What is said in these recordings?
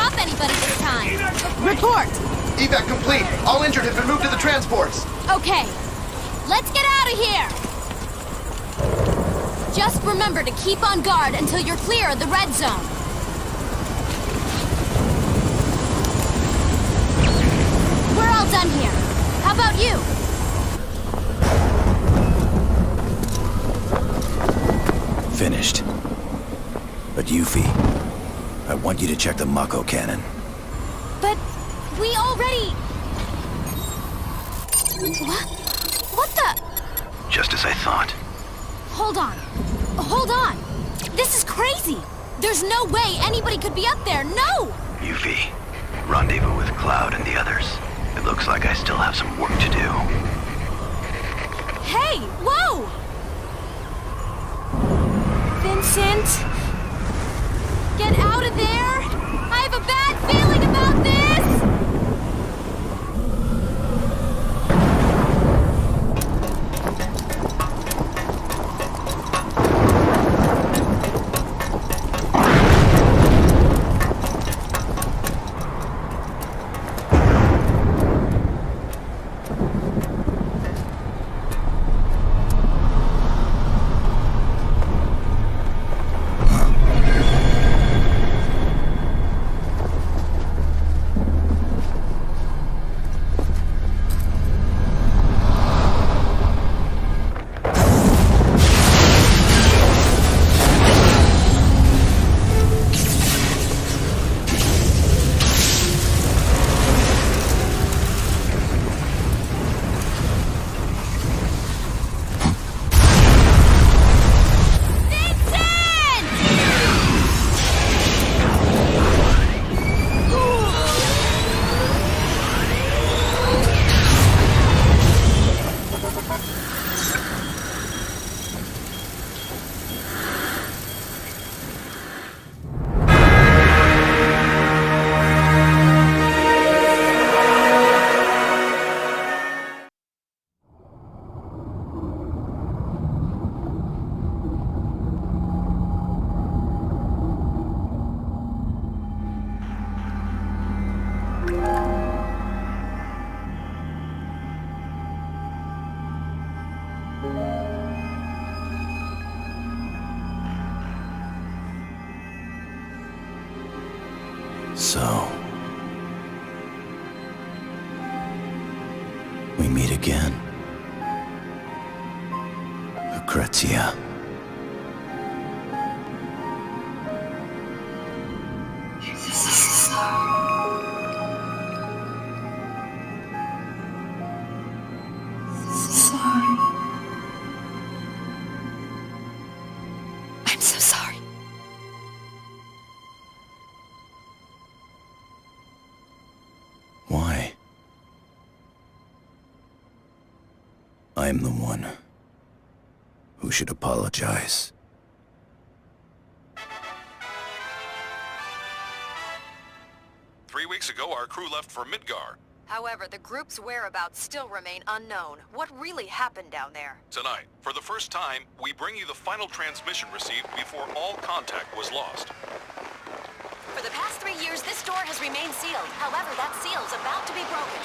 drop anybody this time. Report! Evac complete. All injured have been moved to the transports. Okay, let's get out of here! Just remember to keep on guard until you're clear of the red zone. We're all done here. How about you? Finished. But Yuffie, I want you to check the Mako cannon. But we already... What? What the... Just as I thought. Hold on. Hold on. This is crazy. There's no way anybody could be up there. No! Yuffie, rendezvous with Cloud and the others. It looks like I still have some work to do. Hey! Whoa! Vincent? Get out of there! I have a bad feeling about this! So... we meet again. Lucrezia. I'm so sorry. Why? I'm the one who should apologize. Three weeks ago, our crew left for Midgar. However, the group's whereabouts still remain unknown. What really happened down there? Tonight, for the first time, we bring you the final transmission received before all contact was lost. For the past 3 years, this door has remained sealed. However, that seal is about to be broken.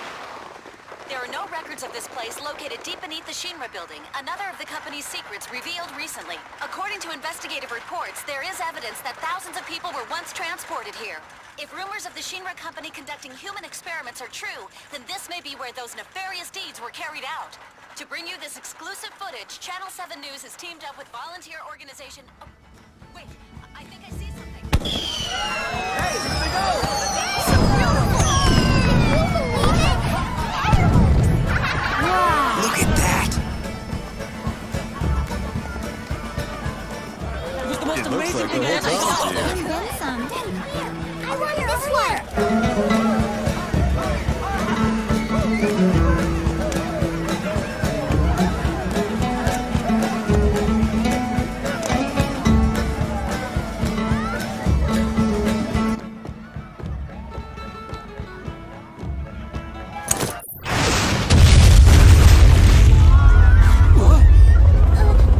There are no records of this place located deep beneath the Shinra building, another of the company's secrets revealed recently. According to investigative reports, there is evidence that thousands of people were once transported here. If rumors of the Shinra company conducting human experiments are true, then this may be where those nefarious deeds were carried out. To bring you this exclusive footage, Channel 7 News has teamed up with volunteer organization... Oh, wait, I think I see something. Hey, here they go! So beautiful! Wow! Look at that! It was the most amazing thing I ever saw. And then some, didn't you? I wonder if we're...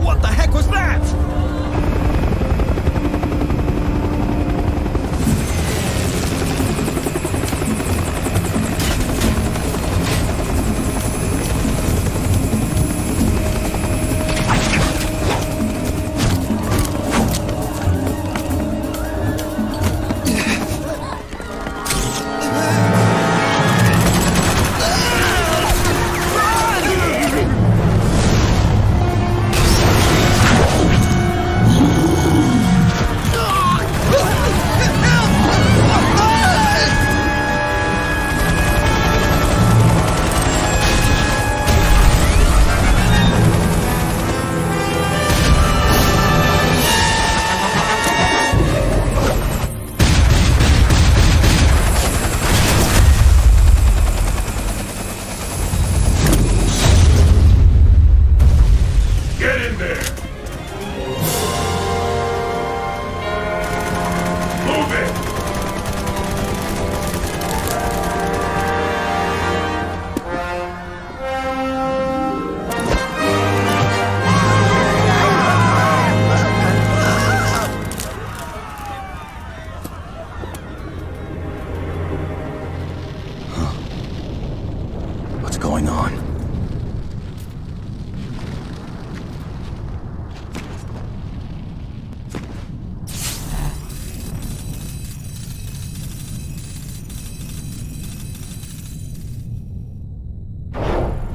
What the heck was that?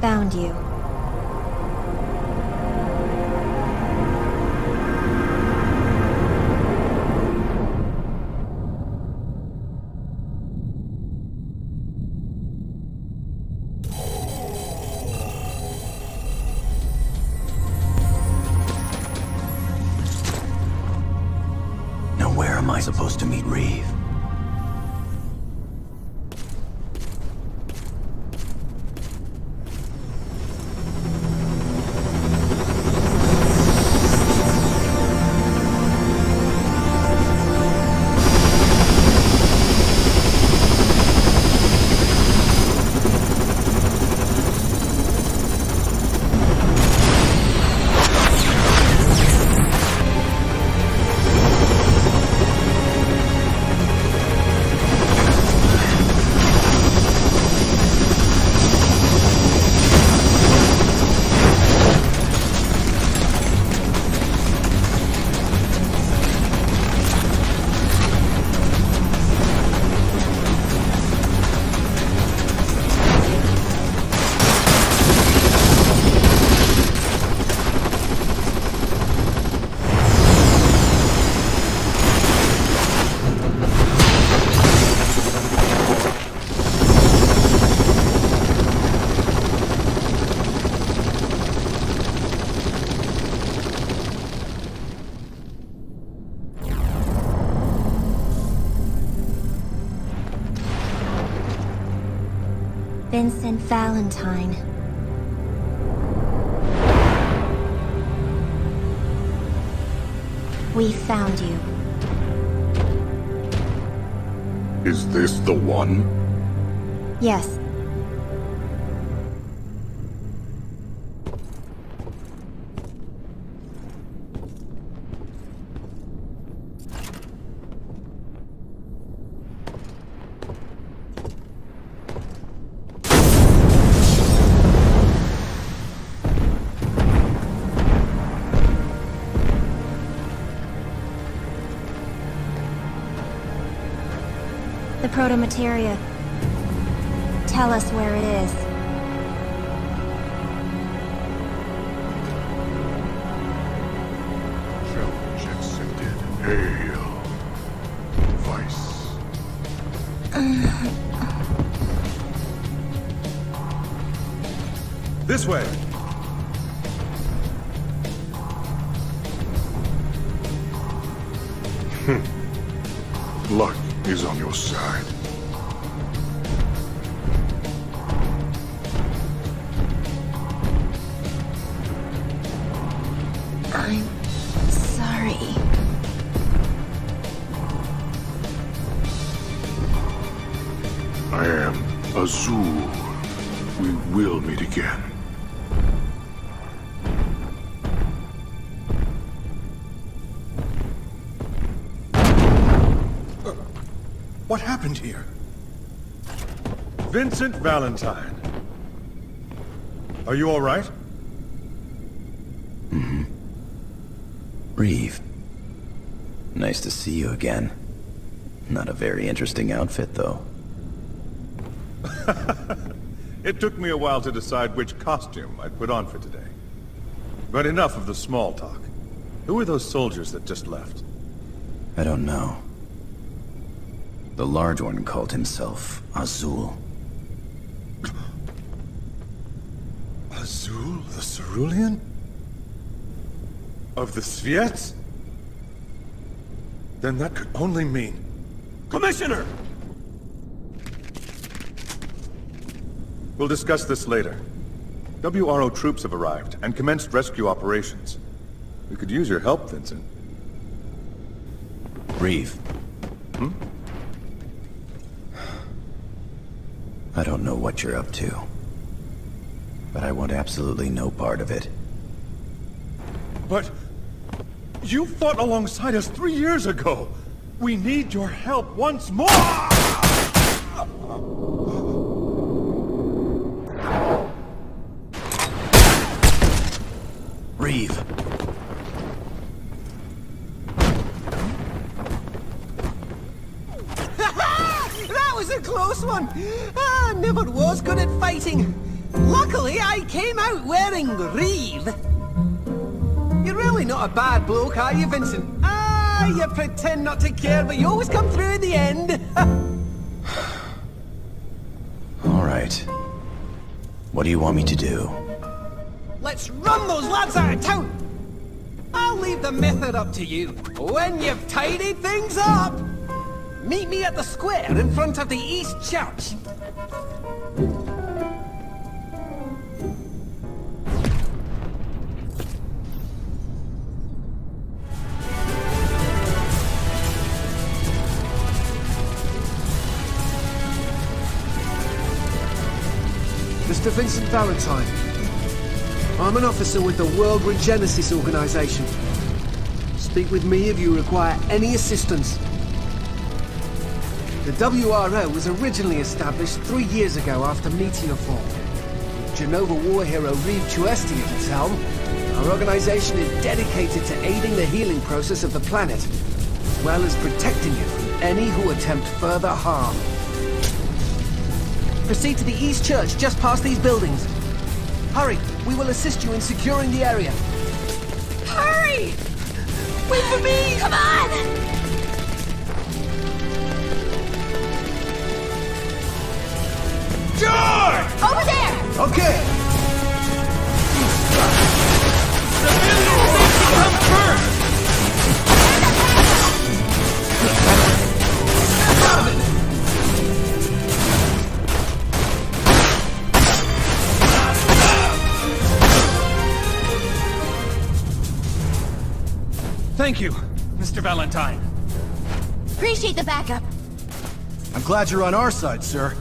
Found you. Now where am I supposed to meet Reeve? Vincent Valentine. We found you. Is this the one? Yes. The proto-materia. Tell us where it is. Challenge accepted. Hail. Vice. This way. Luck is on your side. I'm sorry. I am Azul. We will meet again. What happened here? Vincent Valentine. Are you all right? Reeve. Nice to see you again. Not a very interesting outfit, though. It took me a while to decide which costume I'd put on for today. But enough of the small talk. Who are those soldiers that just left? I don't know. The large one called himself Azul. Azul, the Cerulean? Of the Sviets? Then that could only mean... Commissioner! We'll discuss this later. WRO troops have arrived and commenced rescue operations. We could use your help, Vincent. Reeve. I don't know what you're up to, but I want absolutely no part of it. But... you fought alongside us 3 years ago! We need your help once more! Reeve. That was a close one! Never was good at fighting. Luckily, I came out wearing Reeve. You're really not a bad bloke, are you, Vincent? Ah, you pretend not to care, but you always come through in the end. All right. What do you want me to do? Let's run those lads out of town! I'll leave the method up to you. When you've tidied things up, meet me at the square in front of the East Church. Mr. Vincent Valentine. I'm an officer with the World Regenesis Organization. Speak with me if you require any assistance. The WRO was originally established 3 years ago after Meteorfall. With Genova war hero Reeve Chuesti at its helm, our organization is dedicated to aiding the healing process of the planet, as well as protecting it from any who attempt further harm. Proceed to the East Church just past these buildings. Hurry, we will assist you in securing the area. Hurry! Wait for me! Come on! George! Over there! Okay. Come first! Thank you, Mr. Valentine. Appreciate the backup. I'm glad you're on our side, sir.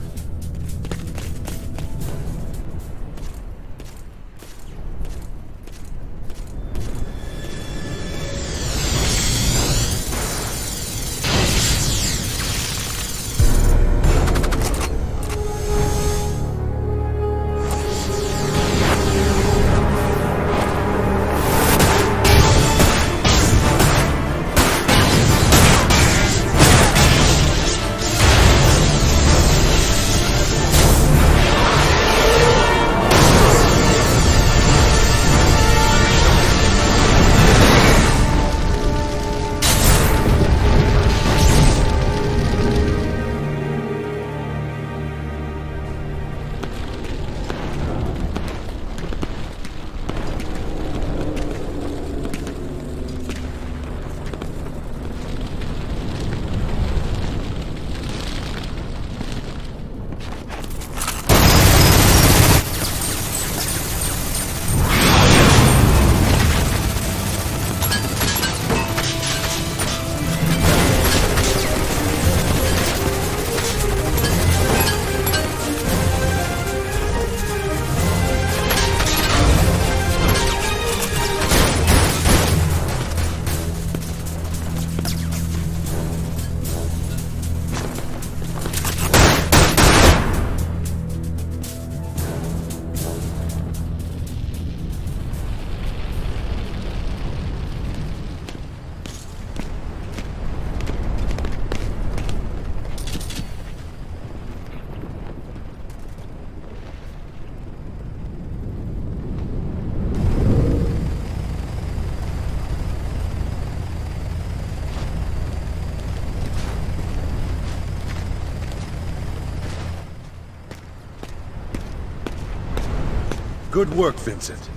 Good work, Vincent.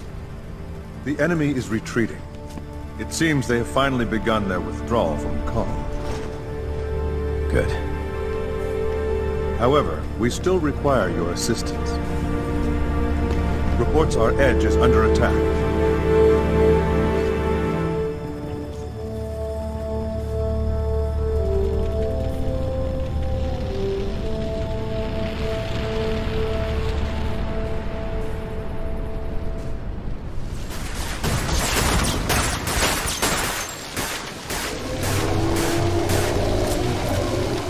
The enemy is retreating. It seems they have finally begun their withdrawal from Calm. Good. However, we still require your assistance. Reports our edge is under attack.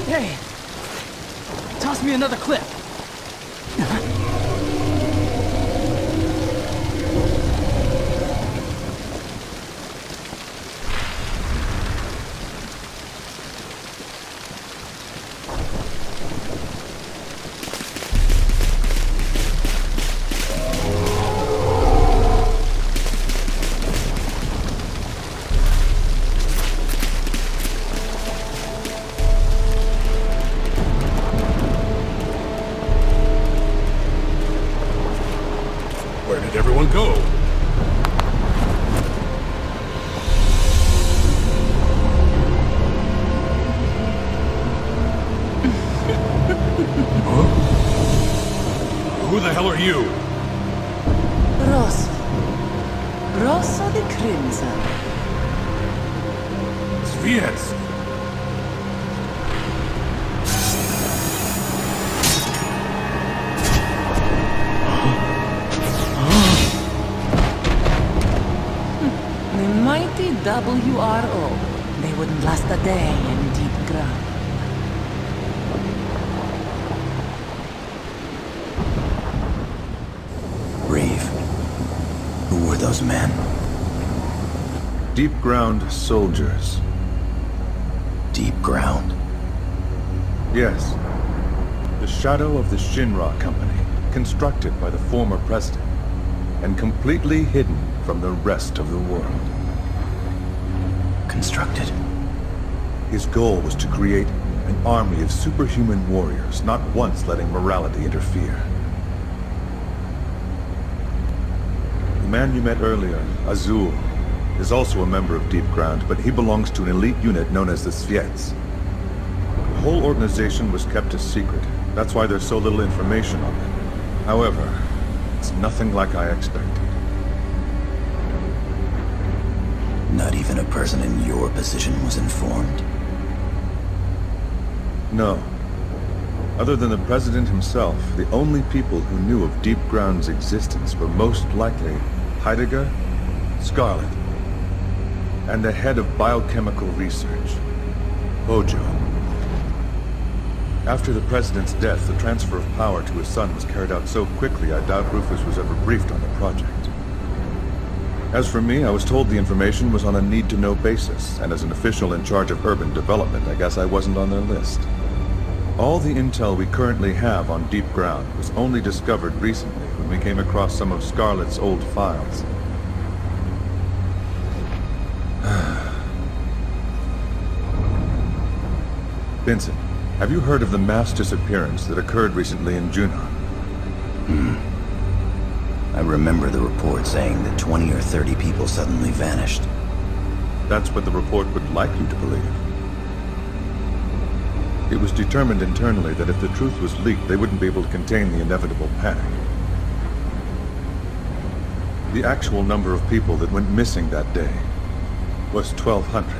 Hey! Toss me another clip. Who the hell are you? Rosso. Rosso the Crimson. Sviets! The mighty WRO. They wouldn't last a day in deep ground. Reeve. Who were those men? Deep ground soldiers. Deep ground? Yes. The shadow of the Shinra Company, constructed by the former president, and completely hidden from the rest of the world. Constructed? His goal was to create an army of superhuman warriors, not once letting morality interfere. The man you met earlier, Azul, is also a member of Deep Ground, but he belongs to an elite unit known as the Sviets. The whole organization was kept a secret. That's why there's so little information on it. However, it's nothing like I expected. Not even a person in your position was informed? No. Other than the President himself, the only people who knew of Deep Ground's existence were most likely Heidegger, Scarlet, and the head of biochemical research, Hojo. After the President's death, the transfer of power to his son was carried out so quickly I doubt Rufus was ever briefed on the project. As for me, I was told the information was on a need-to-know basis, and as an official in charge of urban development, I guess I wasn't on their list. All the intel we currently have on Deep Ground was only discovered recently when we came across some of Scarlet's old files. Vincent, have you heard of the mass disappearance that occurred recently in Junon? I remember the report saying that 20 or 30 people suddenly vanished. That's what the report would like you to believe. It was determined internally that if the truth was leaked, they wouldn't be able to contain the inevitable panic. The actual number of people that went missing that day was 1,200.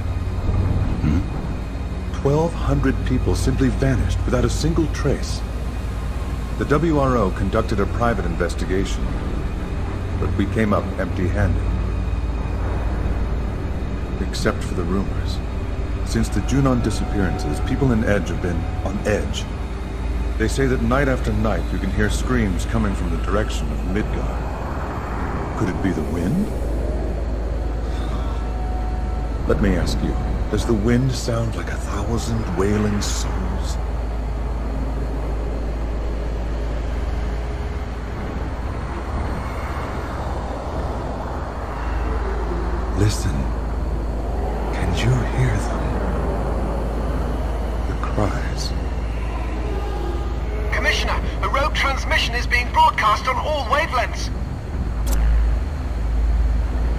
1,200 people simply vanished without a single trace. The WRO conducted a private investigation, but we came up empty-handed. Except for the rumors. Since the Junon disappearances, people in Edge have been on edge. They say that night after night you can hear screams coming from the direction of Midgard. Could it be the wind? Let me ask you, does the wind sound like 1,000 wailing souls? Listen. Can you hear them? The cries. Commissioner, a rogue transmission is being broadcast on all wavelengths.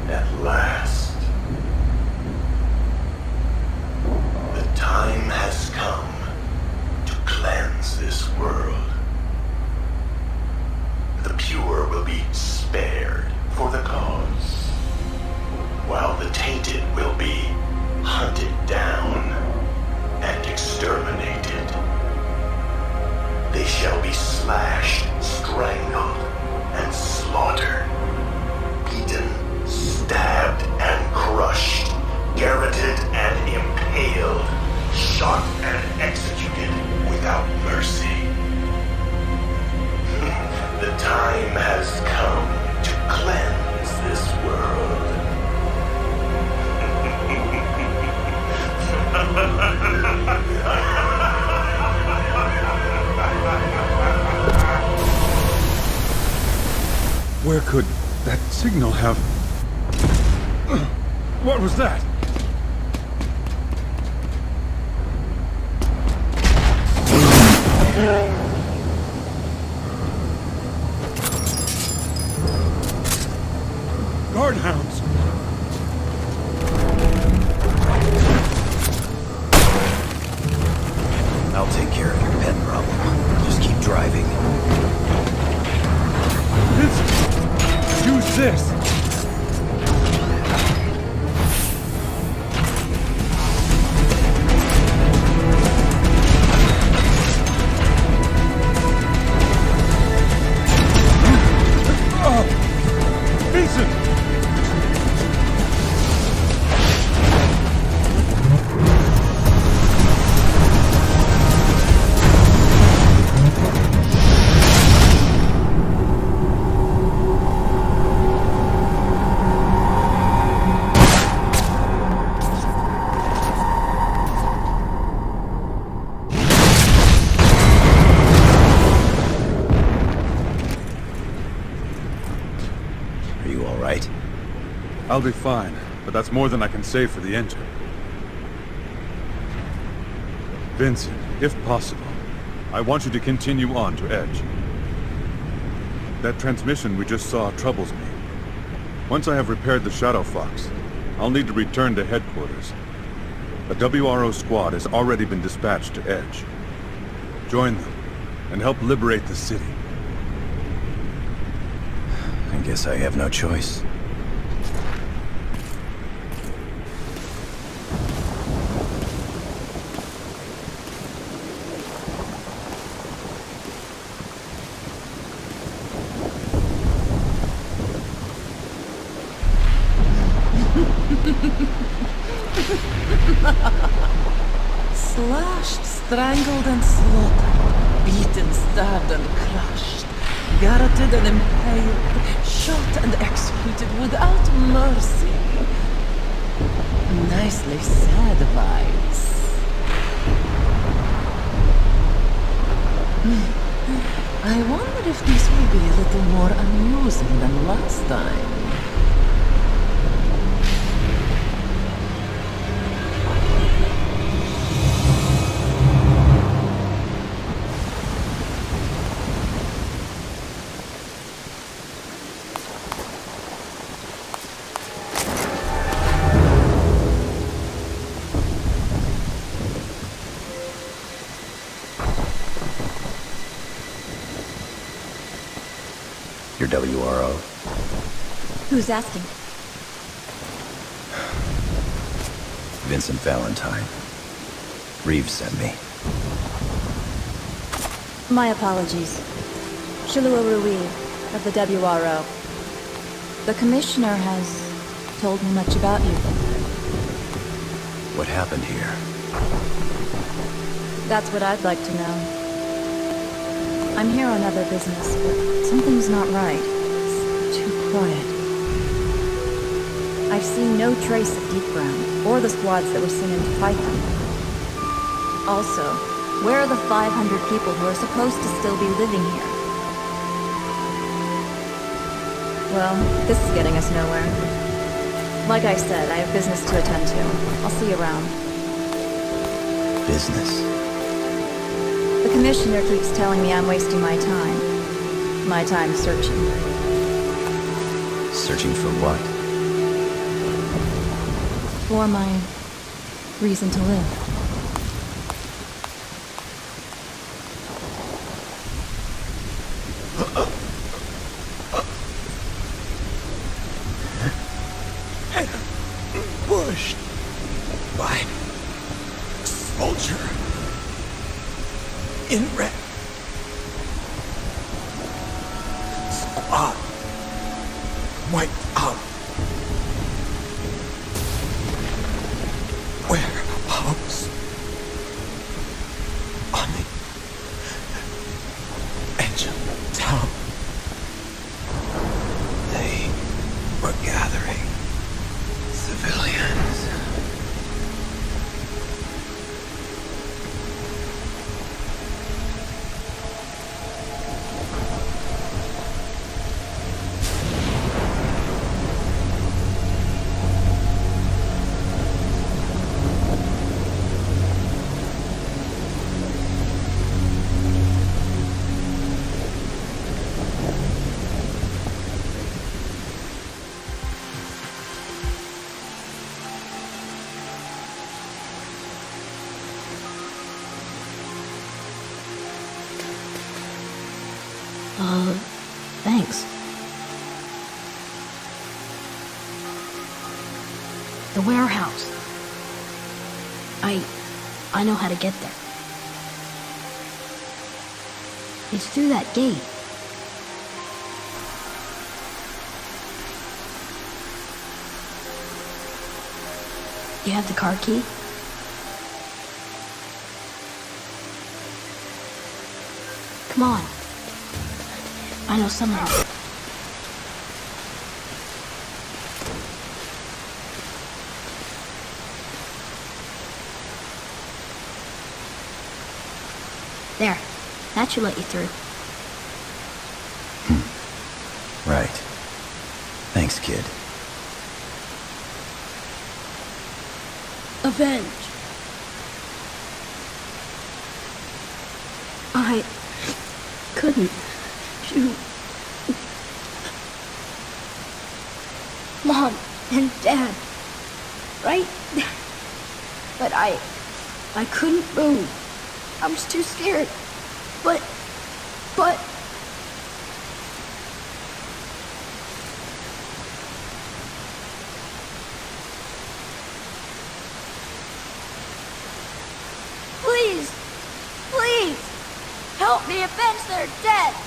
At last. The time has come to cleanse this world. The pure will be spared for the cause, while the tainted will be hunted down and exterminated. They shall be slashed, strangled, and slaughtered, beaten, stabbed, and crushed, garroted and impaled, shot and executed without mercy. The time has come to cleanse this world. Where could that signal have... What was that? Guardhounds! I'll take care of your pet problem. Just keep driving. this! Vincent! Are you all right? I'll be fine, but that's more than I can say for the engine. Vincent, if possible, I want you to continue on to Edge. That transmission we just saw troubles me. Once I have repaired the Shadow Fox, I'll need to return to headquarters. A WRO squad has already been dispatched to Edge. Join them, and help liberate the city. I guess I have no choice. Slashed, strangled and slaughtered, beaten, stabbed and crushed, garroted and impaled, shot and executed without mercy. Nicely said, Vice. I wonder if this will be a little more amusing than last time. Your WRO? Who's asking? Vincent Valentine. Reeves sent me. My apologies. Shilua Rui of the WRO. The Commissioner has told me much about you. What happened here? That's what I'd like to know. I'm here on other business, but something's not right. It's too quiet. I've seen no trace of Deep Ground, or the squads that were sent in to fight them. Also, where are the 500 people who are supposed to still be living here? Well, this is getting us nowhere. Like I said, I have business to attend to. I'll see you around. Business? The Commissioner keeps telling me I'm wasting my time. My time searching. Searching for what? For my reason to live. Pushed by a soldier in red. Squad wiped out. Warehouse on the edge of town. They were gathering civilians. Thanks. The warehouse. I know how to get there. It's through that gate. You have the car key? Come on. I know someone. There. That should let you through. Right. Thanks, kid. Avenge. I couldn't shoot Mom and Dad, right? But I couldn't move. I was too scared. But Please, help me avenge their death!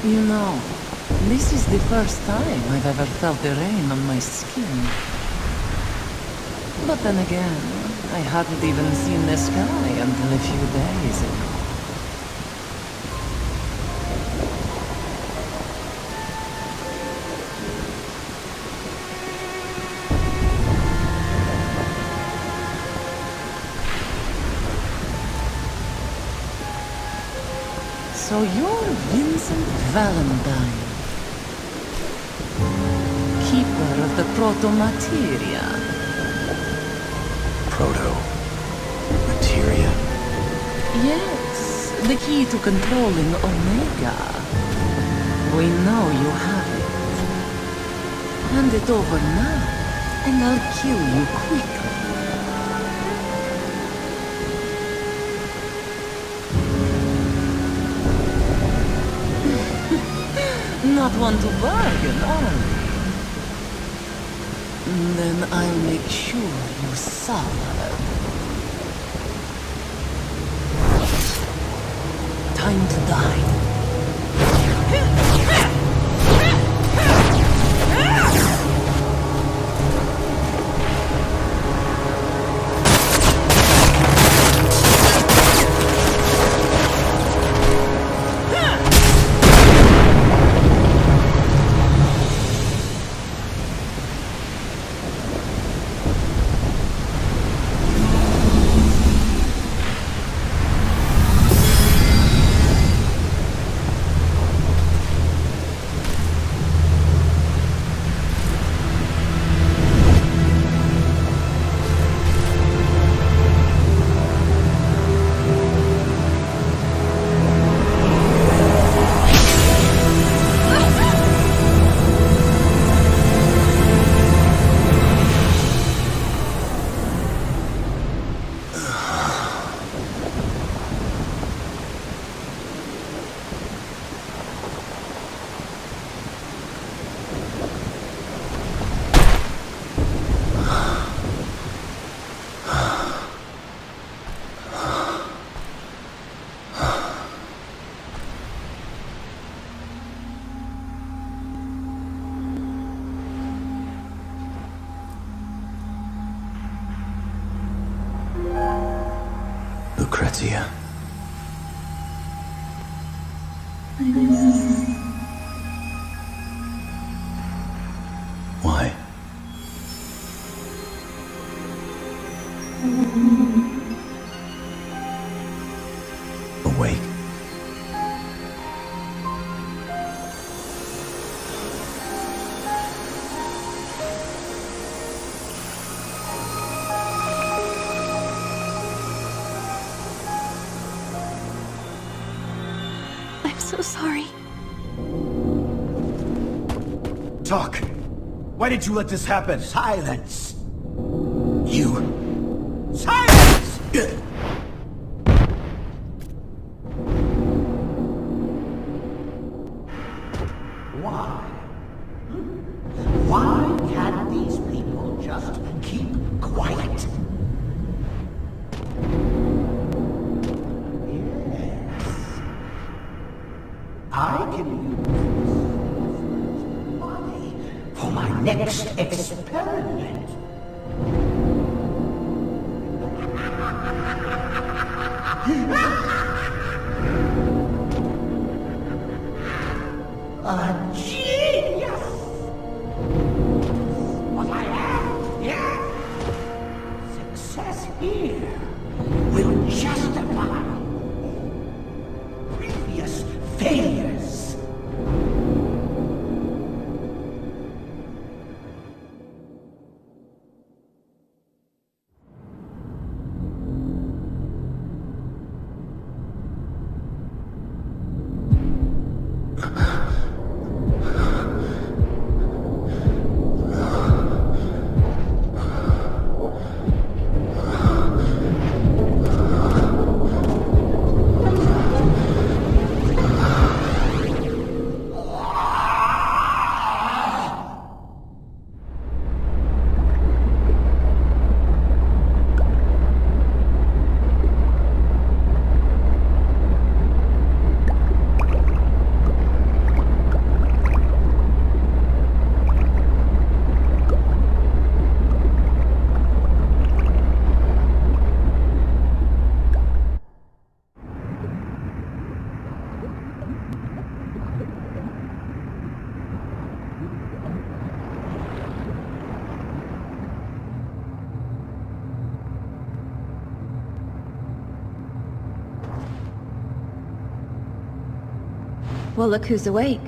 You know, this is the first time I've ever felt the rain on my skin. But then again, I hadn't even seen the sky until a few days ago. So you're Vincent Valentine, keeper of the proto-materia. Proto-materia? Yes, the key to controlling Omega. We know you have it. Hand it over now, and I'll kill you quickly. Not one to bargain, are we? Then I'll make sure you suffer. Time to die. Lucrezia. Why? Awake. I'm so sorry. Talk! Why did you let this happen? Silence! You... Silence! Why? Why can't these people just keep quiet? Yes. I can use money for my next experiment. A genius! What I am, yeah? Success here will justify previous failures. Well, look who's awake.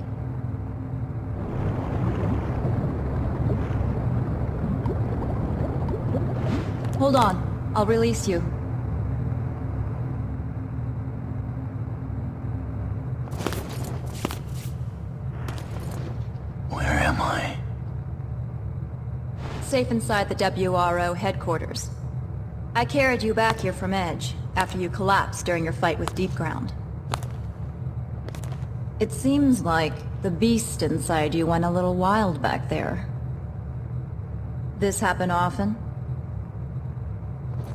Hold on. I'll release you. Where am I? Safe inside the WRO headquarters. I carried you back here from Edge, after you collapsed during your fight with Deep Ground. It seems like the beast inside you went a little wild back there. This happen often?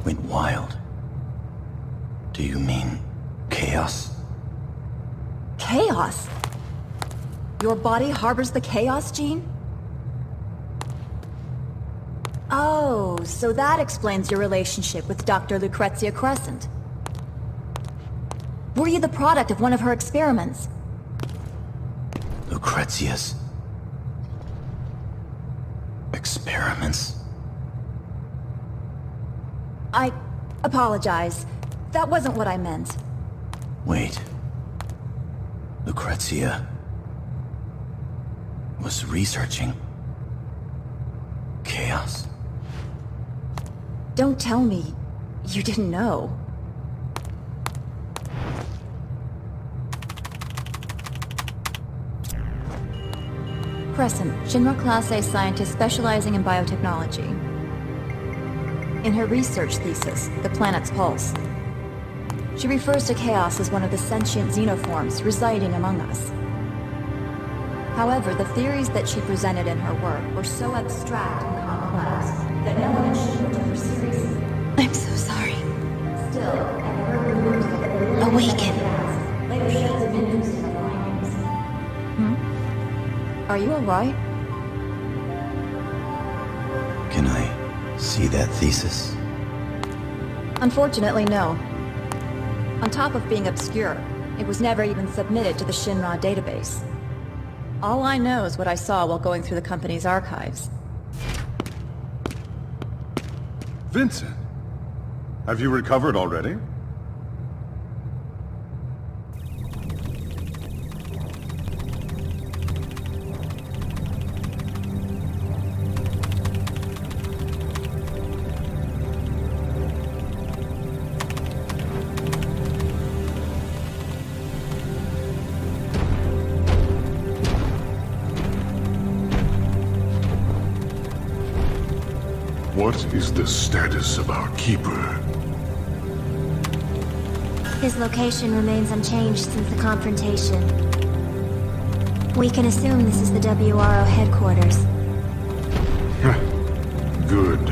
Went wild. Do you mean chaos? Chaos? Your body harbors the chaos gene? Oh, so that explains your relationship with Dr. Lucrezia Crescent. Were you the product of one of her experiments? Lucrezia's experiments? I apologize. That wasn't what I meant. Wait. Lucrezia was researching chaos? Don't tell me you didn't know. Crescent, Shinra Class A scientist specializing in biotechnology. In her research thesis, The Planet's Pulse, she refers to chaos as one of the sentient xenoforms residing among us. However, the theories that she presented in her work were so abstract and complex that no one in Shinra took her seriously. I'm so sorry. Still, at her removes Awaken. later sheds some interest in the findings. Are you alright? Can I see that thesis? Unfortunately, no. On top of being obscure, it was never even submitted to the Shinra database. All I know is what I saw while going through the company's archives. Vincent, have you recovered already? What is the status of our keeper? His location remains unchanged since the confrontation. We can assume this is the WRO headquarters. Good.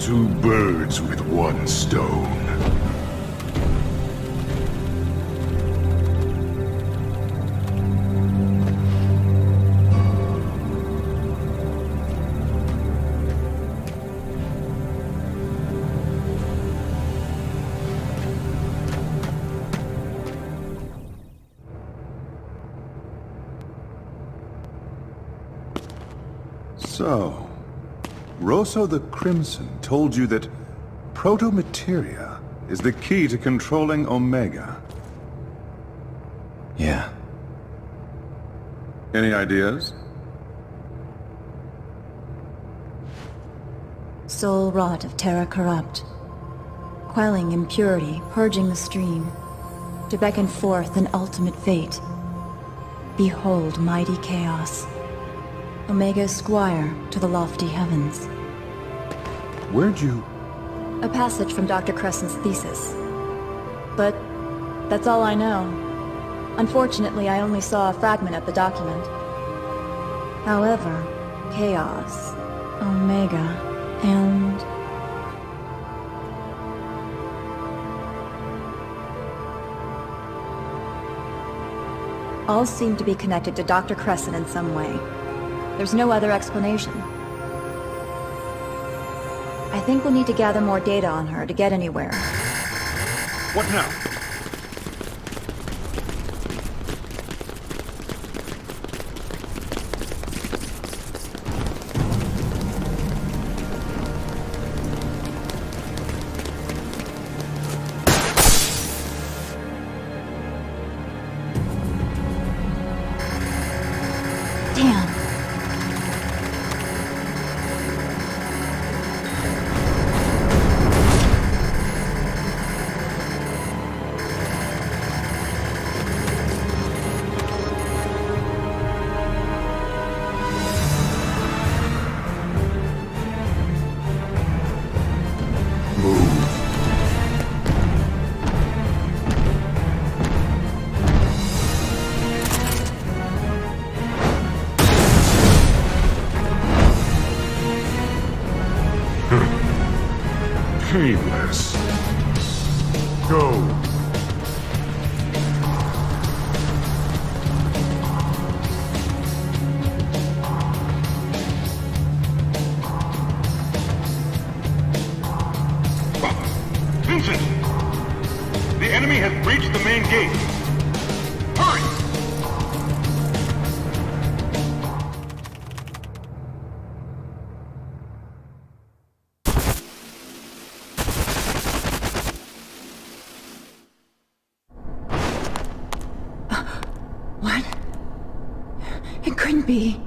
2 birds with 1 stone. So, Rosso the Crimson told you that proto-materia is the key to controlling Omega. Yeah. Any ideas? Soul rot of Terra Corrupt. Quelling impurity, purging the stream. To beckon forth an ultimate fate. Behold mighty chaos. Omega Squire to the lofty heavens. Where'd you... A passage from Dr. Crescent's thesis. But that's all I know. Unfortunately, I only saw a fragment of the document. However, chaos, Omega, and... all seem to be connected to Dr. Crescent in some way. There's no other explanation. I think we'll need to gather more data on her to get anywhere. What now? Damn. Painless. Go. Vincent! The enemy has breached the main gate. Hurry! What? It couldn't be.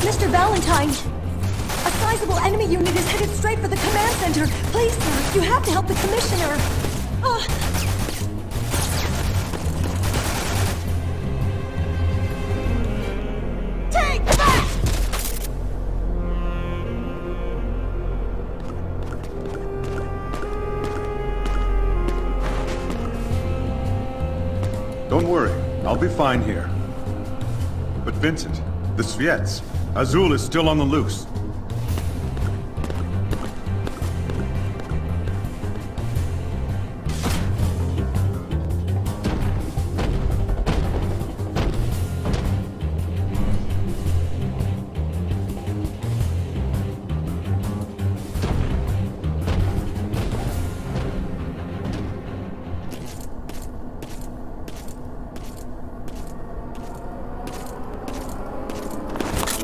Mr. Valentine! A sizable enemy unit is headed straight for the command center. Please, sir, you have to help the commissioner. Take that! Don't worry, I'll be fine here. But Vincent, The Sviets. Azul is still on the loose.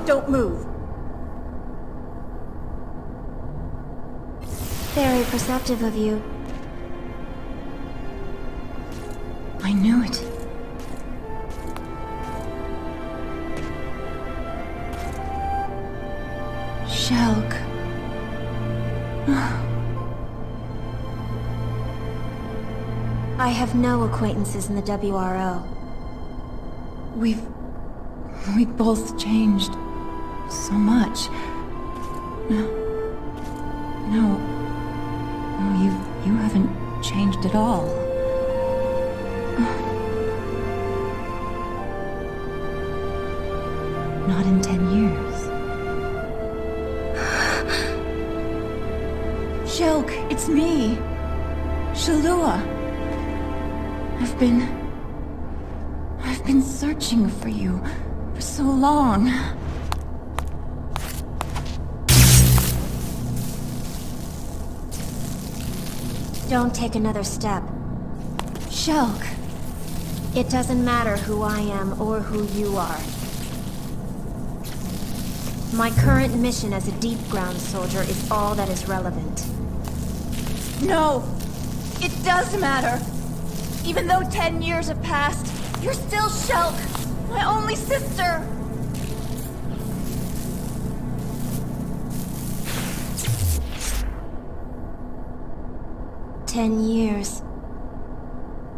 Don't move. Very perceptive of you. I knew it. Shulk. I have no acquaintances in the WRO. We both changed so much. No, you haven't changed at all. Not in 10 years. Shulk, it's me. Shalua. I've been searching for you for so long. Don't take another step. Shulk. It doesn't matter who I am or who you are. My current mission as a deep ground soldier is all that is relevant. No! It does matter! Even though 10 years have passed, you're still Shulk, my only sister! "10 years.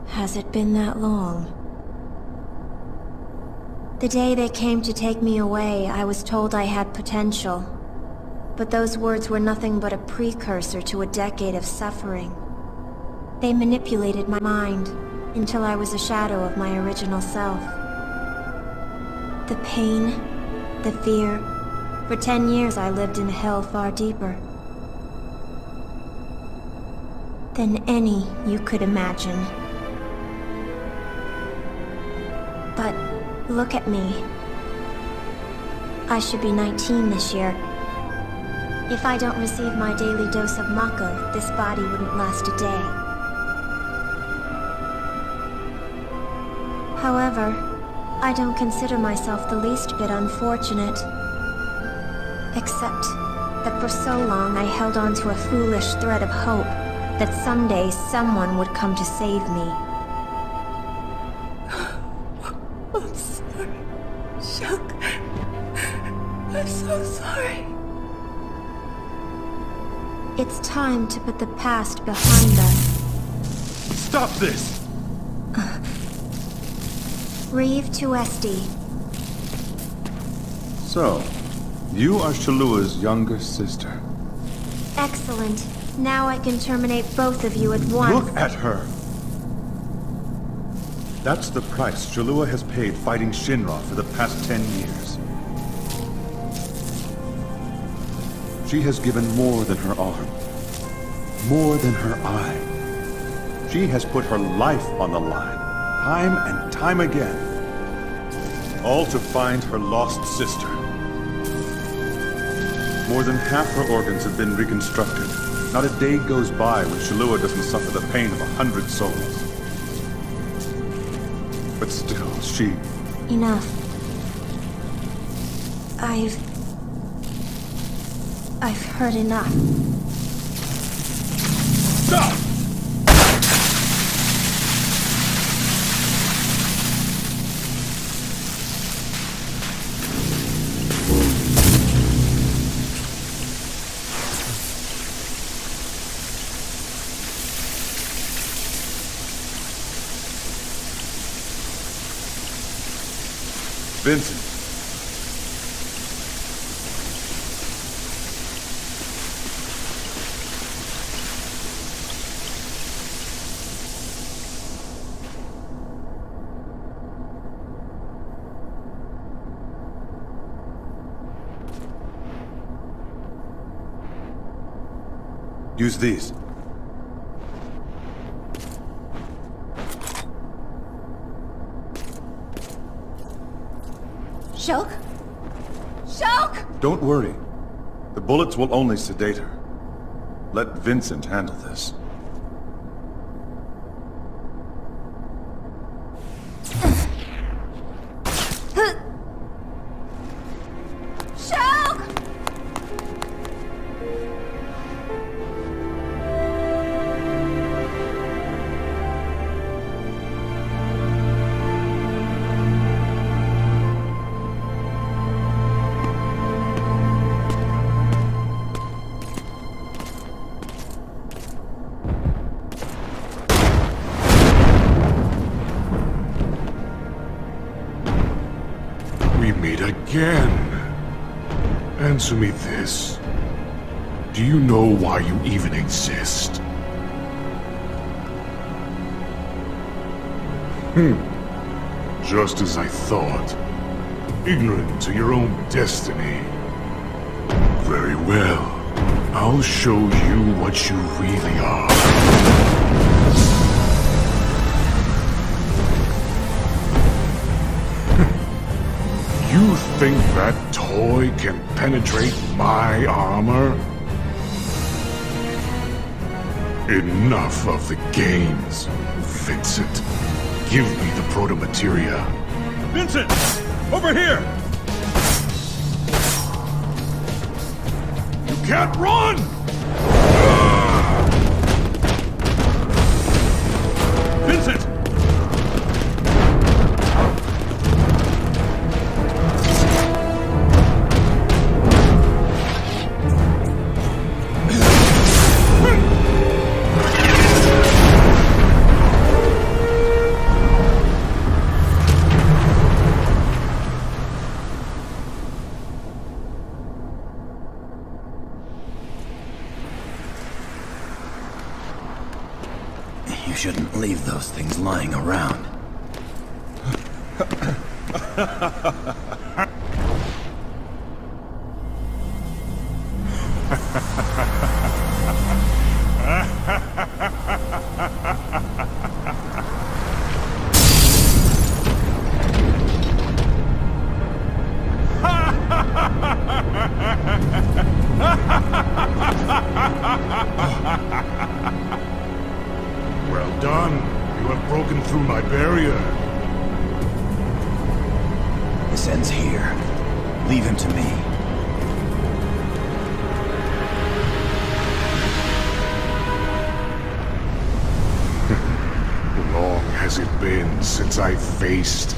Has it been that long?" The day they came to take me away, I was told I had potential. But those words were nothing but a precursor to a decade of suffering. They manipulated my mind until I was a shadow of my original self. The pain, the fear. For 10 years I lived in a hell far deeper than any you could imagine. But look at me. I should be 19 this year. If I don't receive my daily dose of Mako, this body wouldn't last a day. However, I don't consider myself the least bit unfortunate. Except that for so long I held on to a foolish thread of hope that someday someone would come to save me. I'm sorry, Shulk. I'm so sorry. It's time to put the past behind us. Stop this! Reeve Tuesti. So, you are Shalua's younger sister. Excellent. Now I can terminate both of you at once. Look at her! That's the price Shalua has paid fighting Shinra for the past 10 years. She has given more than her arm, more than her eye. She has put her life on the line, time and time again, all to find her lost sister. More than half her organs have been reconstructed. Not a day goes by when Shalua doesn't suffer the pain of 100 souls. But still, she... Enough. I've heard enough. Stop! Vincent. Use these. Shulk? Shulk! Don't worry. The bullets will only sedate her. Let Vincent handle this. Shulk! We meet again. Answer me this. Do you know why you even exist? Just as I thought. Ignorant to your own destiny. Very well. I'll show you what you really are. You think that toy can penetrate my armor? Enough of the games, Vincent. Give me the proto-materia. Vincent! Over here! You can't run! Vincent! You shouldn't leave those things lying around. Well done. You have broken through my barrier. This ends here. Leave him to me. Long has it been since I faced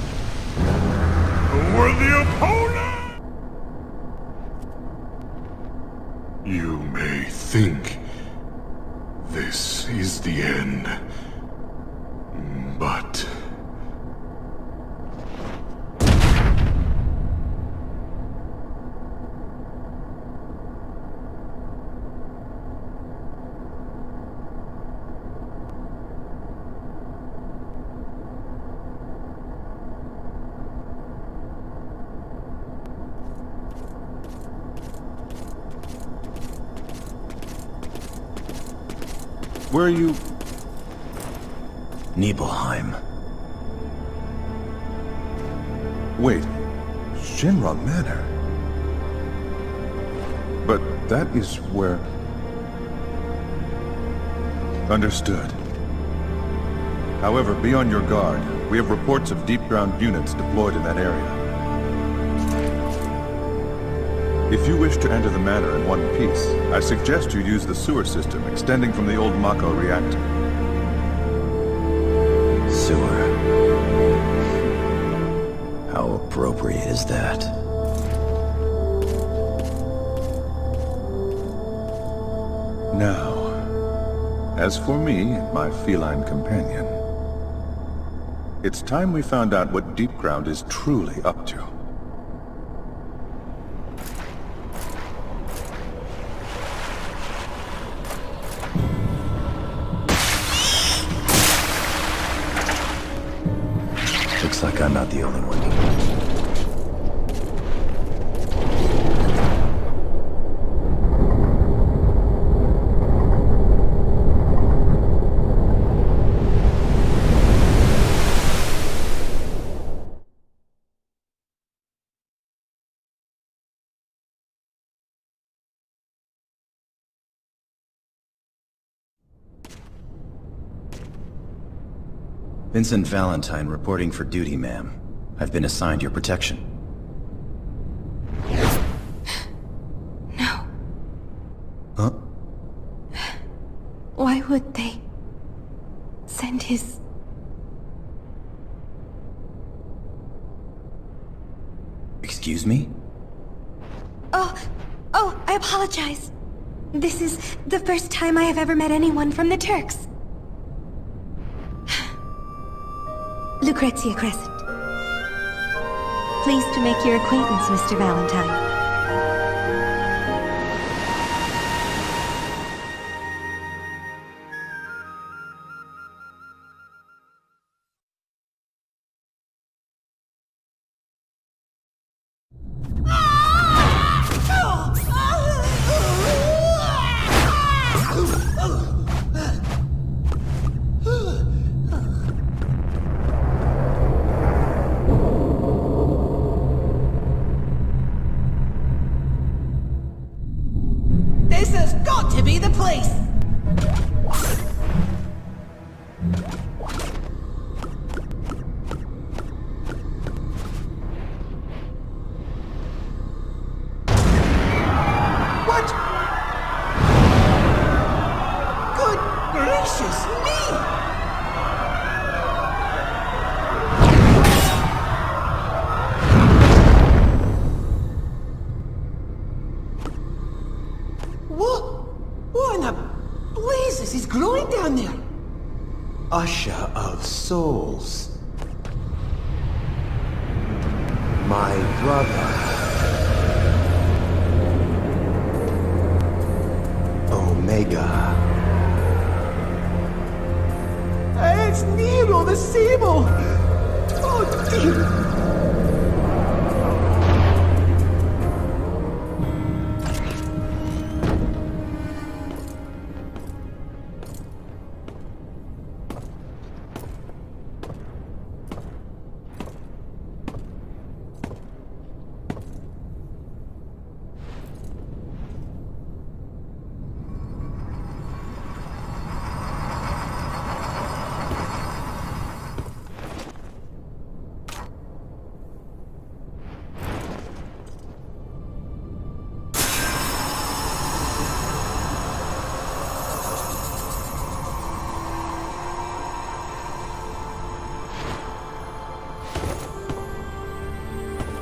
a worthy opponent? You may think this is the end, but... Where are you? Nibelheim. Wait. Shinra Manor. But that is where... Understood. However, be on your guard. We have reports of deep ground units deployed in that area. If you wish to enter the manor in one piece, I suggest you use the sewer system extending from the old Mako reactor. Sewer. How appropriate is that? Now, as for me and my feline companion, it's time we found out what Deep Ground is truly up to. Looks like I'm not the only one. Vincent Valentine reporting for duty, ma'am. I've been assigned your protection. No. Huh? Why would they send his... Excuse me? Oh, I apologize. This is the first time I have ever met anyone from the Turks. Lucrezia Crescent. Pleased to make your acquaintance, Mr. Valentine. This has got to be the place! What? Good gracious me! What in the blazes is growing down there? Usher of souls. My brother. Omega. It's Nero the Sable! Oh dear!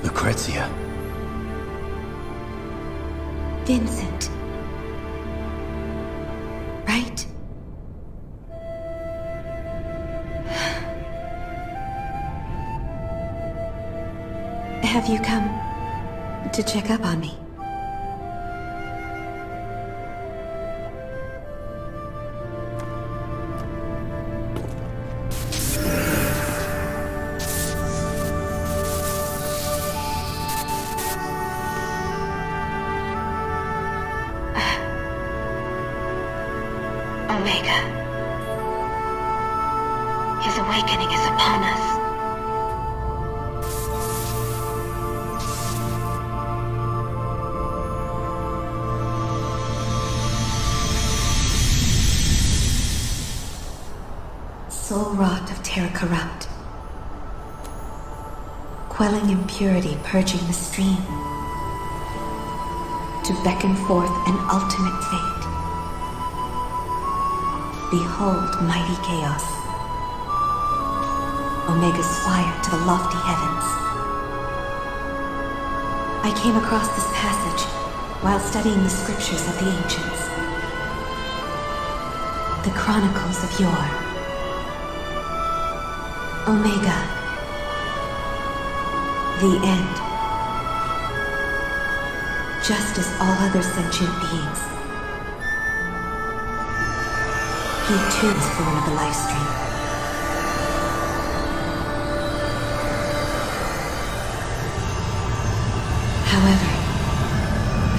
Lucrezia. Vincent. Right? Have you come to check up on me? Omega. His awakening is upon us. Soul wrought of terror corrupt, quelling impurity, purging the stream, to beckon forth an ultimate fate. Behold mighty chaos, Omega's fire to the lofty heavens. I came across this passage while studying the scriptures of the ancients, the chronicles of yore. Omega, the end, just as all other sentient beings. He too was born of the life stream. However,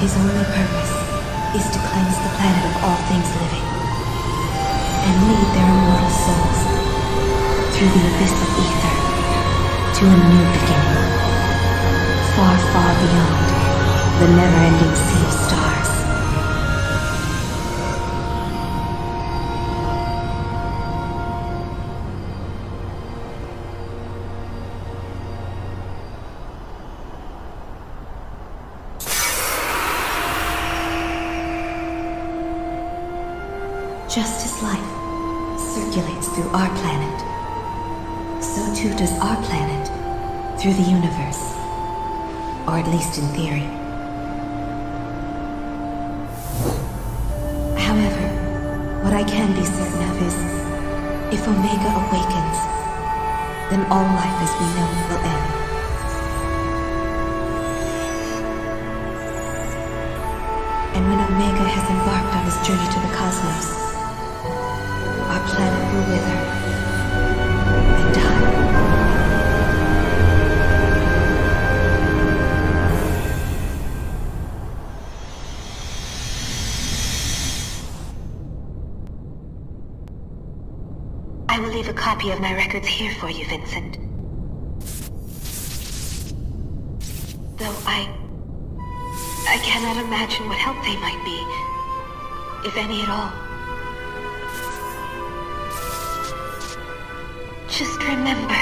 his only purpose is to cleanse the planet of all things living and lead their immortal souls through the abyss of ether to a new beginning, far, far beyond the never-ending sea of stars. Just as life circulates through our planet, so too does our planet through the universe. Or at least in theory. However, what I can be certain of is, if Omega awakens, then all life as we know it will end. And when Omega has embarked on his journey to the cosmos, our planet will wither and die. I will leave a copy of my records here for you, Vincent. Though I cannot imagine what help they might be, if any at all. Just remember,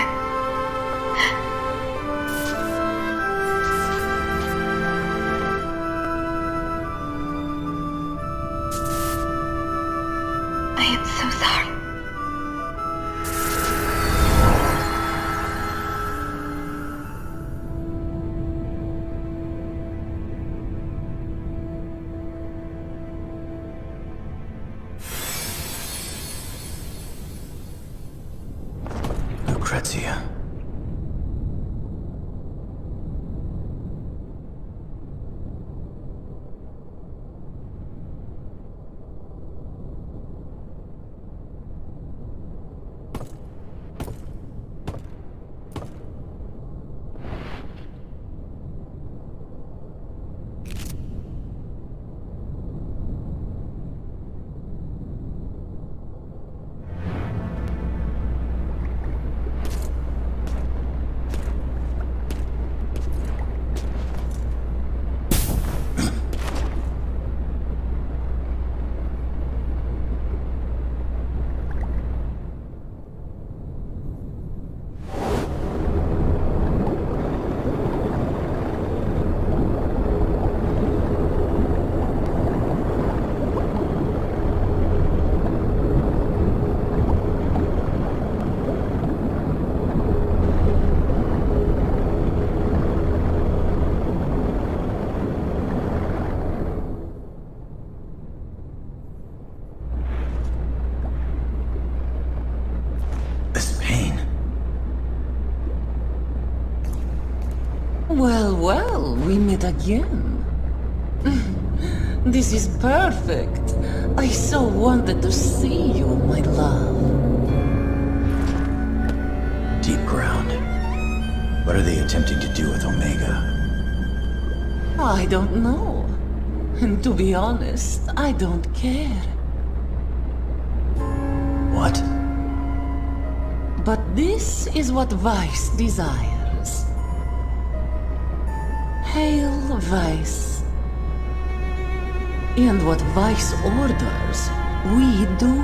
I am so sorry. Lucrezia. Well, we meet again. This is perfect. I so wanted to see you, my love. Deep ground. What are they attempting to do with Omega? I don't know. And to be honest, I don't care. What? But this is what Vice desires. Hail Vice. And what Vice orders, we do.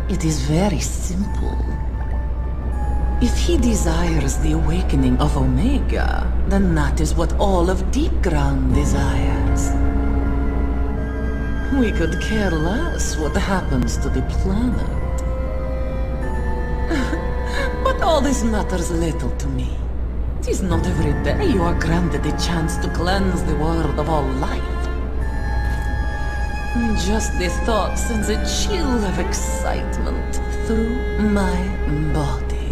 It is very simple. If he desires the awakening of Omega, then that is what all of Deep Ground desires. We could care less what happens to the planet. But all this matters little to me. It is not every day you are granted a chance to cleanse the world of all life. Just the thought sends a chill of excitement through my body.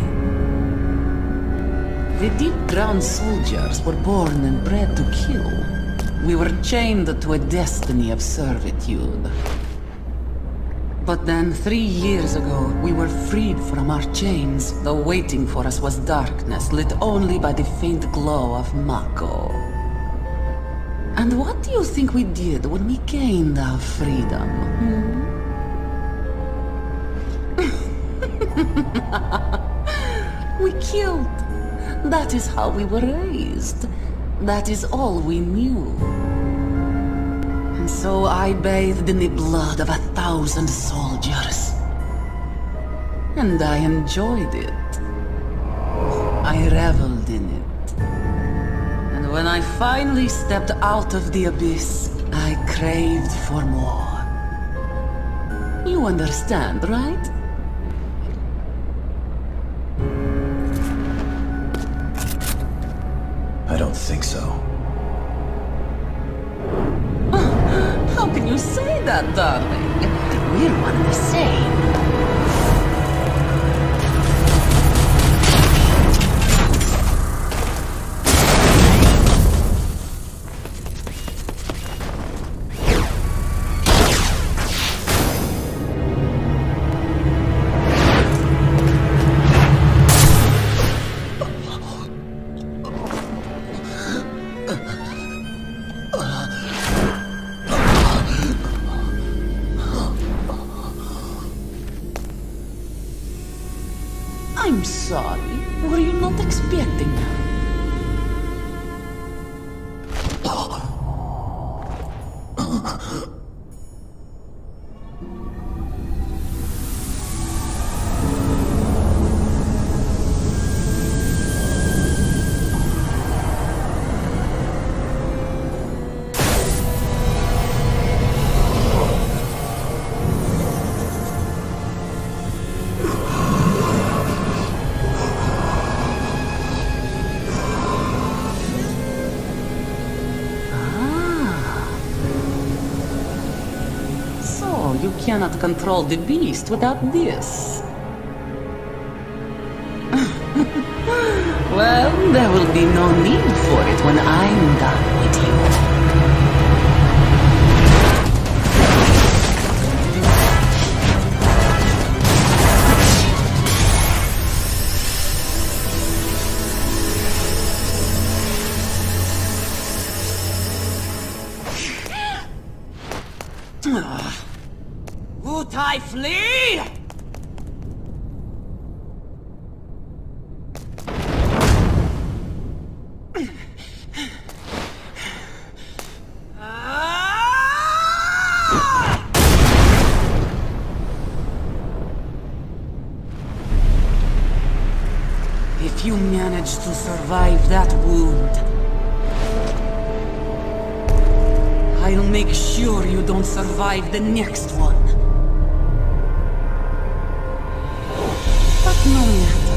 The Deep Ground soldiers were born and bred to kill. We were chained to a destiny of servitude. But then 3 years ago, we were freed from our chains, though waiting for us was darkness lit only by the faint glow of Mako. And what do you think we did when we gained our freedom? We killed. That is how we were raised. That is all we knew. And so I bathed in the blood of 1,000 soldiers. And I enjoyed it. I reveled in it. And when I finally stepped out of the abyss, I craved for more. You understand, right? I don't think so. How can you say that, darling? We're one and the same. I'm sorry. Were you not expecting that? You cannot control the beast without this. Well, there will be no need for it when I'm done with you. Would I flee? If you manage to survive that wound, I'll make sure you don't survive the next one. But no matter.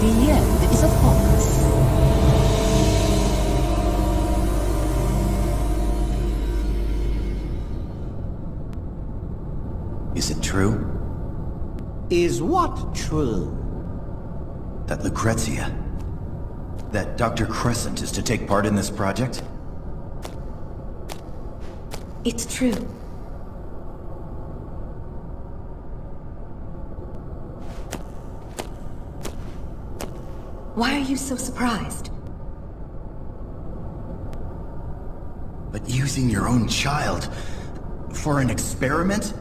The end is upon us. Is it true? Is what true? That Lucrezia, that Dr. Crescent is to take part in this project? It's true. Why are you so surprised? But using your own child for an experiment?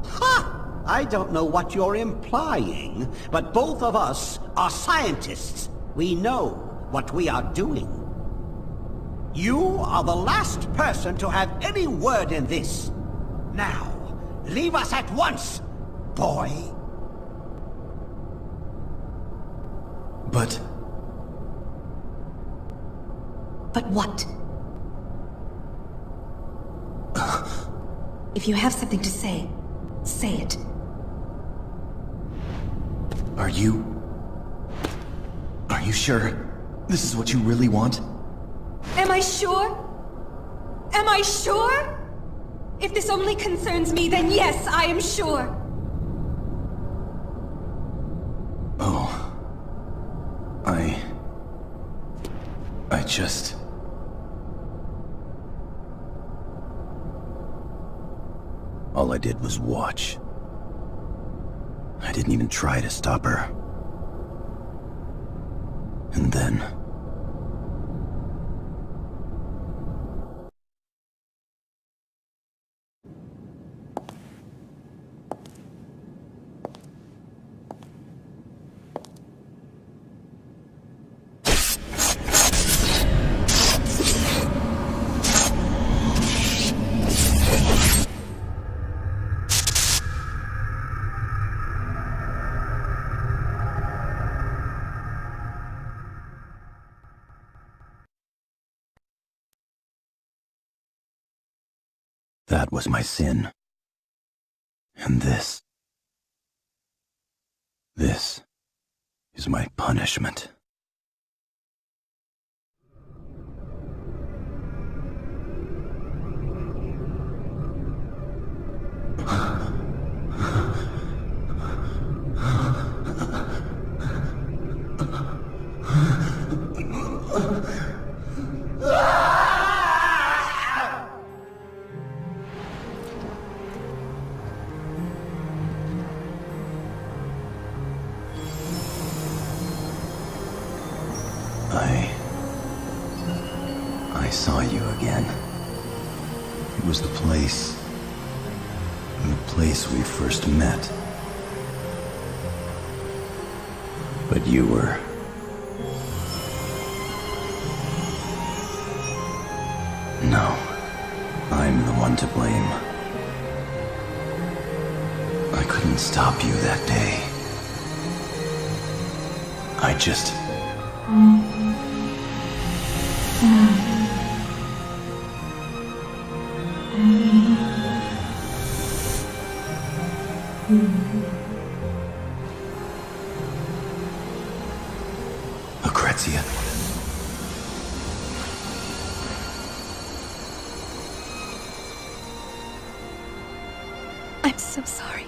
Ha! I don't know what you're implying, but both of us are scientists. We know what we are doing. You are the last person to have any word in this. Now, leave us at once, boy. But what? If you have something to say, say it. Are you sure this is what you really want? Am I sure? Am I sure? If this only concerns me, then yes, I am sure. Oh. I just... All I did was watch. I didn't even try to stop her. And then... That was my sin. And this is my punishment. I saw you again. It was the place we first met. But you were... No, I'm the one to blame. I couldn't stop you that day. I just... Lucrezia. I'm so sorry.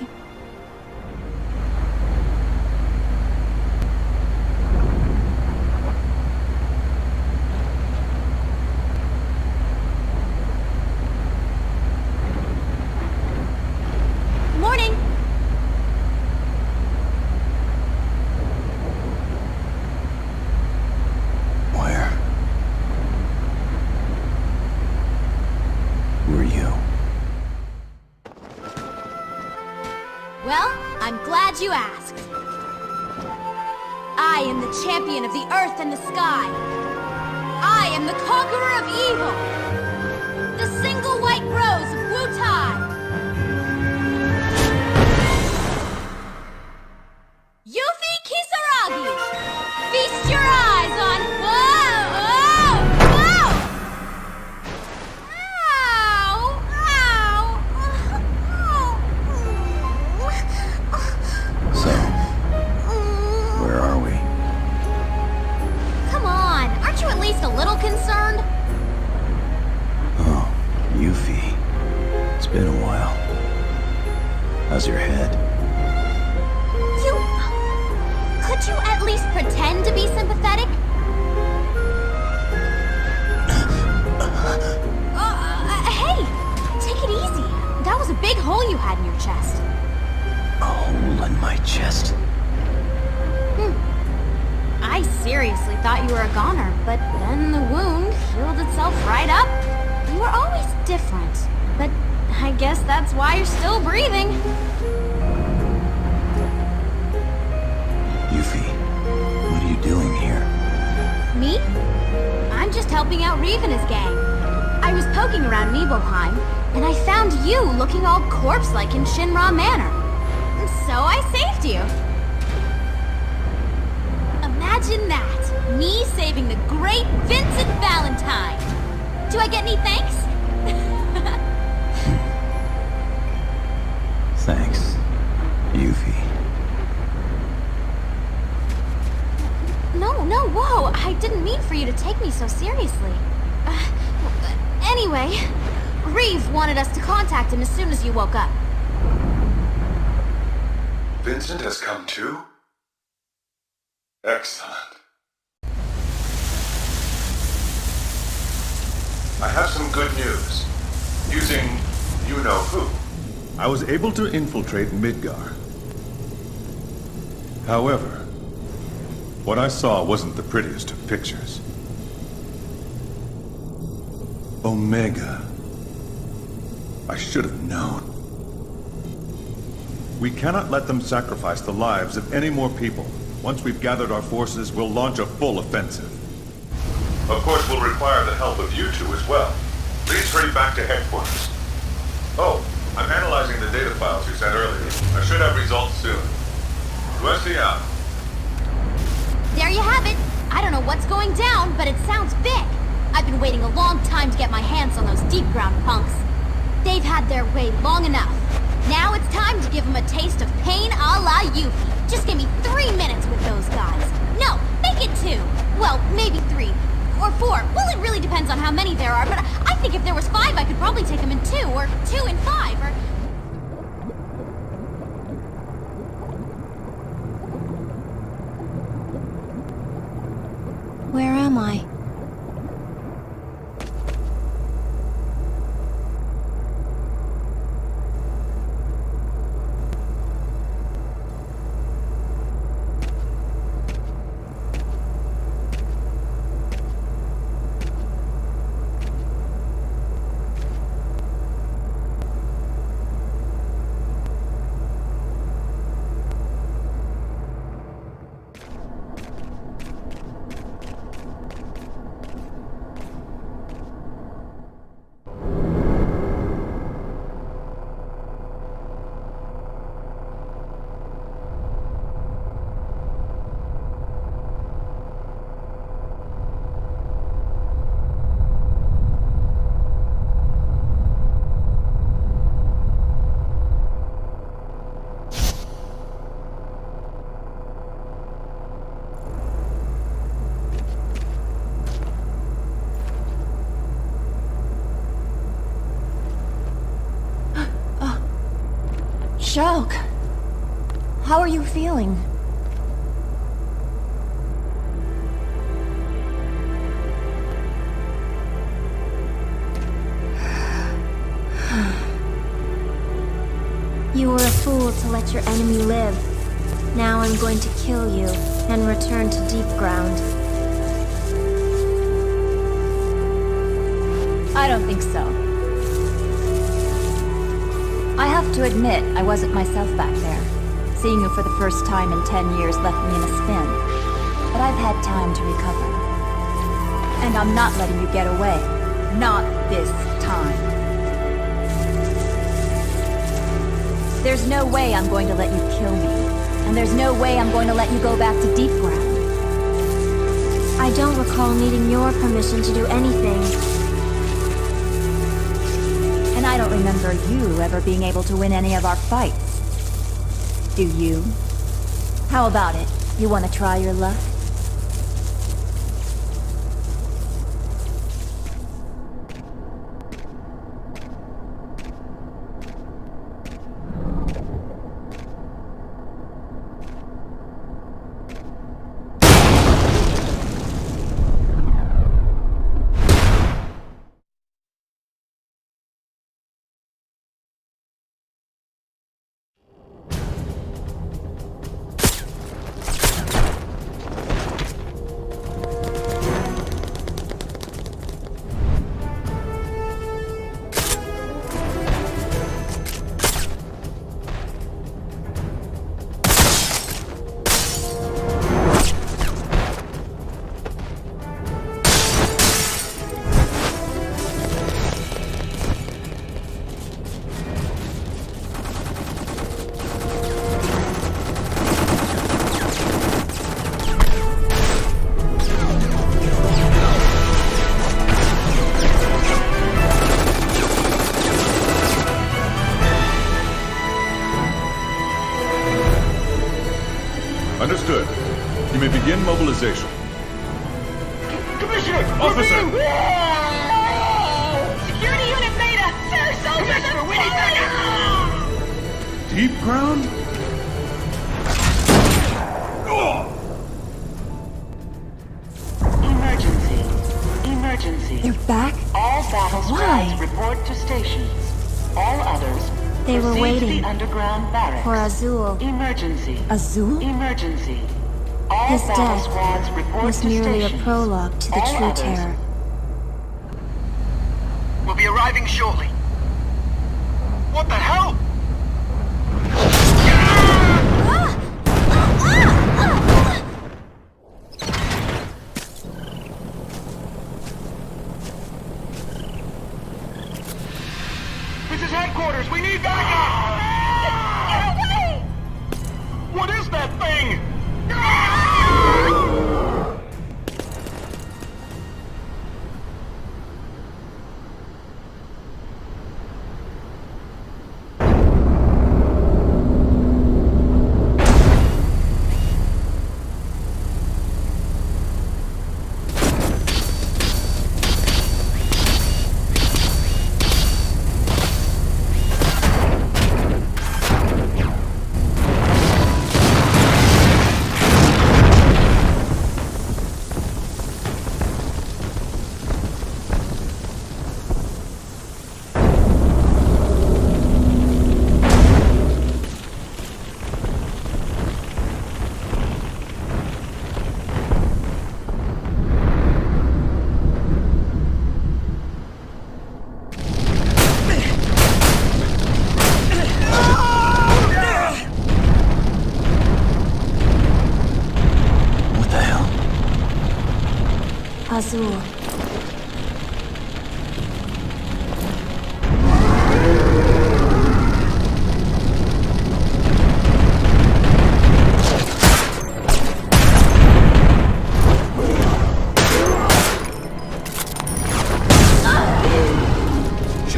Morning! Where were you? Well, I'm glad you asked. I am the champion of the earth and the sky. I am the conqueror of evil. The single white rose of Wu-Tai. Yuffie Kisaragi! Feast your eyes on... Whoa! Whoa! Ow! Ow! So, where are we? Come on, aren't you at least a little concerned? Oh, Yuffie. It's been a while. How's your head? Could you at least pretend to be sympathetic? Hey! Take it easy. That was a big hole you had in your chest. A hole in my chest? I seriously thought you were a goner, but then the wound healed itself right up. You were always different, but I guess that's why you're still breathing. Yuffie, what are you doing here? Me? I'm just helping out Reeve and his gang. I was poking around Nibelheim, and I found you looking all corpse-like in Shinra Manor. So I saved you. Imagine that. Me saving the great Vincent Valentine. Do I get any thanks? Thanks, Yuffie. No, whoa! I didn't mean for you to take me so seriously. Anyway, Reeve wanted us to contact him as soon as you woke up. Vincent has come too? Excellent. I have some good news. Using you-know-who, I was able to infiltrate Midgar. However, what I saw wasn't the prettiest of pictures. Omega. I should have known. We cannot let them sacrifice the lives of any more people. Once we've gathered our forces, we'll launch a full offensive. Of course, we'll require the help of you two as well. Please hurry back to headquarters. Oh, I'm analyzing the data files you sent earlier. I should have results soon. Wesley out. There you have it. I don't know what's going down, but it sounds big. I've been waiting a long time to get my hands on those deep ground punks. They've had their way long enough. Now it's time to give them a taste of pain a la Yuffie. Just give me 3 minutes with those guys. No, make it 2. Well, maybe 3. Or 4. Well, it really depends on how many there are, but I think if there was 5, I could probably take them in 2, or 2 in 5, or... Where am I? Shulk! How are you feeling? You were a fool to let your enemy live. Now I'm going to kill you and return to deep ground. I don't think so. I have to admit, I wasn't myself back there. Seeing you for the first time in 10 years left me in a spin. But I've had time to recover. And I'm not letting you get away. Not this time. There's no way I'm going to let you kill me. And there's no way I'm going to let you go back to deep ground. I don't recall needing your permission to do anything. And I don't remember you ever being able to win any of our fights. Do you? How about it? You want to try your luck? Understood. You may begin mobilization. Commissioner! Officer! Security unit Beta! Sir, soldiers are falling! Deep ground? Emergency. They're back? All battle Why? squads report to stations. All others They were proceed waiting to the underground barracks. for Azul. Emergency. Azul? Emergency. All His battle death squads report was to merely a stations. prologue to the All true others terror. We'll be arriving shortly. What the hell? This is headquarters. We need backup. Get away! What is that thing?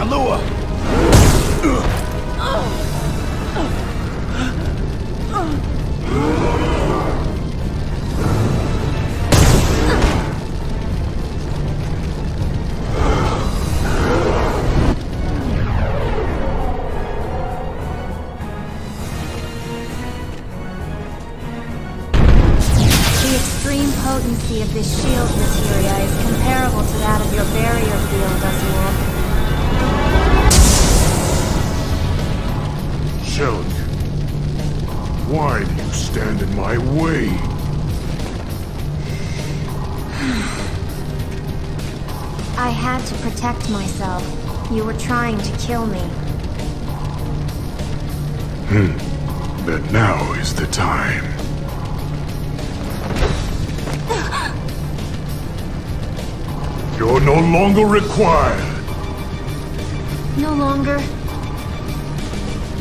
Shalua! The extreme potency of this shield materia is comparable to that of your barrier field, Azul. Shelly, why do you stand in my way? I had to protect myself. You were trying to kill me. But now is the time. You're no longer required. No longer?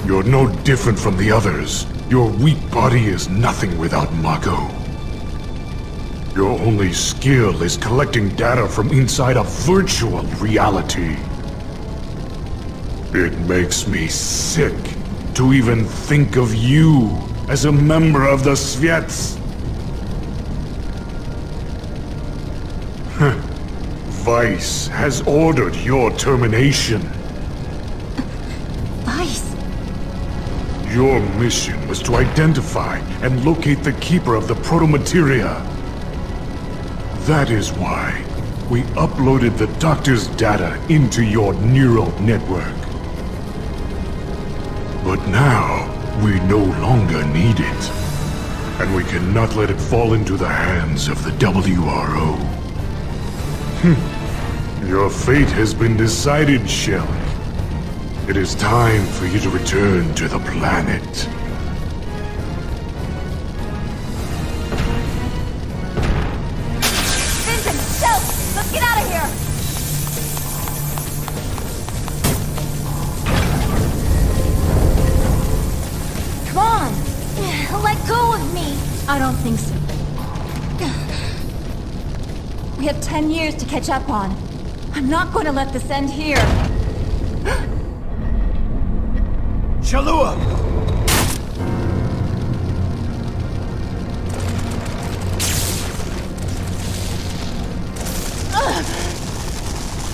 You're no different from the others. Your weak body is nothing without Mako. Your only skill is collecting data from inside a virtual reality. It makes me sick to even think of you as a member of the Sviets. Vice has ordered your termination. Vice? Your mission was to identify and locate the keeper of the proto-materia. That is why we uploaded the doctor's data into your neural network. But now, we no longer need it. And we cannot let it fall into the hands of the WRO. Your fate has been decided, Shelly. It is time for you to return to the planet. Vincent, Shell, let's get out of here! Come on! Let go of me! I don't think so. We have 10 years to catch up on. I'm not going to let this end here. Shalua!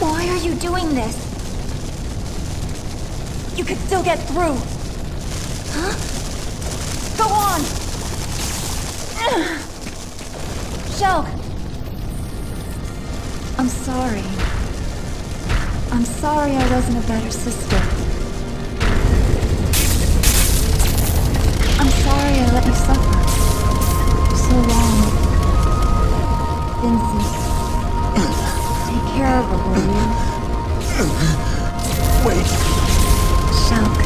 Why are you doing this? You could still get through. Huh? Go on! Shulk! I'm sorry. I'm sorry I wasn't a better sister. I'm sorry I let you suffer. So long. Vincent. Take care of her, will you? Wait. Shulk.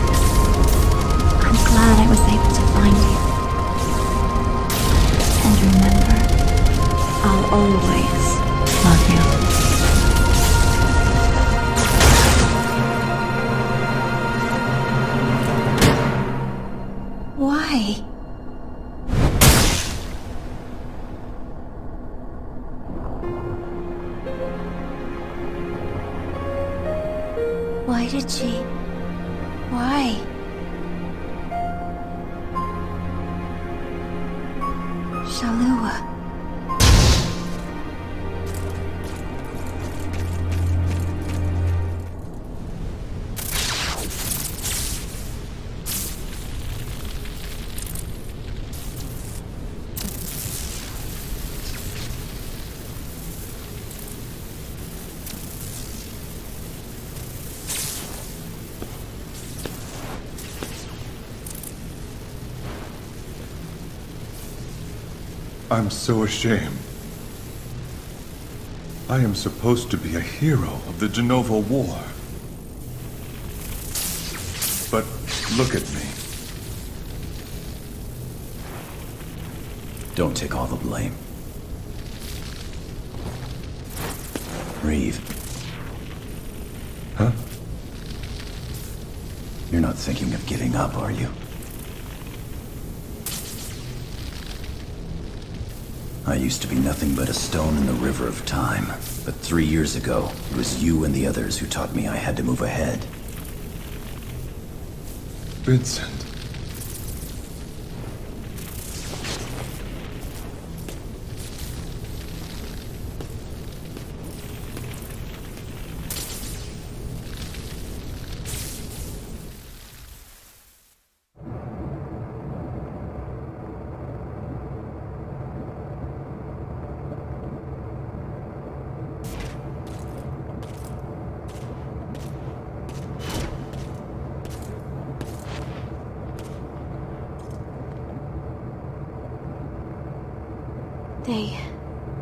I'm glad I was able to find you. And remember, I'll always love you. Why? Why did she? Why? Shalua. I'm so ashamed. I am supposed to be a hero of the Genova War. But look at me. Don't take all the blame. Reeve. Huh? You're not thinking of giving up, are you? I used to be nothing but a stone in the river of time, But 3 years ago, it was you and the others who taught me I had to move ahead. Vincent.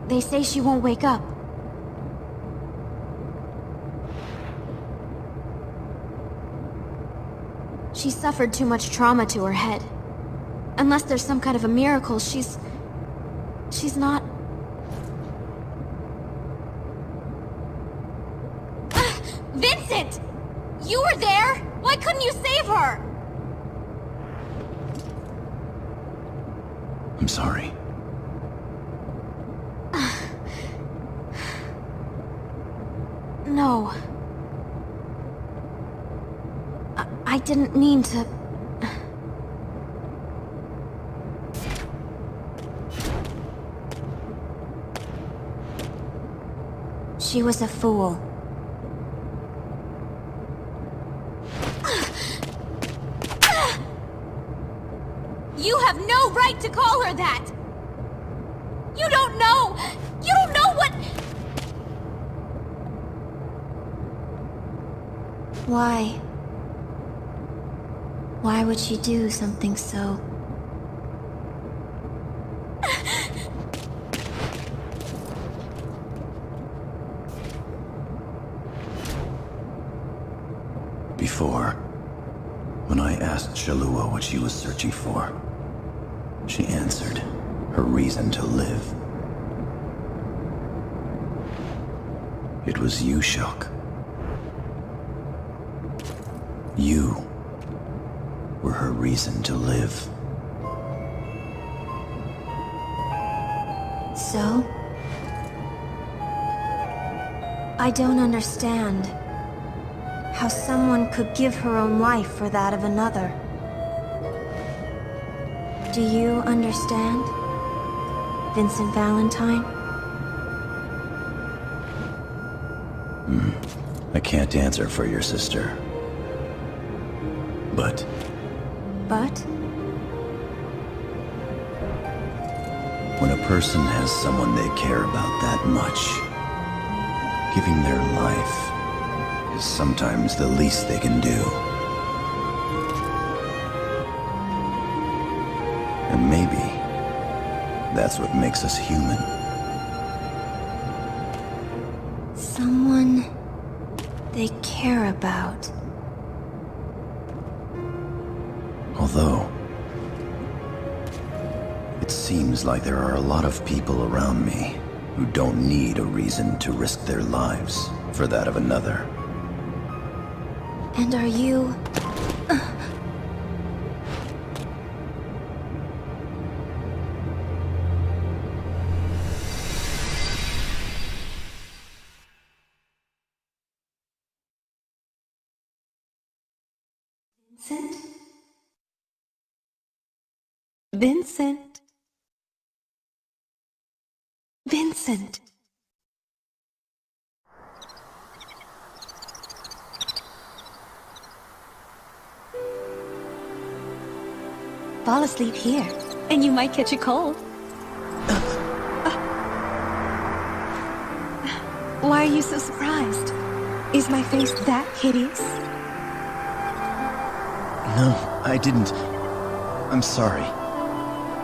They say she won't wake up. She suffered too much trauma to her head. Unless there's some kind of a miracle, she's not... Vincent! You were there? Why couldn't you save her? I'm sorry. No. I didn't mean to... She was a fool. You have no right to call her that! You don't know! You don't know what... Why? Why would she do something so... Before, when I asked Shalua what she was searching for, she answered her reason to live. It was you, Shock. You were her reason to live. So? I don't understand how someone could give her own life for that of another. Do you understand, Vincent Valentine? I can't answer for your sister. But But? when a person has someone they care about that much, giving their life is sometimes the least they can do. And maybe that's what makes us human. Someone they care about. Although, it seems like there are a lot of people around me who don't need a reason to risk their lives for that of another. And are you... Vincent? Vincent? Vincent? Fall asleep here, and you might catch a cold. Why are you so surprised? Is my face that hideous? No, I didn't. I'm sorry.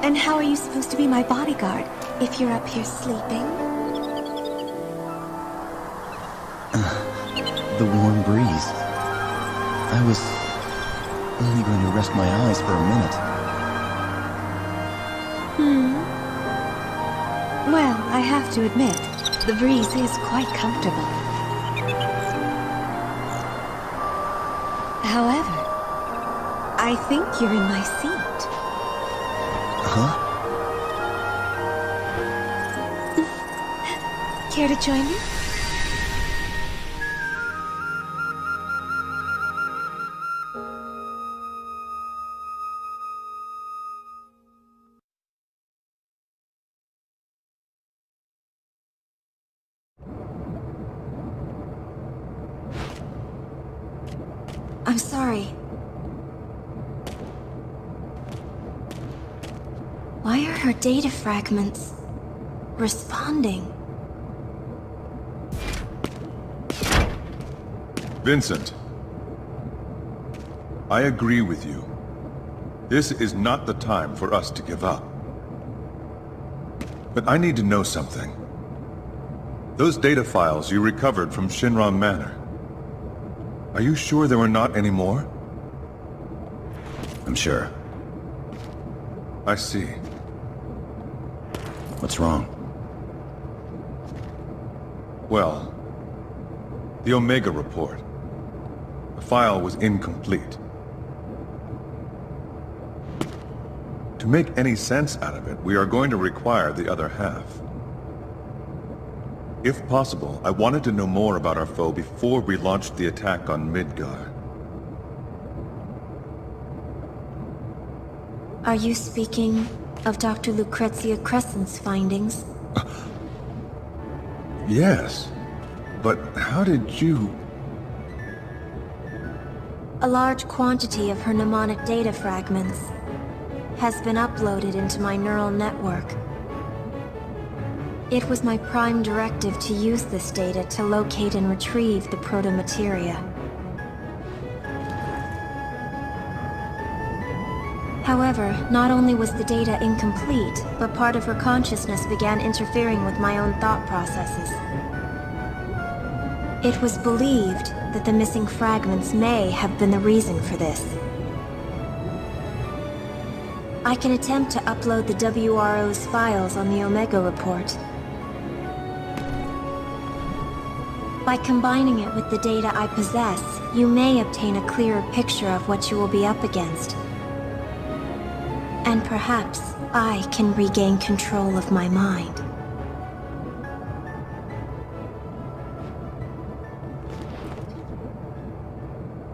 And how are you supposed to be my bodyguard if you're up here sleeping? The warm breeze. I was only going to rest my eyes for a minute. Well, I have to admit, the breeze is quite comfortable. However, I think you're in my seat. Huh? Care to join me? I'm sorry. Why are her data fragments responding? Vincent, I agree with you. This is not the time for us to give up. But I need to know something. Those data files you recovered from Shinra Manor, are you sure there were not any more? I'm sure. I see. What's wrong? Well, the Omega report. The file was incomplete. To make any sense out of it, we are going to require the other half. If possible, I wanted to know more about our foe before we launched the attack on Midgar. Are you speaking of Dr. Lucrezia Crescent's findings? Yes, but how did you... A large quantity of her mnemonic data fragments has been uploaded into my neural network. It was my prime directive to use this data to locate and retrieve the proto-materia. However, not only was the data incomplete, but part of her consciousness began interfering with my own thought processes. It was believed that the missing fragments may have been the reason for this. I can attempt to upload the WRO's files on the Omega report. By combining it with the data I possess, you may obtain a clearer picture of what you will be up against. And perhaps I can regain control of my mind.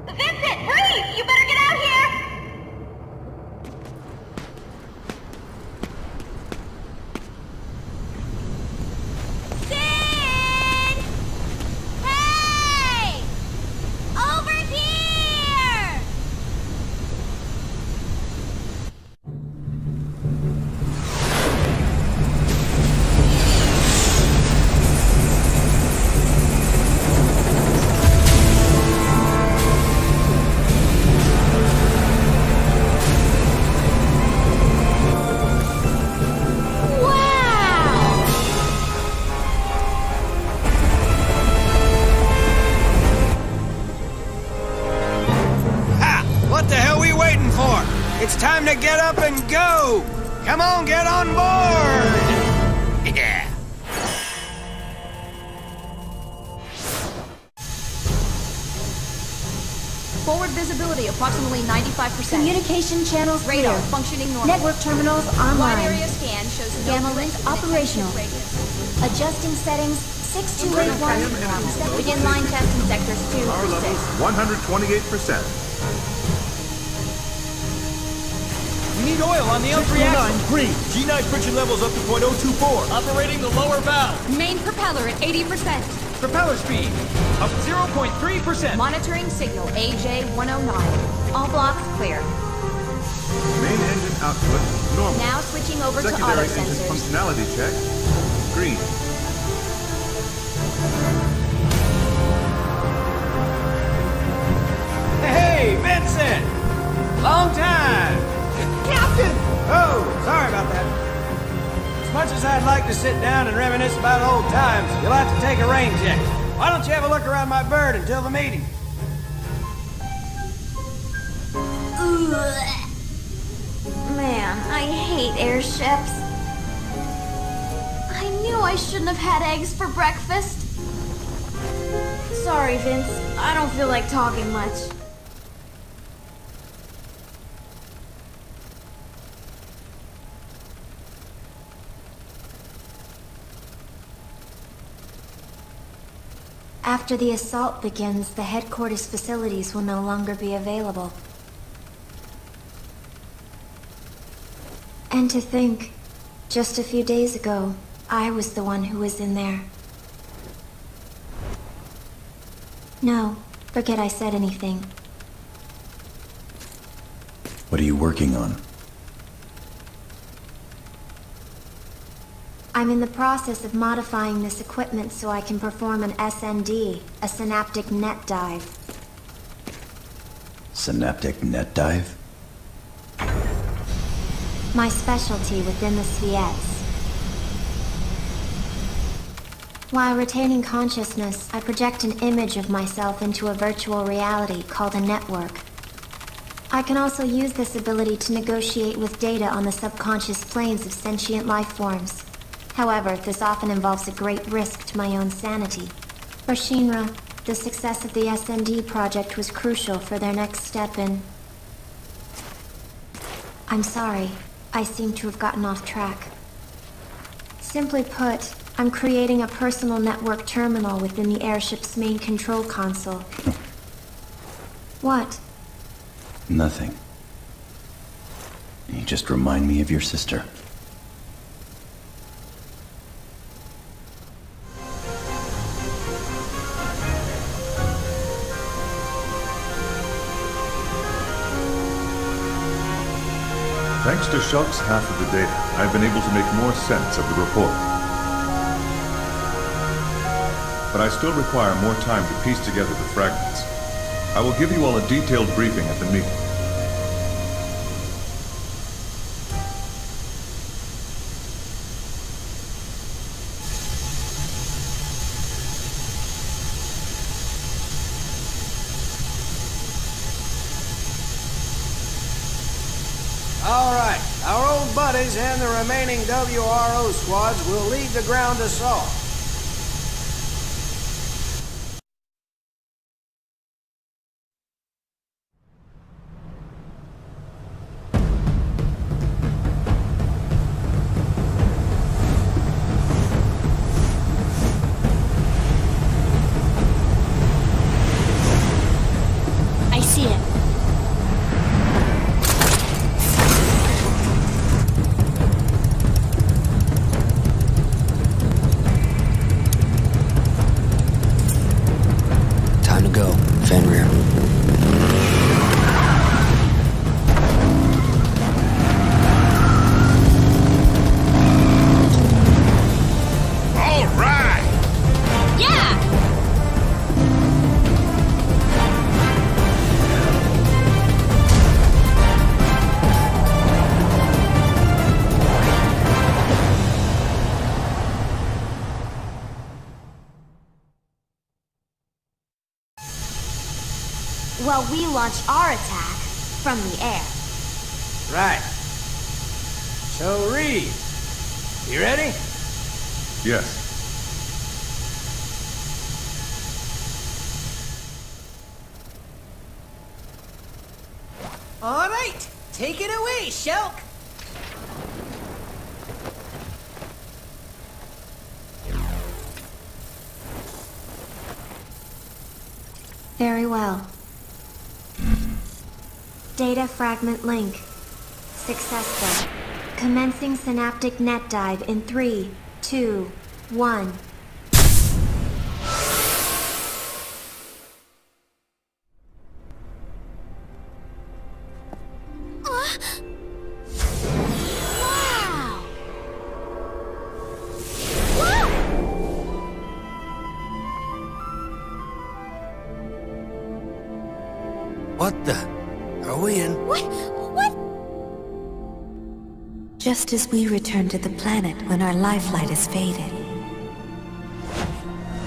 Vincent, freeze! You better get out here! Sid! Hey! Over here! What the hell we waiting for? It's time to get up and go! Come on, get on board! Yeah. Forward visibility approximately 95%. Communication channels Radar clear. functioning normally. Network terminals online. Wide area scan shows no Gamma glitch link in the operational. radius. Adjusting settings 6281. Begin line test in sectors 2 Power through levels 6. 128%. We need oil on the L3 axle. Green. G9 friction levels up to .024. Operating the lower valve. Main propeller at 80%. Propeller speed up 0.3%. Monitoring signal AJ-109. All blocks clear. Main engine output, normal. Now switching over to auto Secondary engine sensors. functionality check, green. Hey, Vincent! Long time! Captain! Oh, sorry about that. As much as I'd like to sit down and reminisce about old times, you'll have to take a rain check. Why don't you have a look around my bird until the meeting? Man, I hate airships. I knew I shouldn't have had eggs for breakfast. Sorry, Vince. I don't feel like talking much. After the assault begins, the headquarters facilities will no longer be available. And to think, just a few days ago, I was the one who was in there. No, forget I said anything. What are you working on? I'm in the process of modifying this equipment so I can perform an SND, a synaptic net dive. Synaptic net dive? My specialty within the Sviets. While retaining consciousness, I project an image of myself into a virtual reality called a network. I can also use this ability to negotiate with data on the subconscious planes of sentient life forms. However, this often involves a great risk to my own sanity. For Shinra, the success of the SND project was crucial for their next step in... I'm sorry, I seem to have gotten off track. Simply put, I'm creating a personal network terminal within the airship's main control console. What? Nothing. You just remind me of your sister. Thanks to Shulk's half of the data, I've been able to make more sense of the report. But I still require more time to piece together the fragments. I will give you all a detailed briefing at the meeting. All right, our old buddies and the remaining WRO squads will lead the ground assault. I see it. Time to go, Fenrir. All right! Yeah! Well, we launch our attack from the air. Right. So, Reed, you ready? Yes. All right, take it away, Shulk. Very well. Data fragment link. Successful. Commencing synaptic net dive in 3, 2, 1. Wow! What the? Are we in? What? Just as we return to the planet when our lifelight is faded,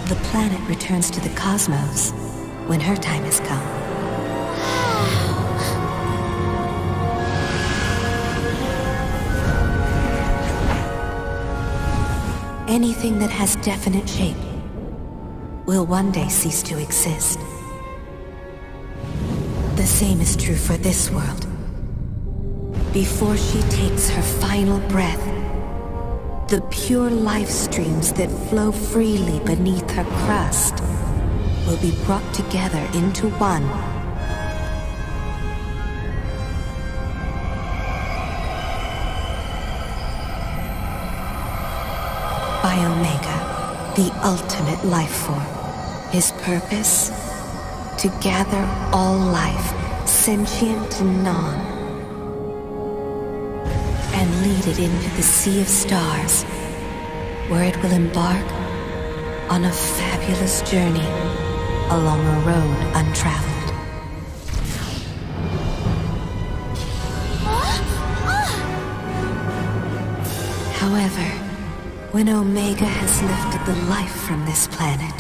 the planet returns to the cosmos when her time has come. Anything that has definite shape will one day cease to exist. The same is true for this world. Before she takes her final breath, the pure life streams that flow freely beneath her crust will be brought together into one. By Omega, the ultimate life form. His purpose? To gather all life, sentient to non, and lead it into the Sea of Stars, where it will embark on a fabulous journey along a road untraveled. However, when Omega has lifted the life from this planet,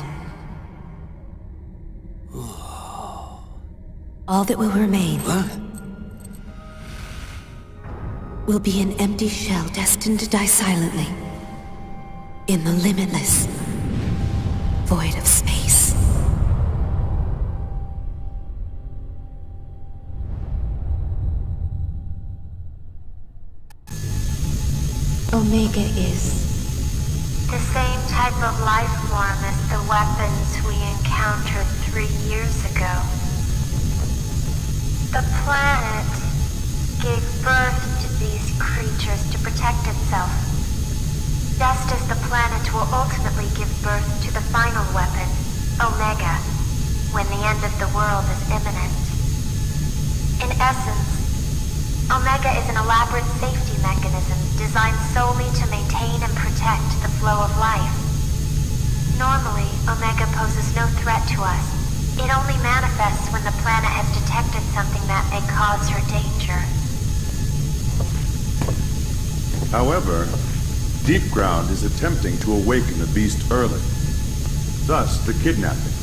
all that will remain will be an empty shell destined to die silently in the limitless void of space. Omega is the same type of life form as the weapons we encountered 3 years ago. The planet gave birth to these creatures to protect itself, just as the planet will ultimately give birth to the final weapon, Omega, when the end of the world is imminent. In essence, Omega is an elaborate safety mechanism designed solely to maintain and protect the flow of life. Normally, Omega poses no threat to us. It only manifests when the planet has detected something that may cause her danger. However, Deep Ground is attempting to awaken the beast early. Thus, the kidnappings.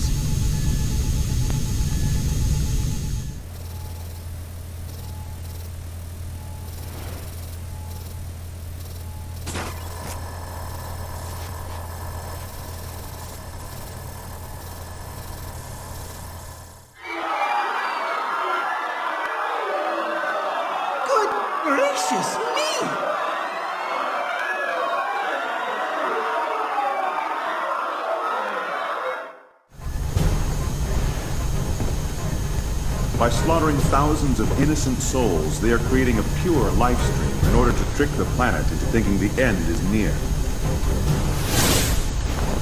Gracious me! By slaughtering thousands of innocent souls, they are creating a pure life stream in order to trick the planet into thinking the end is near.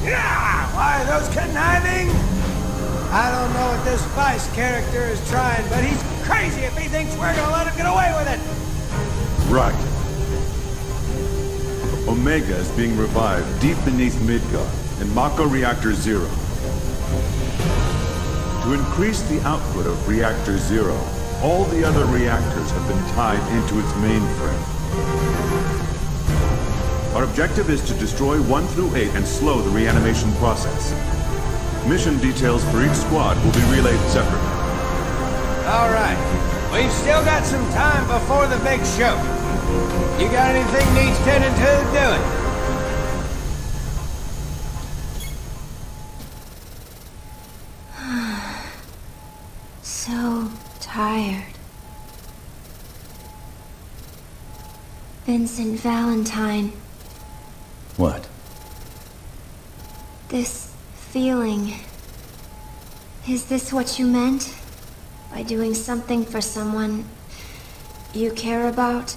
Yeah! Why, those conniving? I don't know what this Vice character is trying, but he's crazy if he thinks we're gonna let him get away with it! Right. Omega is being revived deep beneath Midgard, in Mako Reactor Zero. To increase the output of Reactor Zero, all the other reactors have been tied into its mainframe. Our objective is to destroy 1 through 8 and slow the reanimation process. Mission details for each squad will be relayed separately. All right. We've still got some time before the big show. You got anything needs tending to, do it. So tired. Vincent Valentine. What? This feeling. Is this what you meant? By doing something for someone you care about?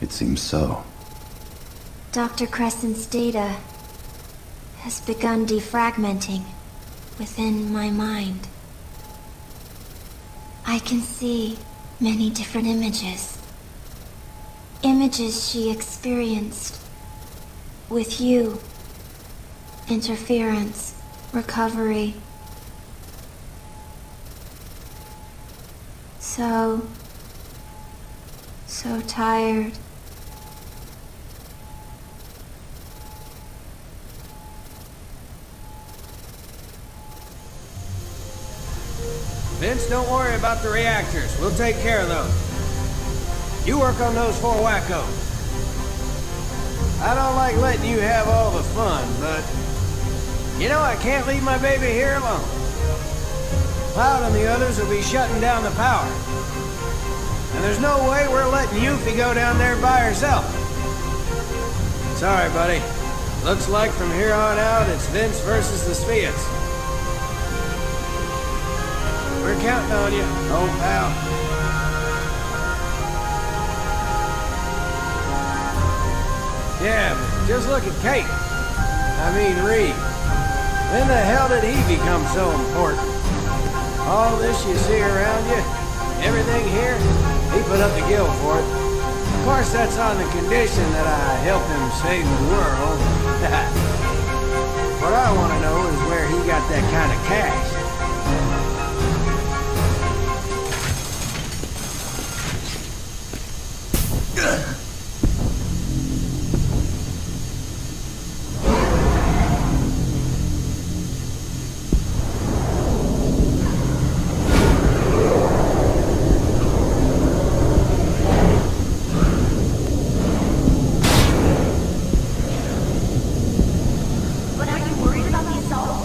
It seems so. Dr. Crescent's data has begun defragmenting within my mind. I can see many different images. Images she experienced with you. Interference, recovery. So tired. Vince, don't worry about the reactors. We'll take care of those. You work on those 4 wackos. I don't like letting you have all the fun, but... You know, I can't leave my baby here alone. Cloud and the others will be shutting down the power. And there's no way we're letting Yuffie go down there by herself. Sorry, buddy. Looks like from here on out, it's Vince versus the Sviets. We're counting on you, old pal. Yeah, but just look at Kate. I mean, Reed. When the hell did he become so important? All this you see around you, everything here, He put up the gill for it. Of course, that's on the condition that I help him save the world. What I want to know is where he got that kind of cash. But are you worried about the assault?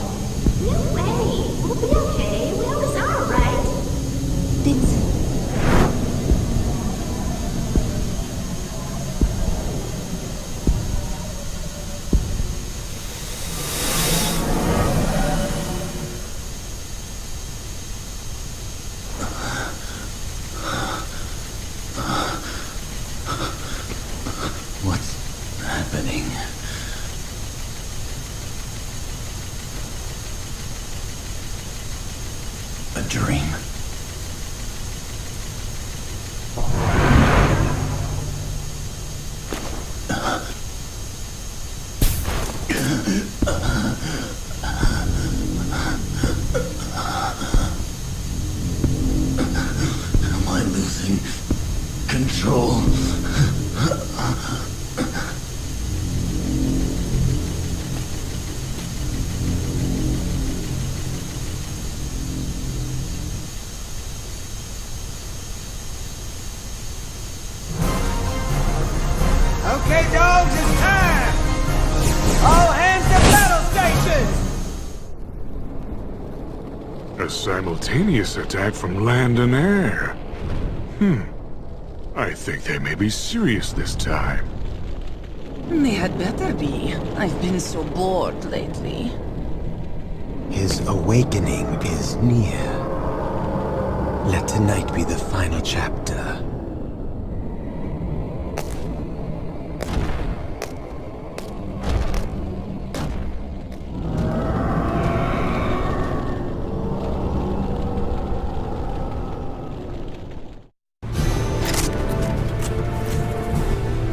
No way! We'll be okay. We always are, right? Vincent. What's happening? A dream? Am I losing control? Okay, dogs, it's time! All hands to battle stations! A simultaneous attack from land and air. I think they may be serious this time. They had better be. I've been so bored lately. His awakening is near. Let tonight be the final chapter.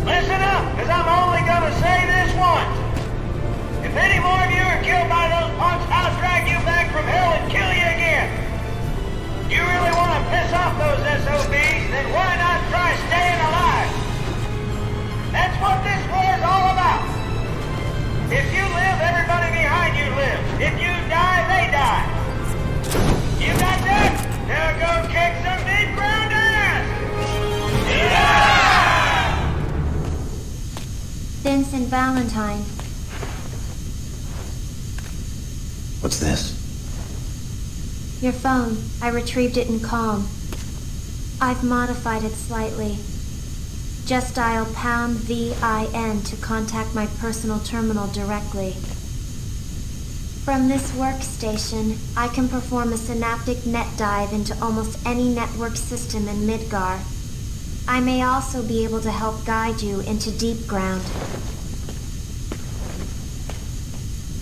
Listen up, because I'm only going to say this once. If any more of you are killed by those punks, I'll drag you back from hell and kill you again. You really want to piss off those SOBs, then why not try staying alive? That's what this war's all about. If you live, everybody behind you lives. If you die, they die. You got that? Now go kick some deep ground ass! Yeah! Vincent Valentine. What's this? Your phone. I retrieved it in Calm. I've modified it slightly. Just dial #VIN to contact my personal terminal directly. From this workstation, I can perform a synaptic net dive into almost any network system in Midgar. I may also be able to help guide you into deep ground.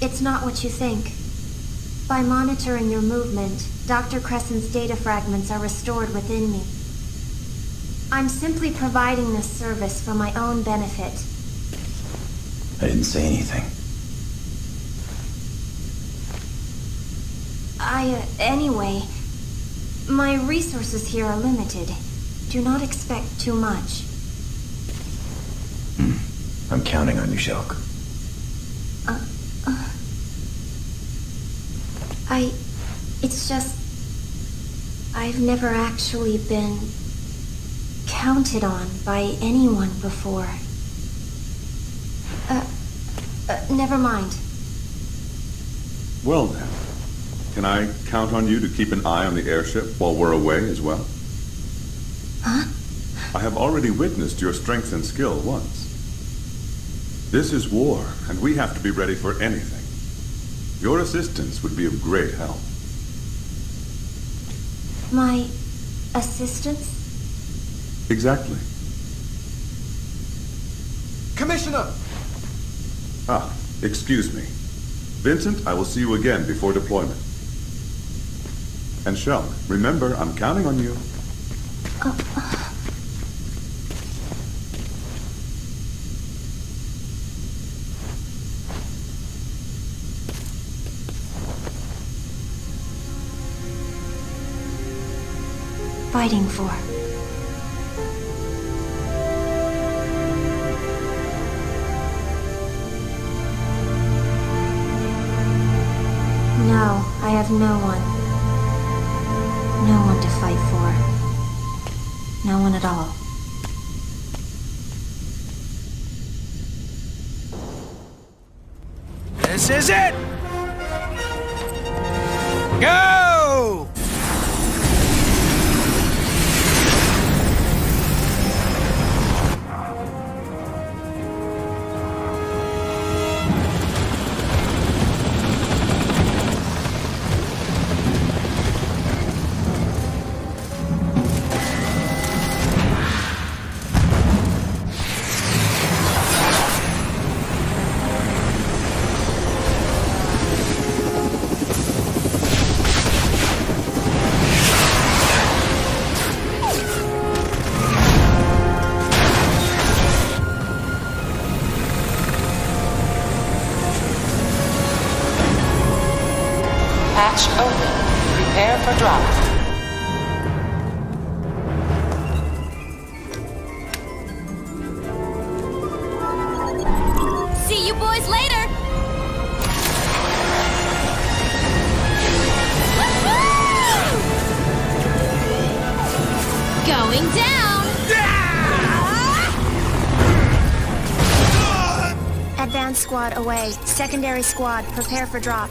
It's not what you think. By monitoring your movement, Dr. Crescent's data fragments are restored within me. I'm simply providing this service for my own benefit. I didn't say anything. Anyway, my resources here are limited. Do not expect too much. I'm counting on you, Shulk. It's just... I've never actually been counted on by anyone before. Never mind. Well then, can I count on you to keep an eye on the airship while we're away as well? Huh? I have already witnessed your strength and skill once. This is war, and we have to be ready for anything. Your assistance would be of great help. My assistance? Exactly. Commissioner! Ah, excuse me. Vincent, I will see you again before deployment. And Shulk, remember, I'm counting on you. fighting for? No, I have no one. No one to fight for. No one at all. This is it! Go! Hatch open. Prepare for drop. See you boys later! Going down! Advance squad away. Secondary squad, prepare for drop.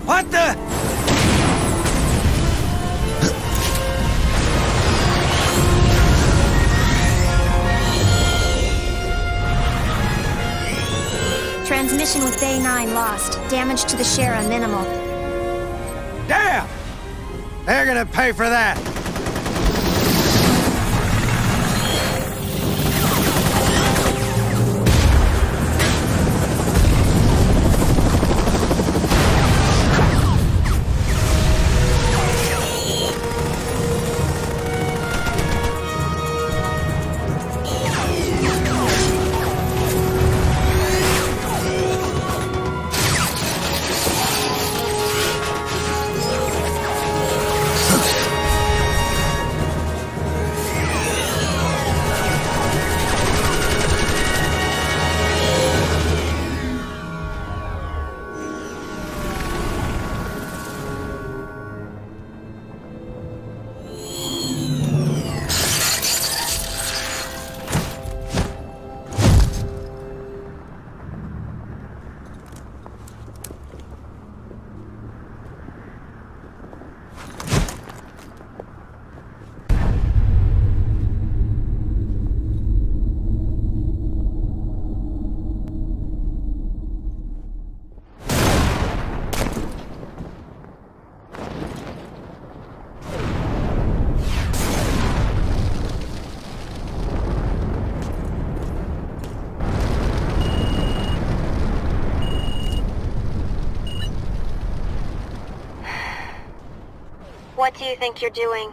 What the? Transmission with Bay 9 lost. Damage to the Shara minimal. Damn! They're gonna pay for that. What do you think you're doing?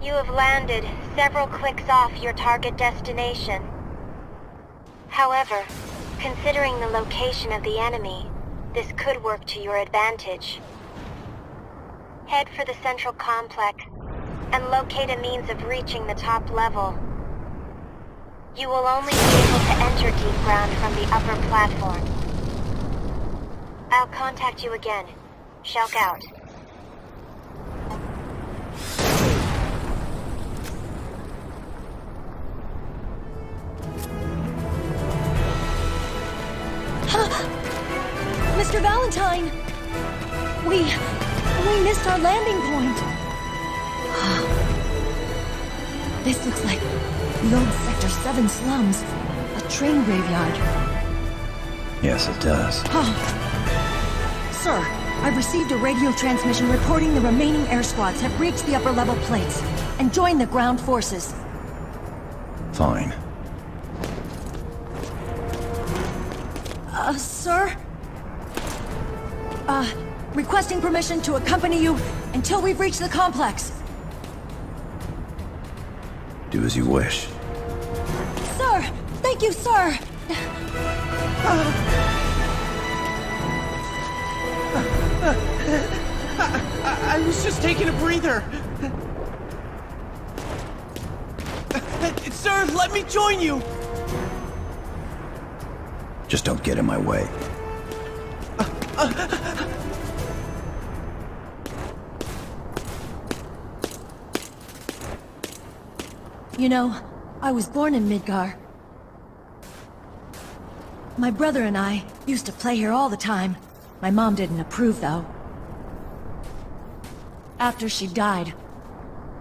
You have landed several clicks off your target destination. However, considering the location of the enemy, this could work to your advantage. Head for the central complex and locate a means of reaching the top level. You will only be able to enter deep ground from the upper platform. I'll contact you again. Shulk out. Mr. Valentine! We missed our landing point. This looks like the old Sector 7 slums. A train graveyard. Yes, it does. Sir, I've received a radio transmission reporting the remaining air squads have reached the upper level plates and joined the ground forces. Fine. Sir? Requesting permission to accompany you until we've reached the complex. Do as you wish. Sir! Thank you, sir! I was just taking a breather. Sir, let me join you! Just don't get in my way. You know, I was born in Midgar. My brother and I used to play here all the time. My mom didn't approve, though. After she died,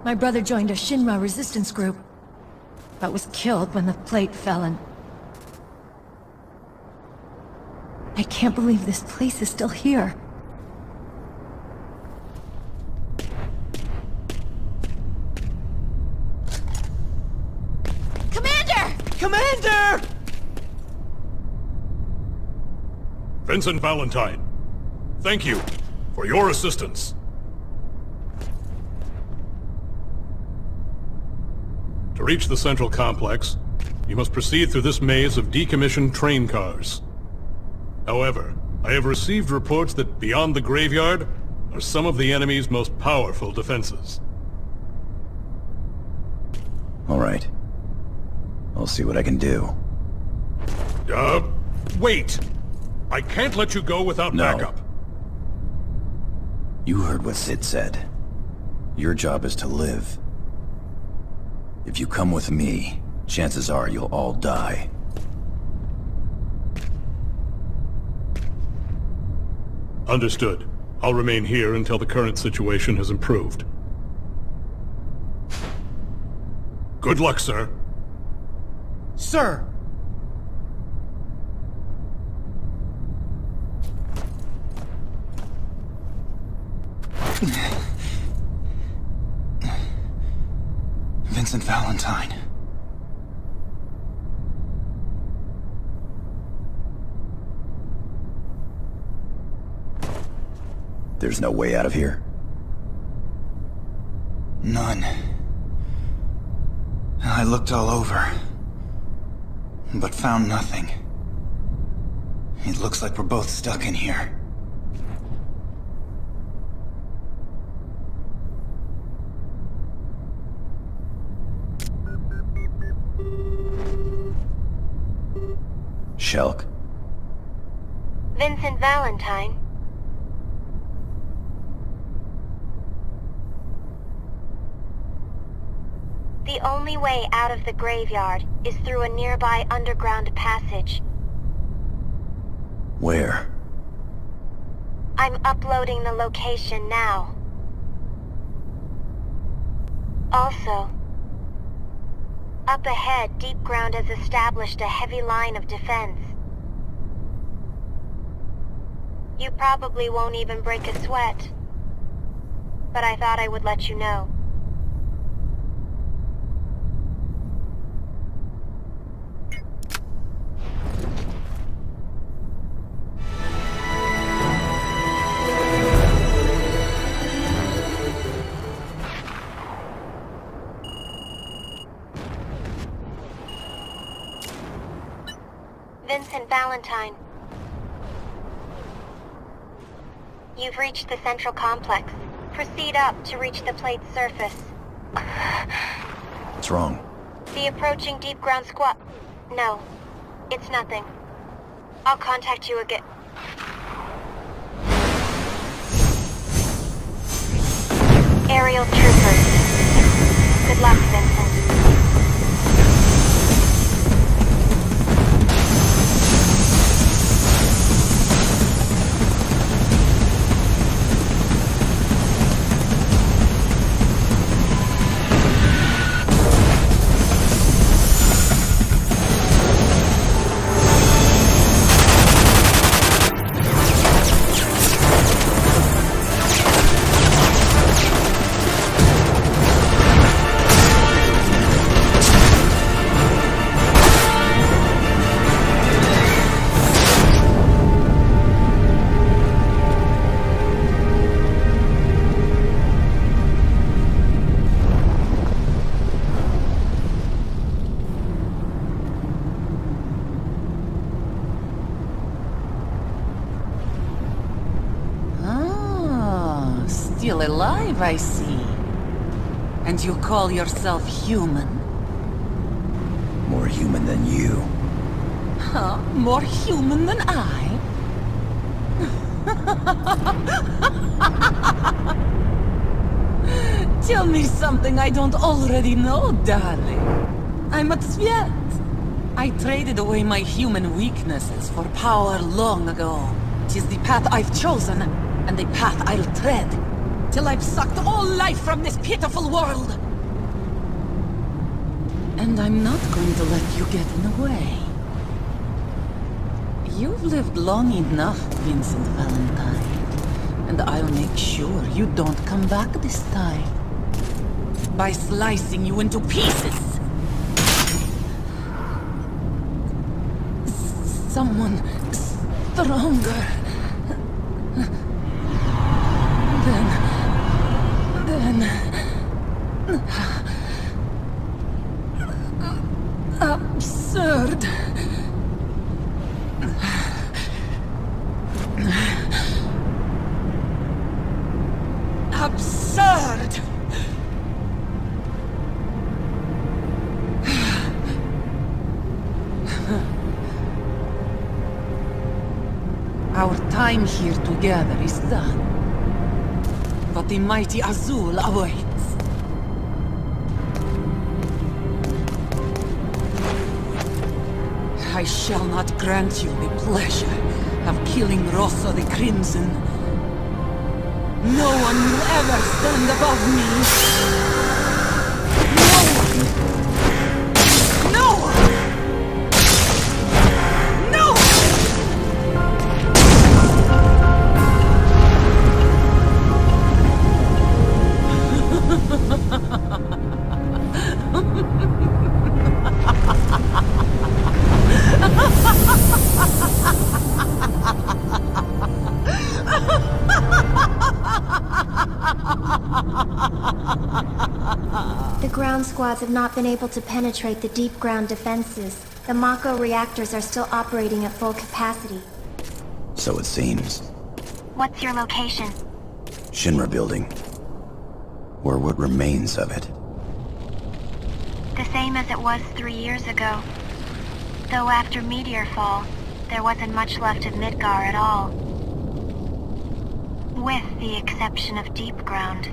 my brother joined a Shinra resistance group, but was killed when the plate fell in. I can't believe this place is still here. Commander! Vincent Valentine, thank you for your assistance. To reach the central complex, you must proceed through this maze of decommissioned train cars. However, I have received reports that beyond the graveyard are some of the enemy's most powerful defenses. All right. I'll see what I can do. Wait! I can't let you go without backup. You heard what Sid said. Your job is to live. If you come with me, chances are you'll all die. Understood. I'll remain here until the current situation has improved. Good luck, sir. Sir! Vincent Valentine. There's no way out of here? None. I looked all over, but found nothing. It looks like we're both stuck in here. Shelk? Vincent Valentine. The only way out of the graveyard is through a nearby underground passage. Where? I'm uploading the location now. Also, up ahead, Deep Ground has established a heavy line of defense. You probably won't even break a sweat, but I thought I would let you know. Vincent Valentine. You've reached the central complex. Proceed up to reach the plate's surface. What's wrong? The approaching deep ground squad... No, it's nothing. I'll contact you again. Aerial troopers. Good luck, Vincent. alive, I see. And you call yourself human? More human than you. Huh? More human than I? Tell me something I don't already know, darling. I'm a Tsvet. I traded away my human weaknesses for power long ago. 'Tis the path I've chosen, and the path I'll tread, till I've sucked all life from this pitiful world. And I'm not going to let you get in the way. You've lived long enough, Vincent Valentine, and I'll make sure you don't come back this time. By slicing you into pieces. Someone stronger. Then... Absurd. Absurd! Our time here together is done. But the mighty Azul awaits. I shall not grant you the pleasure of killing Rosso the Crimson. No one will ever stand above me. No one! No one! The ground squads have not been able to penetrate the deep ground defenses. The Mako reactors are still operating at full capacity. So it seems. What's your location? Shinra building. Or what remains of it. The same as it was 3 years ago. Though after Meteor Fall, there wasn't much left of Midgar at all. With the exception of deep ground.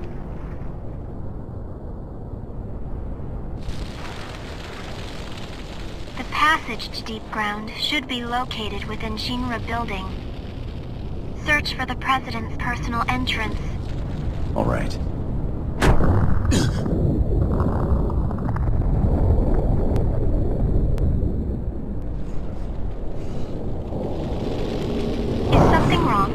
The passage to deep ground should be located within Shinra building. Search for the President's personal entrance. All right. Is something wrong?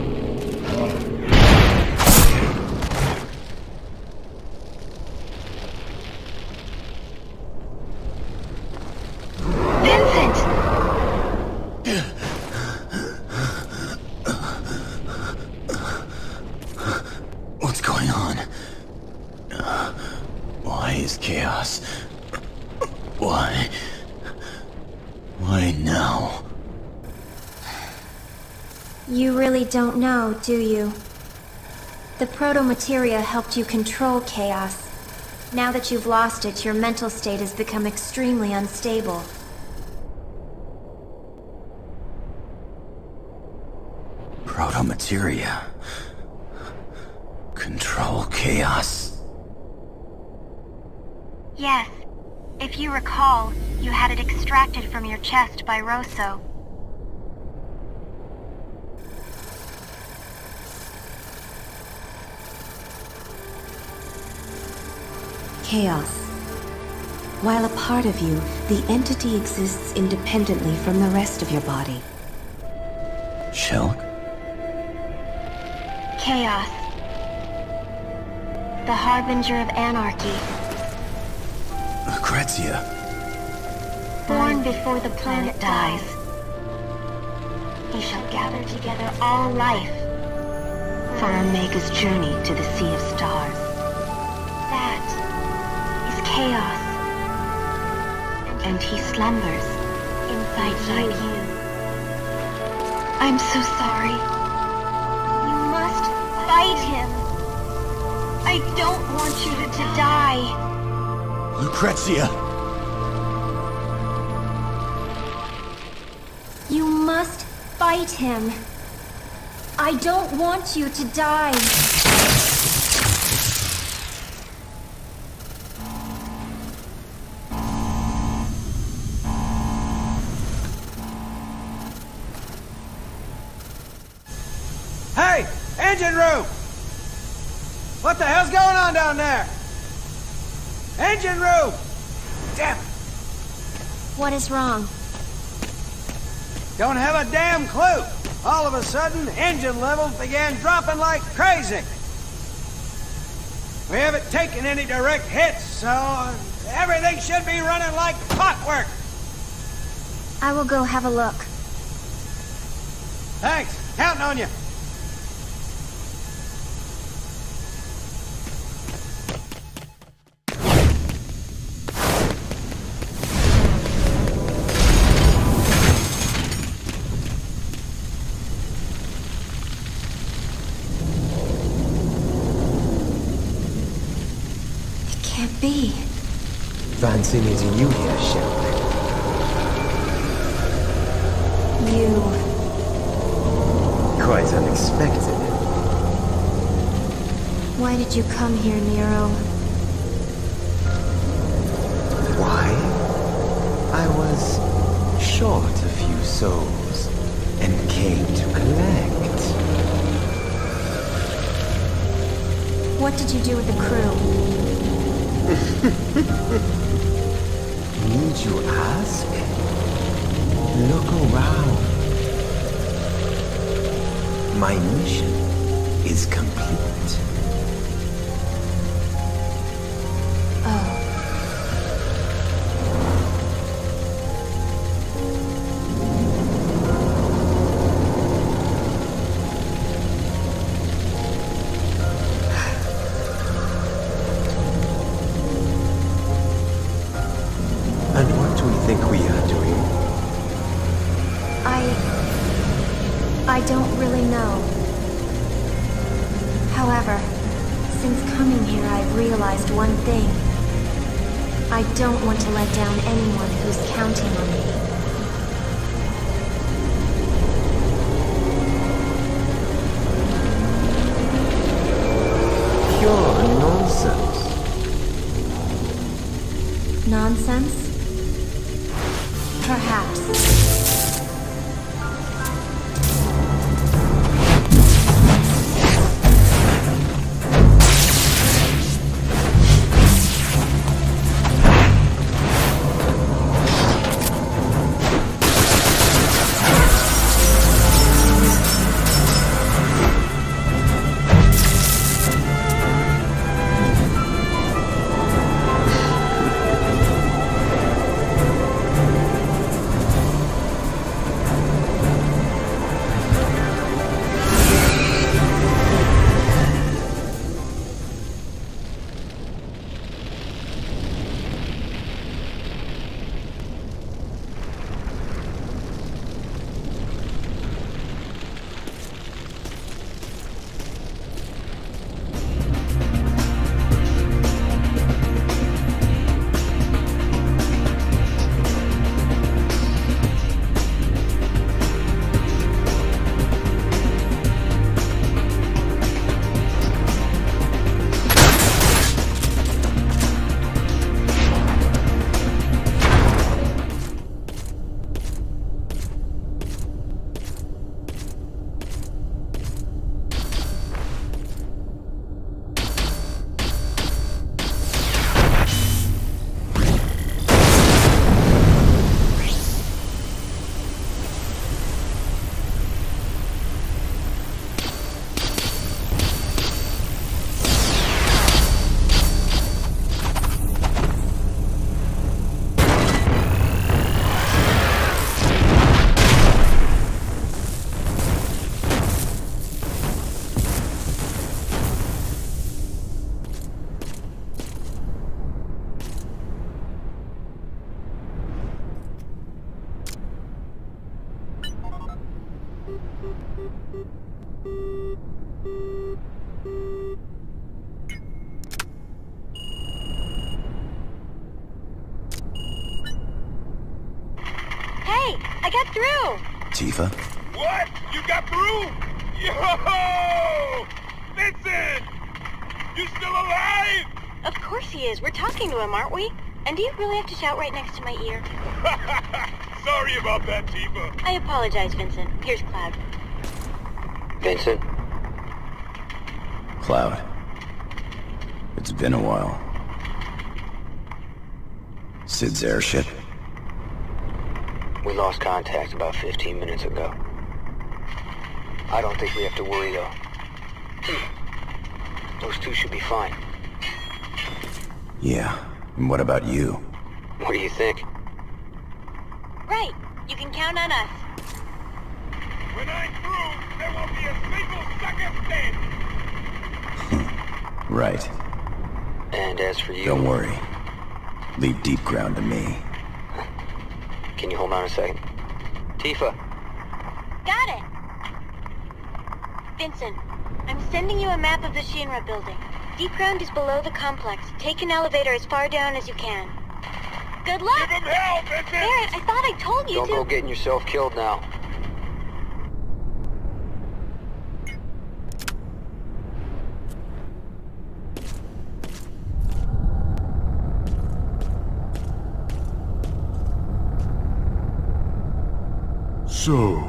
Vincent! What's going on? Why is chaos? Why? Why now? You really don't know, do you? The proto-materia helped you control chaos. Now that you've lost it, your mental state has become extremely unstable. Proto-materia. Control chaos. Yes. If you recall, you had it extracted from your chest by Rosso. Chaos. While a part of you, the entity exists independently from the rest of your body. Shulk? Chaos. The harbinger of anarchy. Lucrezia. Born before the planet dies. He shall gather together all life for Omega's journey to the Sea of Stars. That is chaos. And he slumbers inside you. I'm so sorry. You must fight him. I don't want you to die. Lucrezia! You must fight him. I don't want you to die. Hey! Engine room! What the hell's going on down there? Engine room! Damn it! What is wrong? Don't have a damn clue. All of a sudden, engine levels began dropping like crazy. We haven't taken any direct hits, so everything should be running like clockwork. I will go have a look. Thanks. Counting on you. Can't be. Fancy meeting you here, Shelley. You... Quite unexpected. Why did you come here, Nero? Why? I was short a few souls and came to collect. What did you do with the crew? Need you ask? Look around. My mission is complete. And what do we think we are doing? I don't really know. However, since coming here, I've realized one thing. I don't want to let down anyone who's counting on me. Pure nonsense. Nonsense? Perhaps. through! Tifa? What? You got through? Yo! Vincent! You still alive? Of course he is. We're talking to him, aren't we? And do you really have to shout right next to my ear? Sorry about that, Tifa. I apologize, Vincent. Here's Cloud. Vincent? Cloud. It's been a while. Sid's airship? We lost contact about 15 minutes ago. I don't think we have to worry, though. Those two should be fine. Yeah. And what about you? What do you think? Right. You can count on us. When I'm through, there won't be a single sucker standing. Right. And as for you... Don't worry. Leave deep ground to me. Can you hold on a second? Tifa! Got it! Vincent, I'm sending you a map of the Shinra building. Deep ground is below the complex. Take an elevator as far down as you can. Good luck! Give him hell, Vincent! Barrett, I thought I told you Don't to... go getting yourself killed now. So,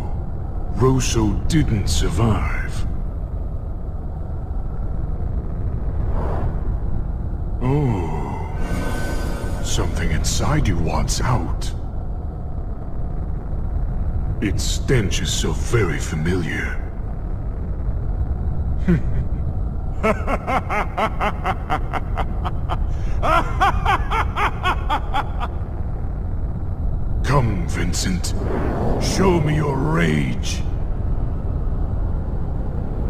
Rosso didn't survive. Oh, something inside you wants out. Its stench is so very familiar. Come, Vincent. Show me your rage.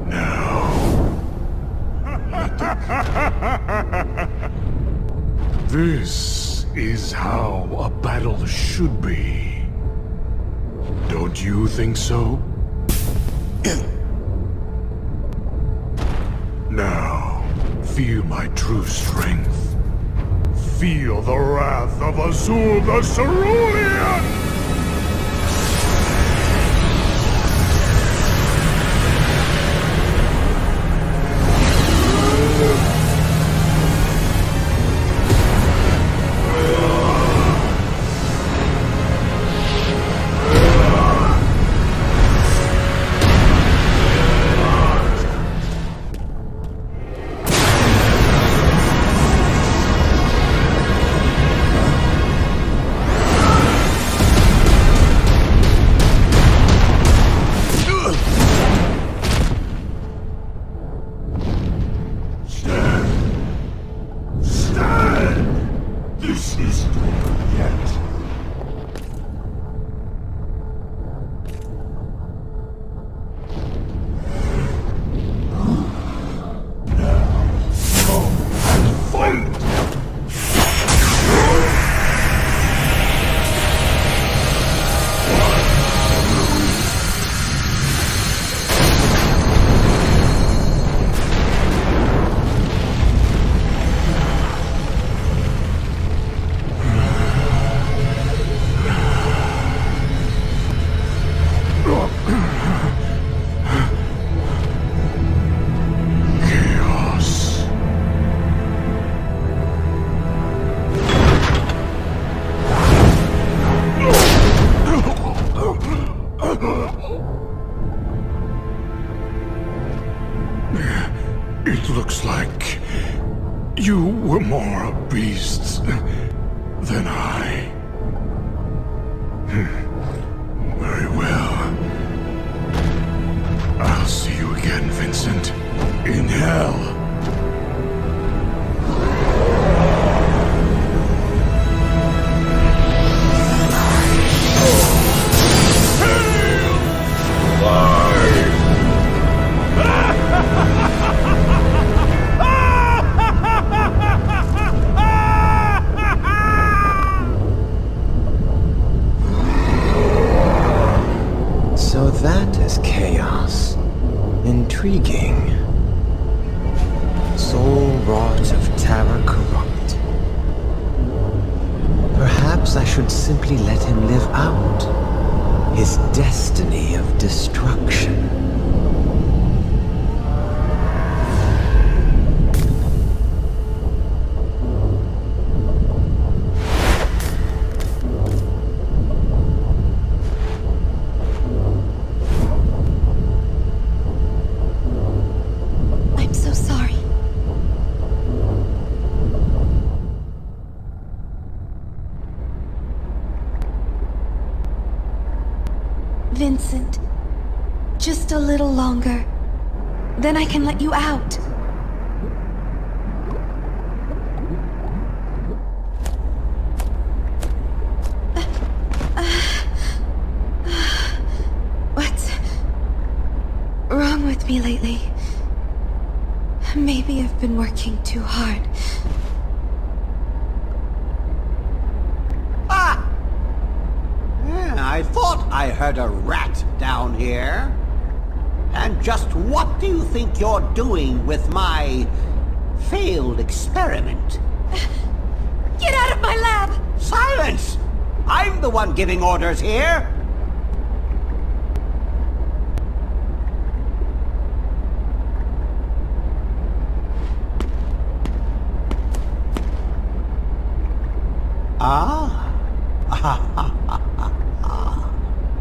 Now. This is how a battle should be. Don't you think so? Now, feel my true strength. Feel the wrath of Azul the Cerulean! It looks like you were more a beast than I. Very well. I'll see you again, Vincent. In hell. So that is chaos. Intriguing. Soul wrought of terror corrupt. Perhaps I should simply let him live out. his destiny of destruction. I'm so sorry. Vincent, just a little longer. Then I can let you out. What's wrong with me lately? Maybe I've been working too hard. I thought I heard a rat down here. And just what do you think you're doing with my failed experiment? Get out of my lab! Silence! I'm the one giving orders here.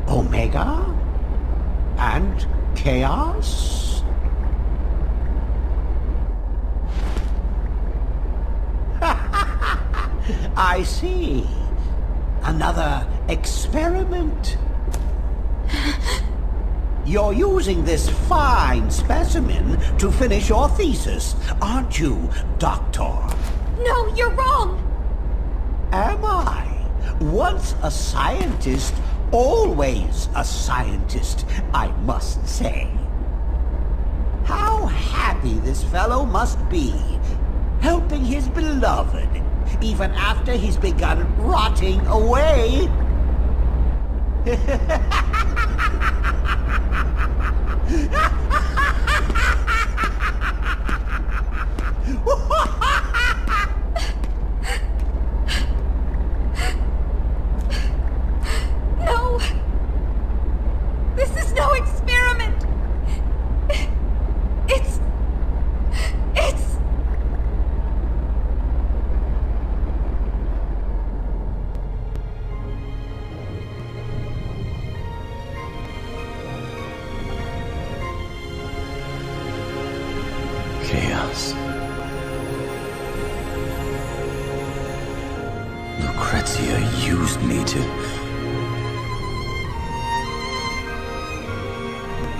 Omega? And Chaos? I see. Another experiment. You're using this fine specimen to finish your thesis, aren't you, Doctor? No, you're wrong! Am I? Once a scientist, always a scientist, I must say. How happy this fellow must be, helping his beloved, even after he's begun rotting away. No! This is no experiment! It's... Chaos. Lucrezia used me to...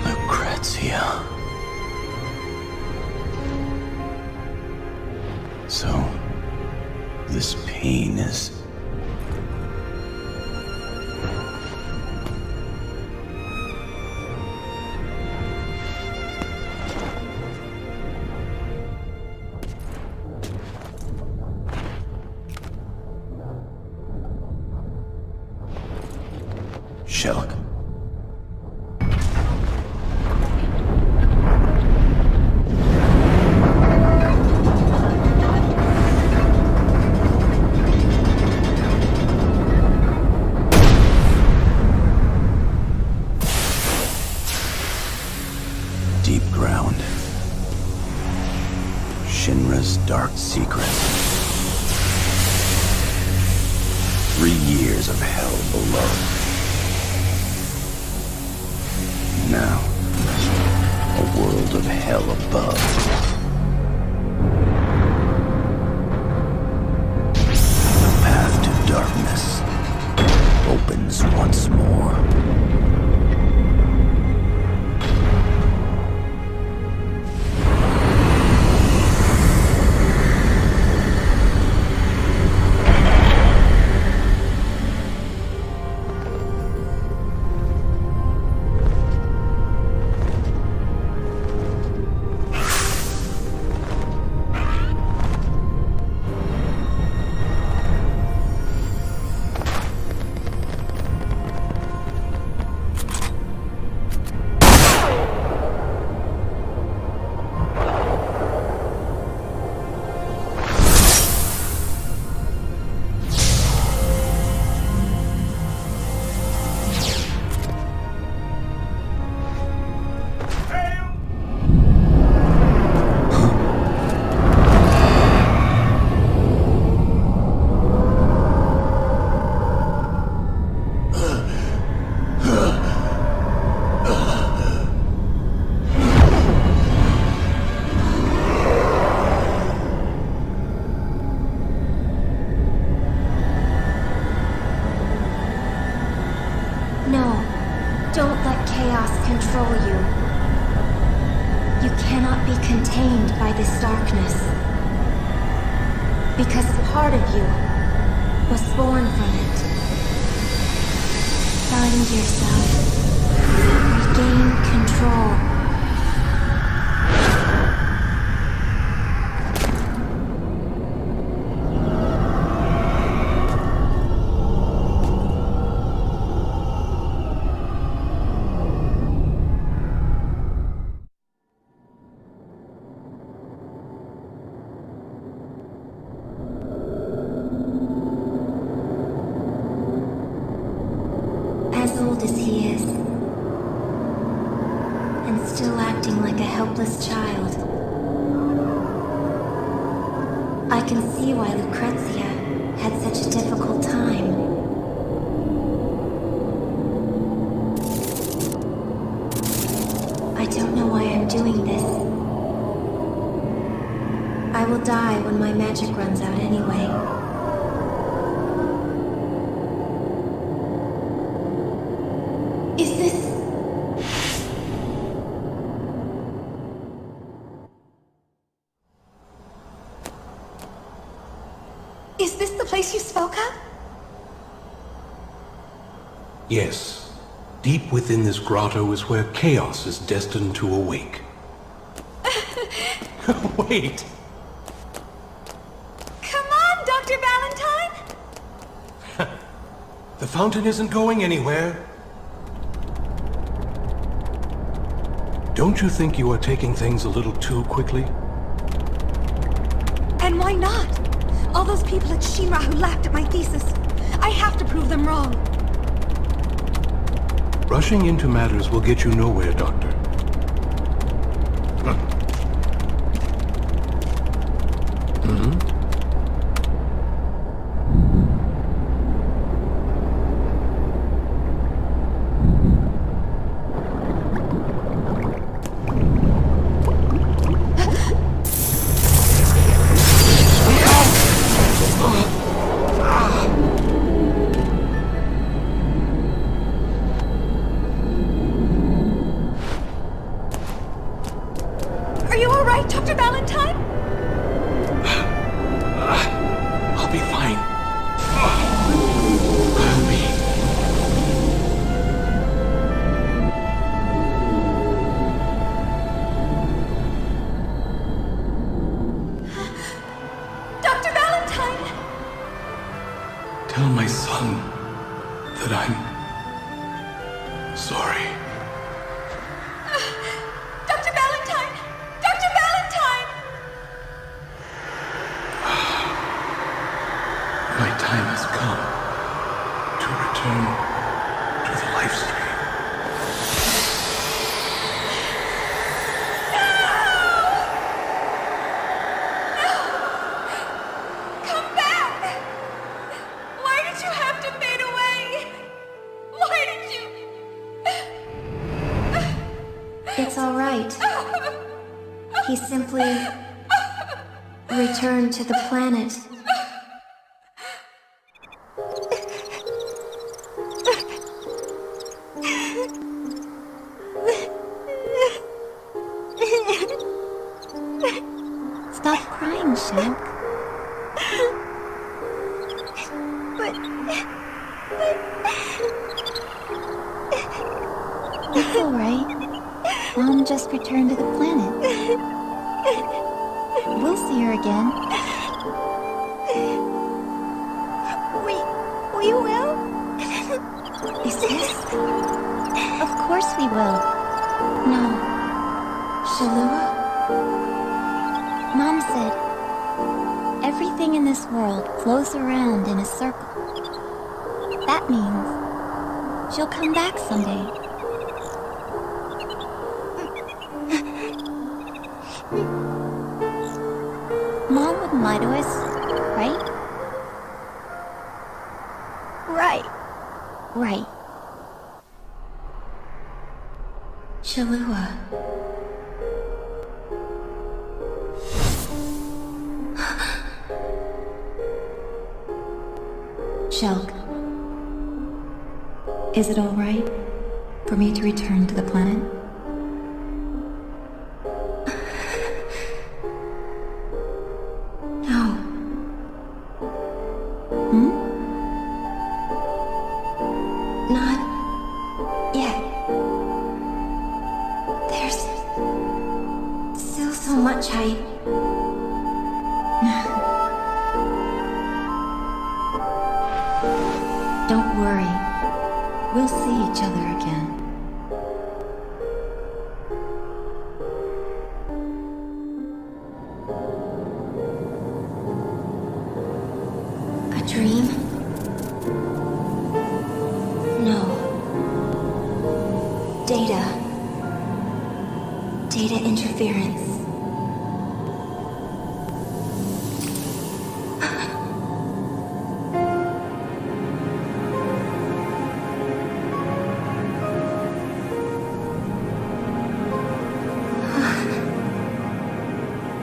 Lucrezia. So, this pain is... Shelk. Deep ground. Shinra's dark secrets. 3 years of hell below. Now, a world of hell above. The path to darkness opens once more. You cannot be contained by this darkness. Because a part of you was born from it. Find yourself. Regain control. As old as he is, and still acting like a helpless child. I can see why Lucrezia had such a difficult time. I don't know why I'm doing this. I will die when my magic runs out anyway. Is this... Is this the place you spoke of? Yes. Deep within this grotto is where chaos is destined to awake. Wait! Come on, Dr. Valentine! The fountain isn't going anywhere. Don't you think you are taking things a little too quickly? And why not? All those people at Shinra who laughed at my thesis. I have to prove them wrong. Rushing into matters will get you nowhere, Doctor. Are you all right, Dr. Valentine? I'll be fine. I'll be... Dr. Valentine! Tell my son that I'm sorry. Dr. Valentine! Dr. Valentine! My time has come to return to the life stream. Come back! Why did you have to fade away? Why did you... It's all right. He simply returned to the planet. Stop crying, Shulk. It's alright. Mom just returned to the planet. We'll see her again. We will? Is this? Of course we will. No. Shalua? Mom said, everything in this world flows around in a circle. That means she'll come back someday. Mom wouldn't lie to us, right? Right. Right. Shalua. Shulk, is it all right for me to return to the planet? much Don't worry. We'll see each other again. A dream? No. Data interference.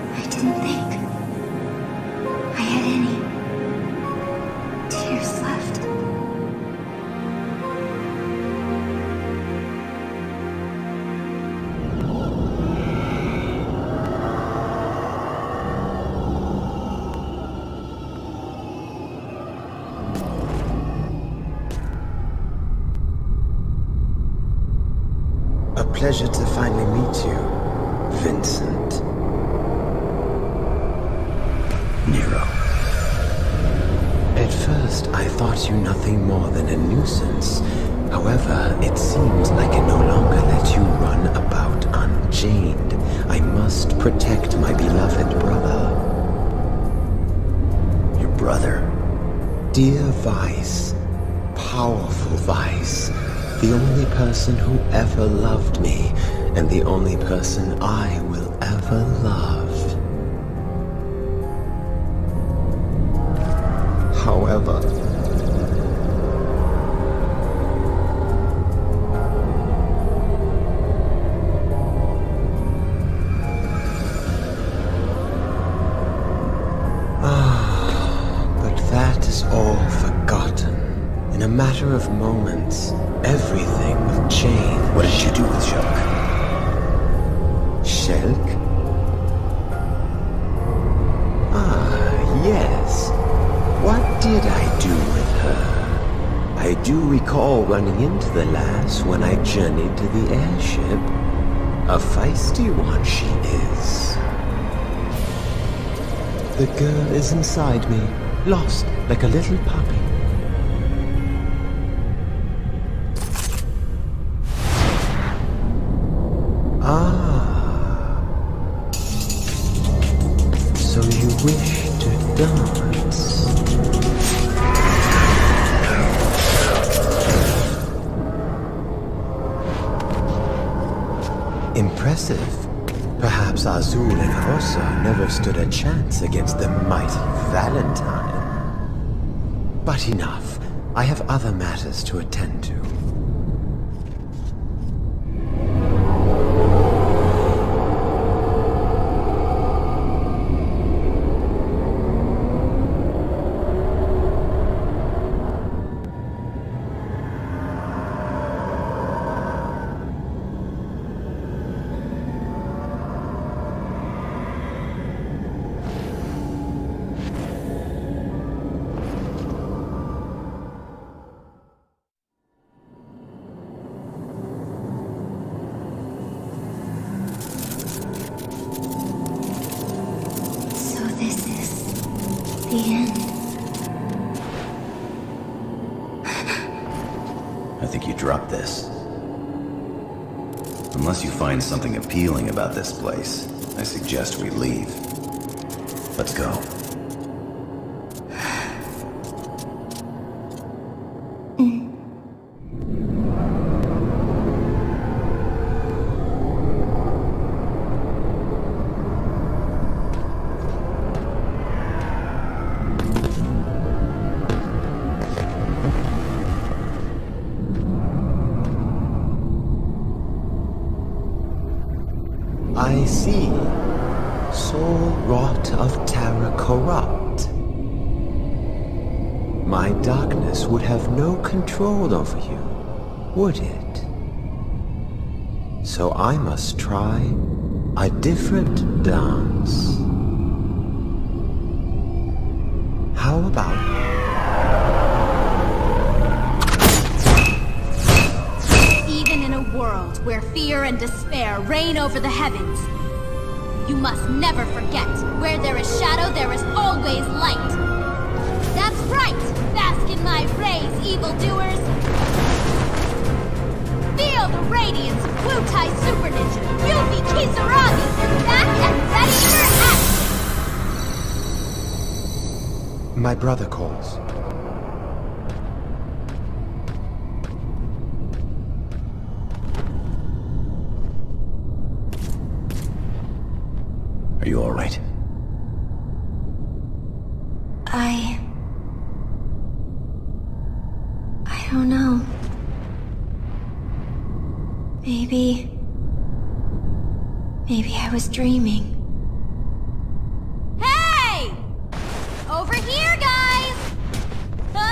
I didn't think I had any tears left. A pleasure to finally meet you, Vincent. Nero. At first, I thought you nothing more than a nuisance. However, it seems I can no longer let you run about unchained. I must protect my beloved brother. Your brother? Dear Vice, powerful Vice, the only person who ever loved me, and the only person I will ever love. However, but that is all forgotten. In a matter of moments, everything will change. What did you do with Shulk? Shulk? Ah, yes. What did I do with her? I do recall running into the lass when I journeyed to the airship. A feisty one she is. The girl is inside me, lost like a little puppy. So you wish to dance? Impressive. Perhaps Azul and Rosa never stood a chance against the mighty Valentine. But enough. I have other matters to attend to. The end. I think you dropped this. Unless you find something appealing about this place, I suggest we leave. Let's go. I see. Soul wrought of terror corrupt. My darkness would have no control over you, would it? So I must try a different dance. How about... Even in a world where fear and despair reign over the heavens, You must never forget, where there is shadow, there is always light. That's right! Bask in my rays, evildoers! Feel the radiance of Wutai Super Ninja! Yubi Kizuragi is back and ready for action! My brother calls. Are you all right? I don't know. Maybe I was dreaming. Hey! Over here, guys! Oh!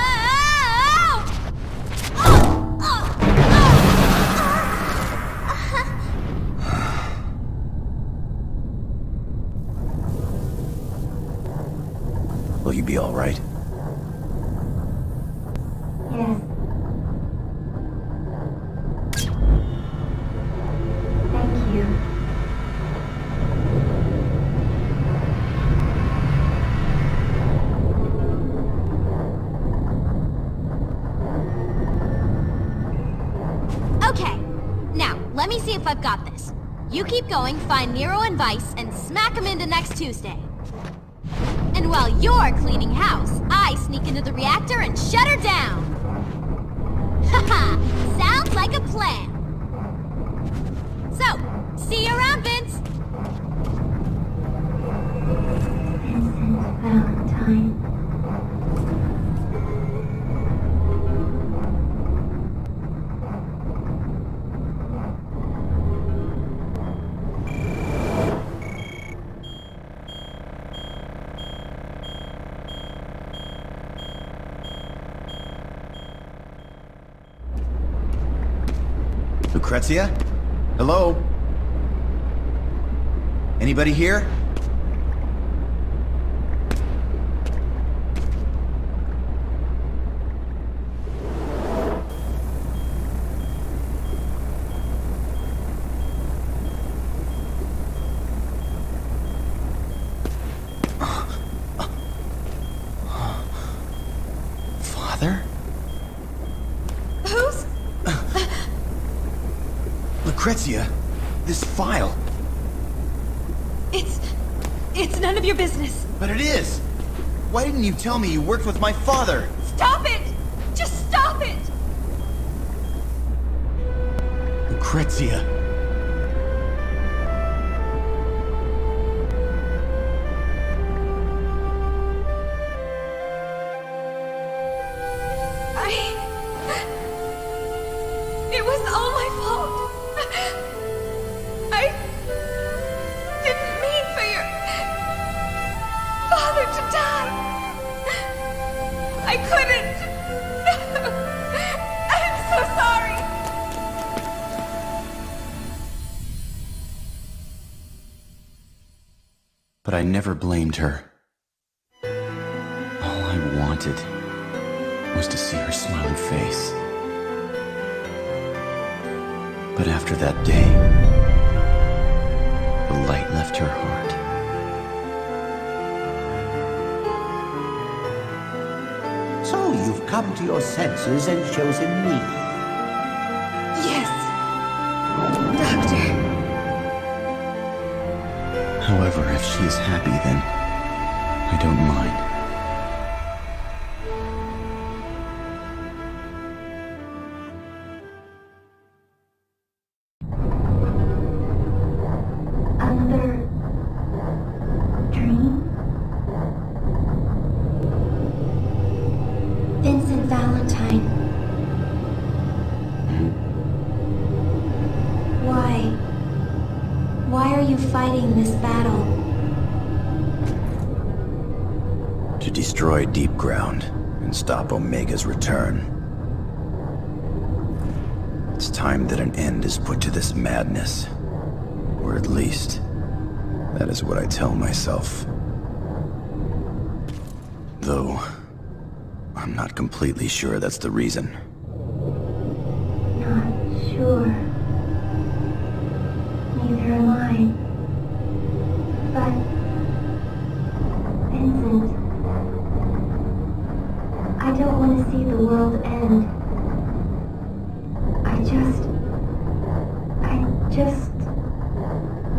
Will you be all right? Yes. Thank you. Okay, now, let me see if I've got this. You keep going, find Nero and Vice, and smack them into next Tuesday. And while you're cleaning house, I sneak into the reactor and shut her down! Haha! Sounds like a plan! So, see you around, Vince! Vincent Valentine. Lucrezia? Hello? Anybody here? Father? Who's... Lucrezia, this file. It's none of your business. But it is! Why didn't you tell me you worked with my father? Stop it! Just stop it! Lucrezia. It was all my fault. I didn't mean for your father to die. I couldn't. I'm so sorry. But I never blamed her. All I wanted was to see her smiling face. But after that day, the light left her heart. So you've come to your senses and chosen me. Yes, Doctor. However, if she is happy, then I don't mind. Another dream? Vincent Valentine. Why are you fighting this battle? To destroy Deep Ground and stop Omega's return. It's time that an end is put to this madness. Or at least, that is what I tell myself. Though, I'm not completely sure that's the reason. Not sure. Neither am I.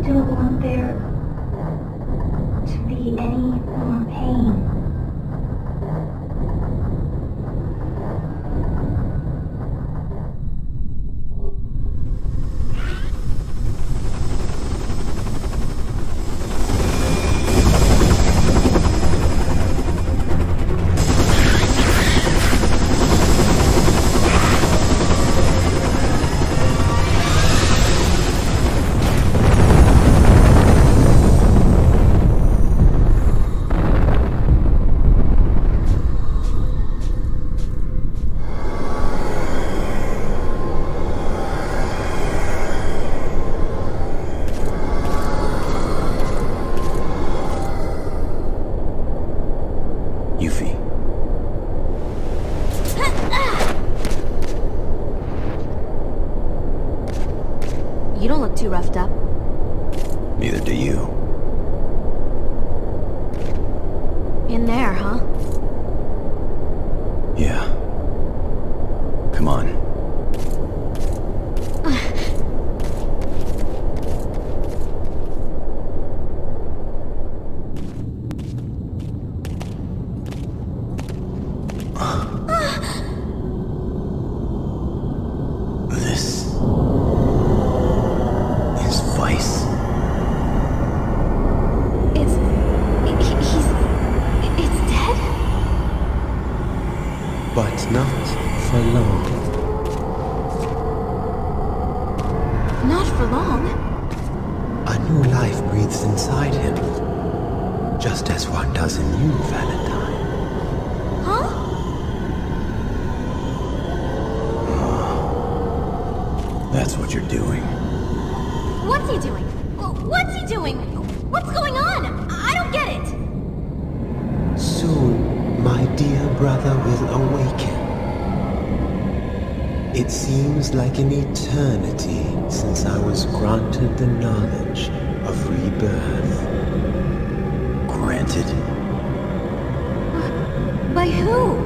don't want there to be any more pain. You don't look too roughed up. Neither do you. In there, huh? Yeah. Come on. But not for long. Not for long? A new life breathes inside him. Just as one does in you, Valentine. Huh? That's what you're doing. What's he doing? What's he doing? What's going on? I don't get it. Soon, my dear brother will awaken. It seems like an eternity since I was granted the knowledge of rebirth. Granted? By who?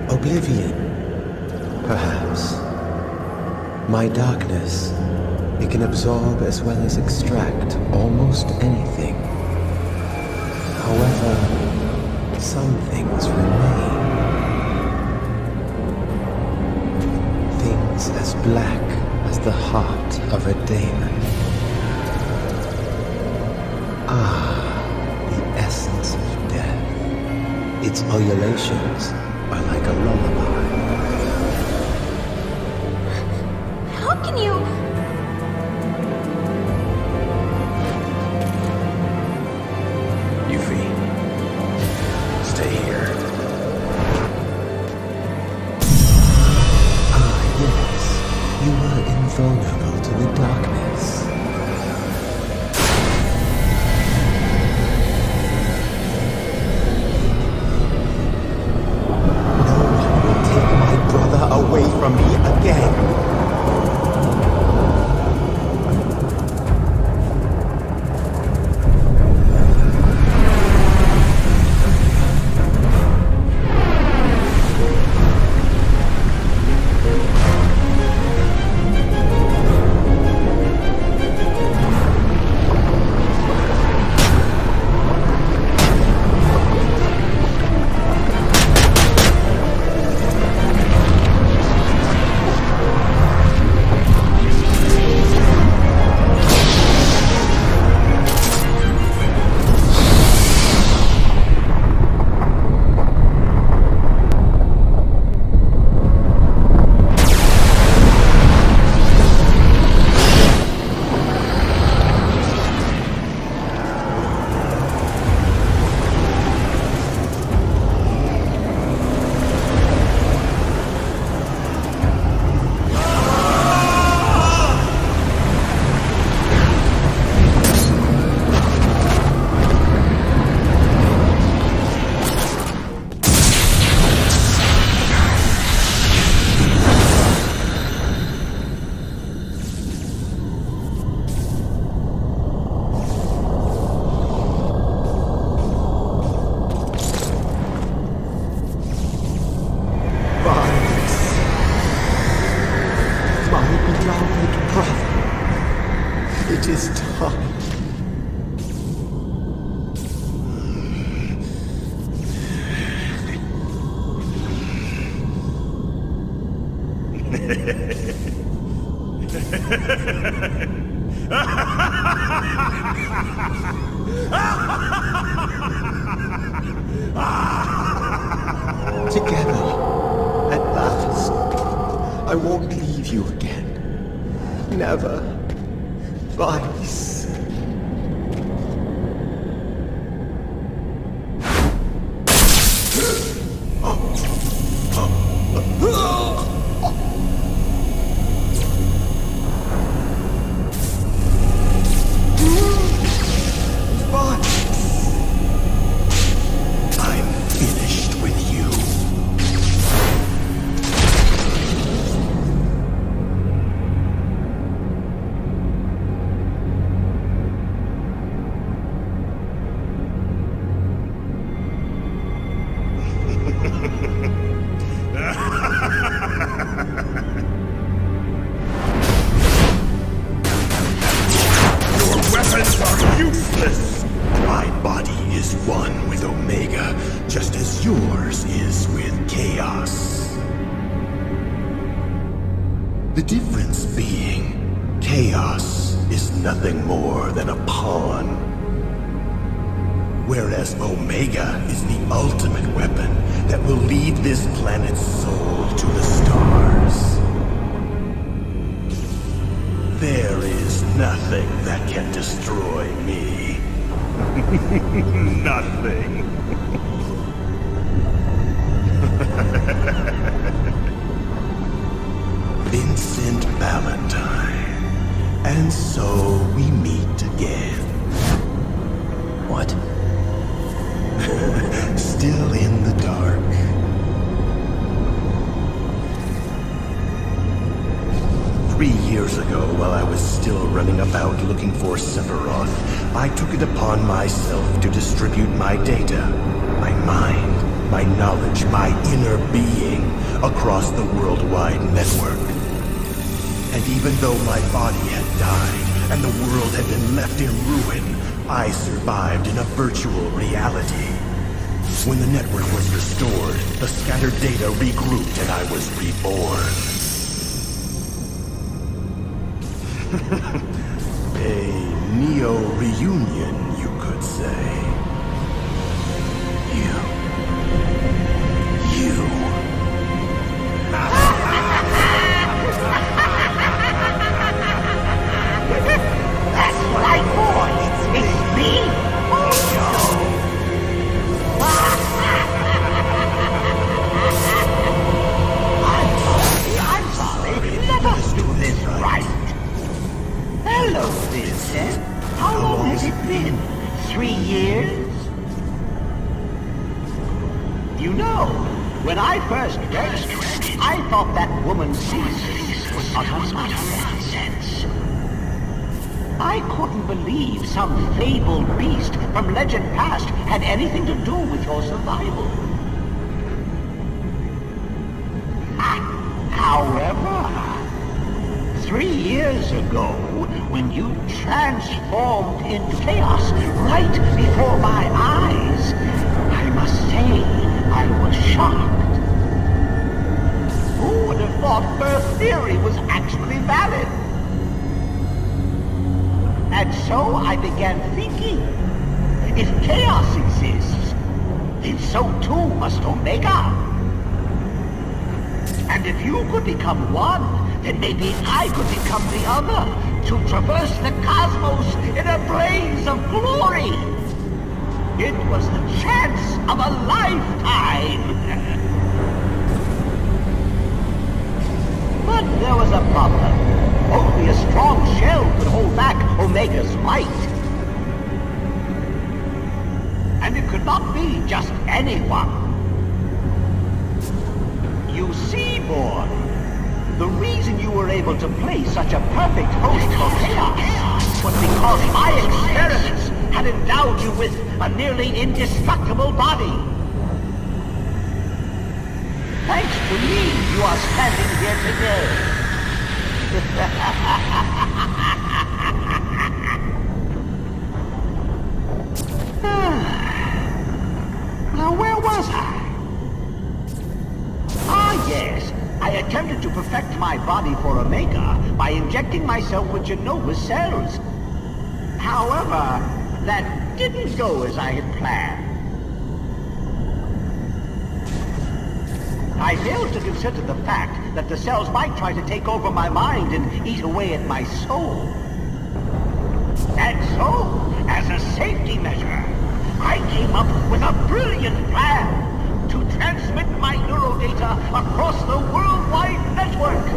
Oblivion, perhaps. My darkness, it can absorb as well as extract almost anything. However, some things remain. Things as black as the heart of a daemon. Ah, the essence of death. It Its ululations are like a lullaby. How can you... Yuffie, stay here. Ah, yes. You are invulnerable to the darkness. No one will take my brother away from me again. It is time. Together, at last. I won't leave you again. Never. Vice. I'm finished with you. Your weapons are useless! My body is one with Omega, just as yours is with Chaos. The difference being, Chaos is nothing more than a pawn. Whereas Omega is the ultimate weapon that will lead this planet's soul to the stars. There is nothing that can destroy me. Nothing. Vincent Valentine. And so we meet again. What? Still in the dark. Years ago, while I was still running about looking for Sephiroth, I took it upon myself to distribute my data, my mind, my knowledge, my inner being across the worldwide network. And even though my body had died and the world had been left in ruin, I survived in a virtual reality. When the network was restored, the scattered data regrouped and I was reborn. A neo-reunion, you could say. You When I first read it, I thought that woman's thesis was utter nonsense. I couldn't believe some fabled beast from legend past had anything to do with your survival. However, 3 years ago, when you transformed into chaos right before my eyes, I must say I was shocked. Who would have thought her theory was actually valid? And so I began thinking, if chaos exists, then so too must Omega. And if you could become one, then maybe I could become the other, to traverse the cosmos in a blaze of glory. It was the chance of a lifetime. But there was a problem. Only a strong shell could hold back Omega's might. And it could not be just anyone. You see, boy, the reason you were able to play such a perfect host for chaos was because my experiments had endowed you with a nearly indestructible body. Thanks to me, you are standing here today. Now, where was I? Ah, yes. I attempted to perfect my body for Omega by injecting myself with Genova's cells. However, that didn't go as I had planned. I failed to consider the fact that the cells might try to take over my mind and eat away at my soul. And so, as a safety measure, I came up with a brilliant plan to transmit my neurodata across the worldwide network.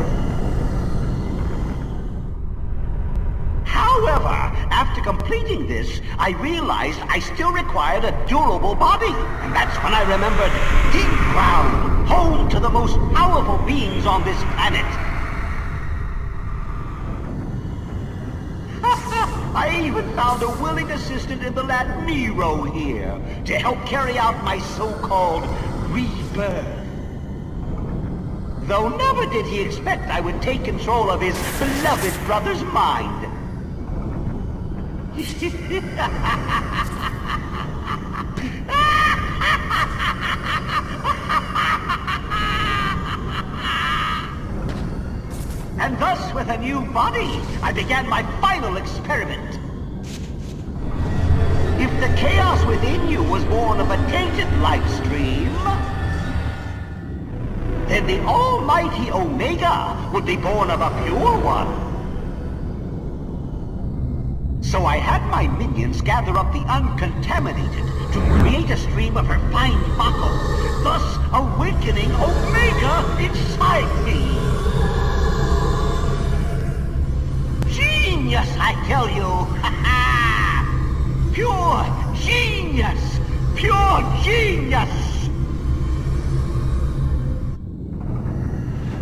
However, after completing this, I realized I still required a durable body. And that's when I remembered Deep Ground, home to the most powerful beings on this planet. I even found a willing assistant in the lad Nero here to help carry out my so-called rebirth. Though never did he expect I would take control of his beloved brother's mind. And thus, with a new body, I began my final experiment. If the chaos within you was born of a tainted life stream, then the almighty Omega would be born of a pure one. So I had my minions gather up the uncontaminated to create a stream of refined Mako, thus awakening Omega inside me. Genius, I tell you! Pure genius! Pure genius!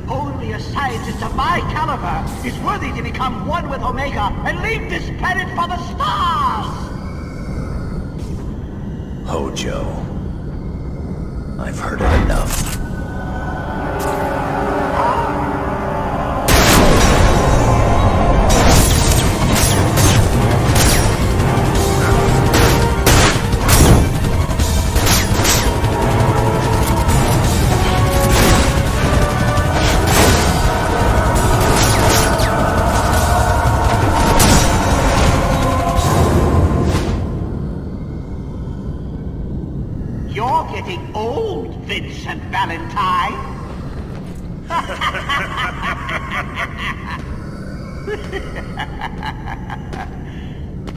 Only a scientist of my caliber is worthy to become one with Omega and leave this planet for the stars! Hojo, I've heard it enough.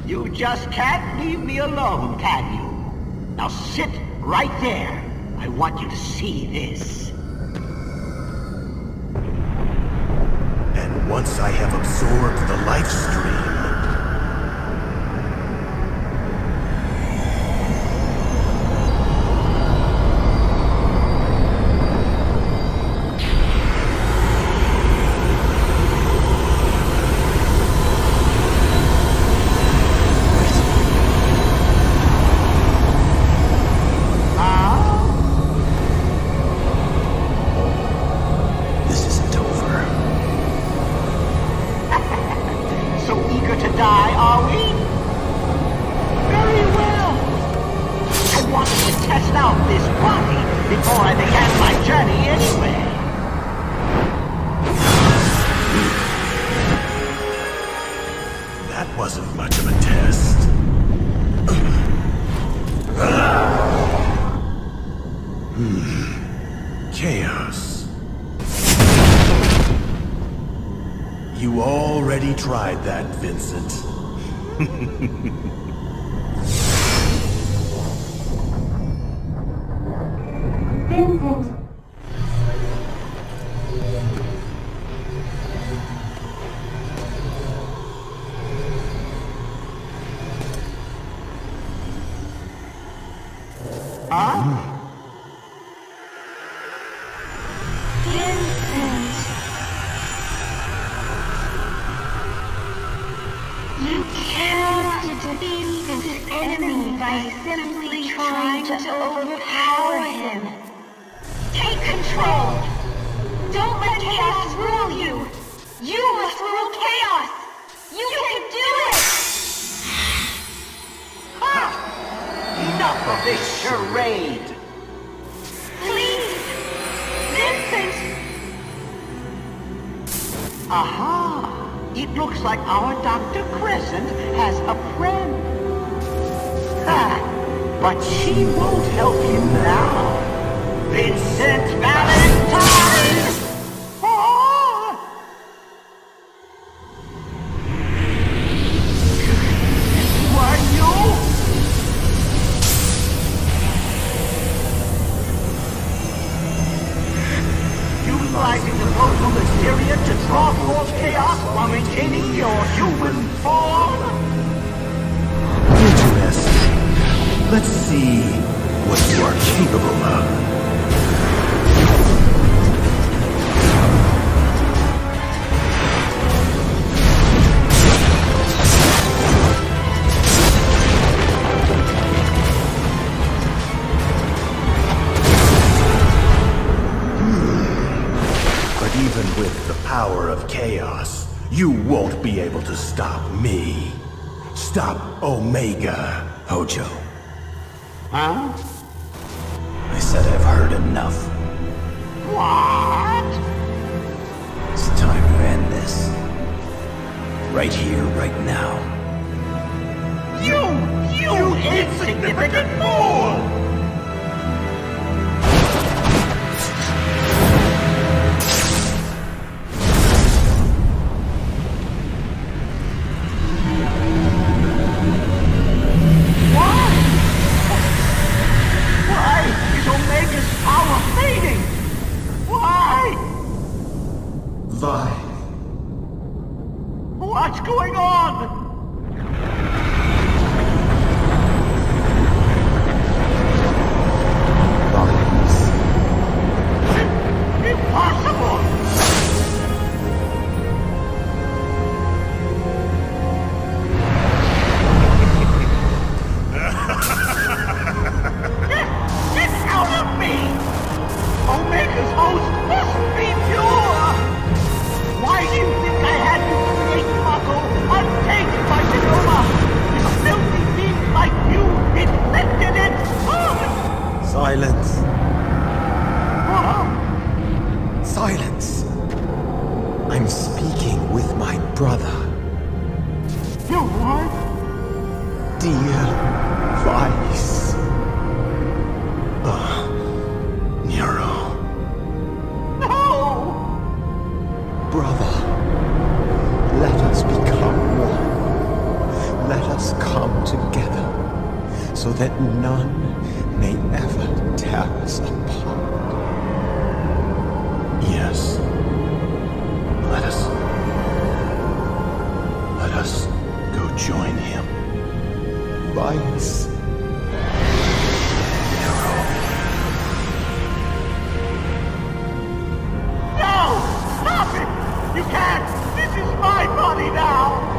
You just can't leave me alone, can you? Now sit right there. I want you to see this. And once I have absorbed the life stream, before I began my journey anyway. That wasn't much of a test. Chaos. You already tried that, Vincent. Vincent. You cannot defeat this enemy by simply trying to overpower him. Take control. Don't let chaos rule you. You must rule chaos. You can do it. Enough of this charade! Please, Vincent. Aha! It looks like our Dr. Crescent has a friend. But she won't help you now. Vincent Valentine! Who are you? Utilizing the local exterior to draw forth chaos while maintaining your human form? Interesting. Let's see what you are capable of. But even with the power of chaos, you won't be able to stop me. Stop Omega. Hojo. Huh? I said I've heard enough. What? It's time to end this. Right here, right now. You insignificant fool! Why is Omega's power fading? Why? Vi. What's going on? Impossible! Get out of me! Omega's host must be pure! Why do you think I had to create Mako untainted by Genova? This filthy being like you inflicted it! Silence. Huh? Silence. I'm speaking with my brother. You what? Dear Vice. Nero. No! Brother, let us become one. Let us come together so that none may ever tear us apart. Yes. Let us go join him. Vice. No! Stop it! You can't! This is my body now!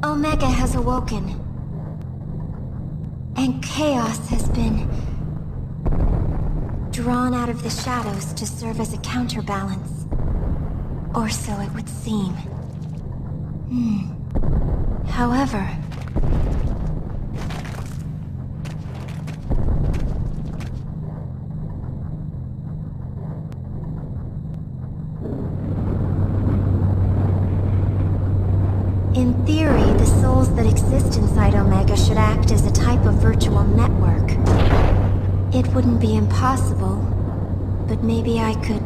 Omega has awoken. And chaos has been drawn out of the shadows to serve as a counterbalance. Or so it would seem. However... in theory, the souls that exist inside Omega should act as a type of virtual network. It wouldn't be impossible, but maybe I could...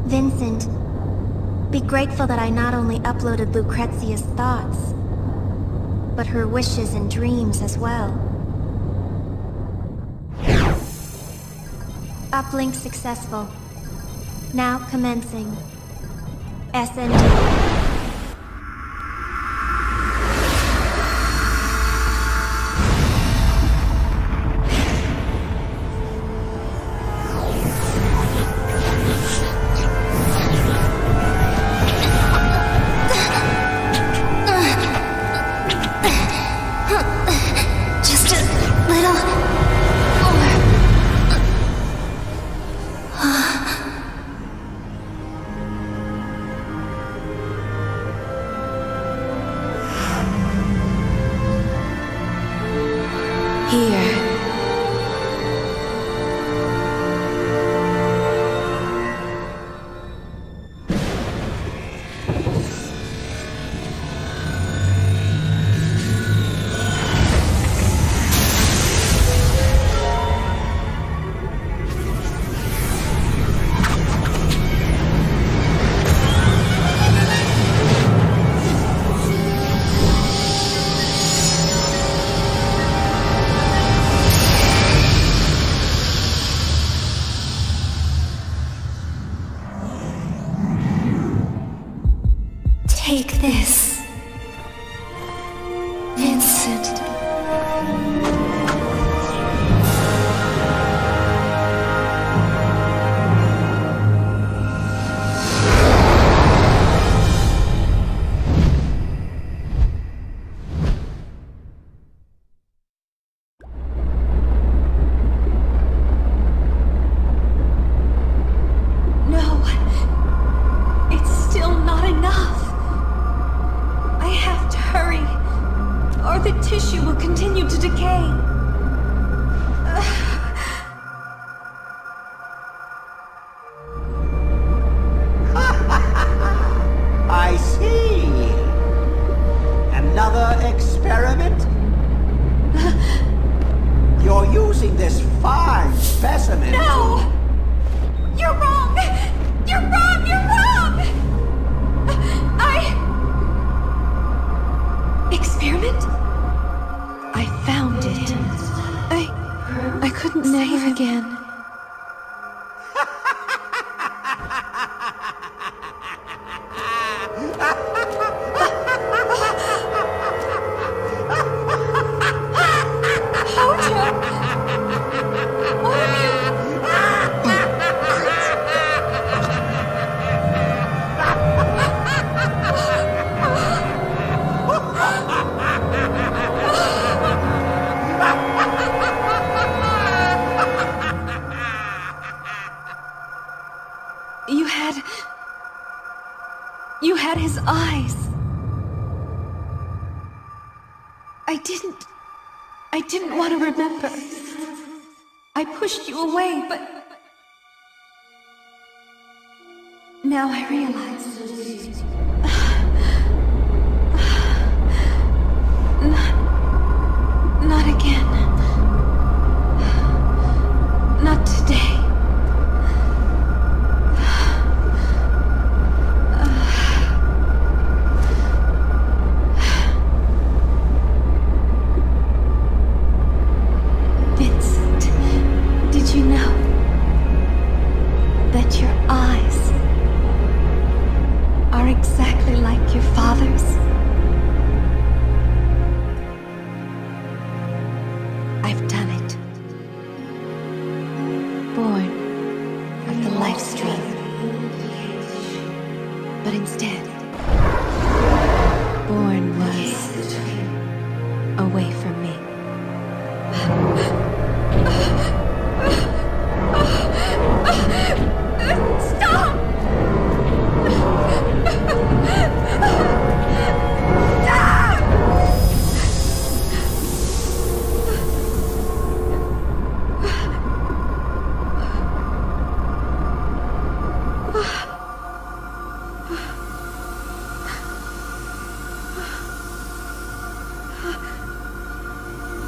Vincent, be grateful that I not only uploaded Lucrezia's thoughts, but her wishes and dreams as well. Uplink successful. Now commencing. SND. Take this, Vincent. No, it's still not enough. I have to hurry, or the tissue will continue to decay. I see. Another experiment? You're using this fine specimen. No! You're wrong! You're wrong! You're wrong! Experiment? I found it. I couldn't never again. You had his eyes. I didn't want to remember. I pushed you away, but... now I realize. Not again. Not today. You know that your eyes are exactly like your father's? I've done it. Born of the life stream. But instead, born was away from me. Stop!